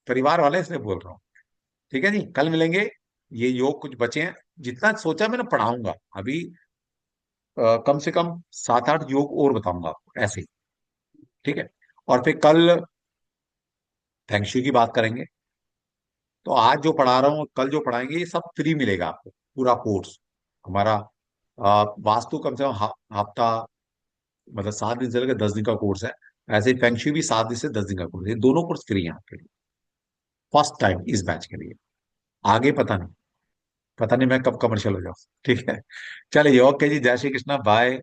परिवार वाले इसलिए बोल रहा हूँ। ठीक है जी, कल मिलेंगे। ये योग कुछ बचे हैं, जितना सोचा मैंने पढ़ाऊंगा अभी। कम से कम 7-8 योग और बताऊंगा आपको ऐसे ही। ठीक है। और फिर कल थैंक्स यू की बात करेंगे। तो आज जो पढ़ा रहा हूँ, कल जो पढ़ाएंगे, ये सब फ्री मिलेगा आपको, पूरा कोर्स हमारा। वास्तु कम से कम हफ्ता, मतलब 7 दिन से लेकर 10 दिन का कोर्स है। ऐसे ही फेंगशुई भी 7 दिन से 10 दिन का कोर्स है। ये दोनों कोर्स फ्री हैं आपके लिए, फर्स्ट टाइम इस बैच के लिए। आगे पता नहीं, पता नहीं मैं कब कमर्शियल हो जाऊँ। ठीक है, चलिए, ओके जी, जय श्री कृष्णा, बाय।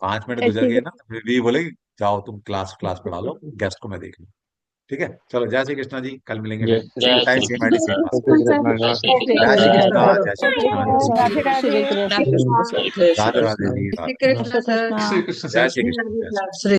5 मिनट गुजर गए ना, फिर भी बोले जाओ तुम क्लास क्लास पढ़ा लो, गेस्ट को मैं देख लूँ। ठीक है, चलो, जय श्री कृष्णा जी, कल मिलेंगे जय फिर same Shri time same ID same Krishna जय पासवर्ड। श्री जय श्री कृष्ण कृष्णा, जय श्री कृष्णा, जय श्री राधे कृष्णा। राधे, श्री कृष्ण। राधे राधे जी, श्री राधे कृष्ण राधे। सर। जय श्री कृष्ण, जय श्री कृष्ण।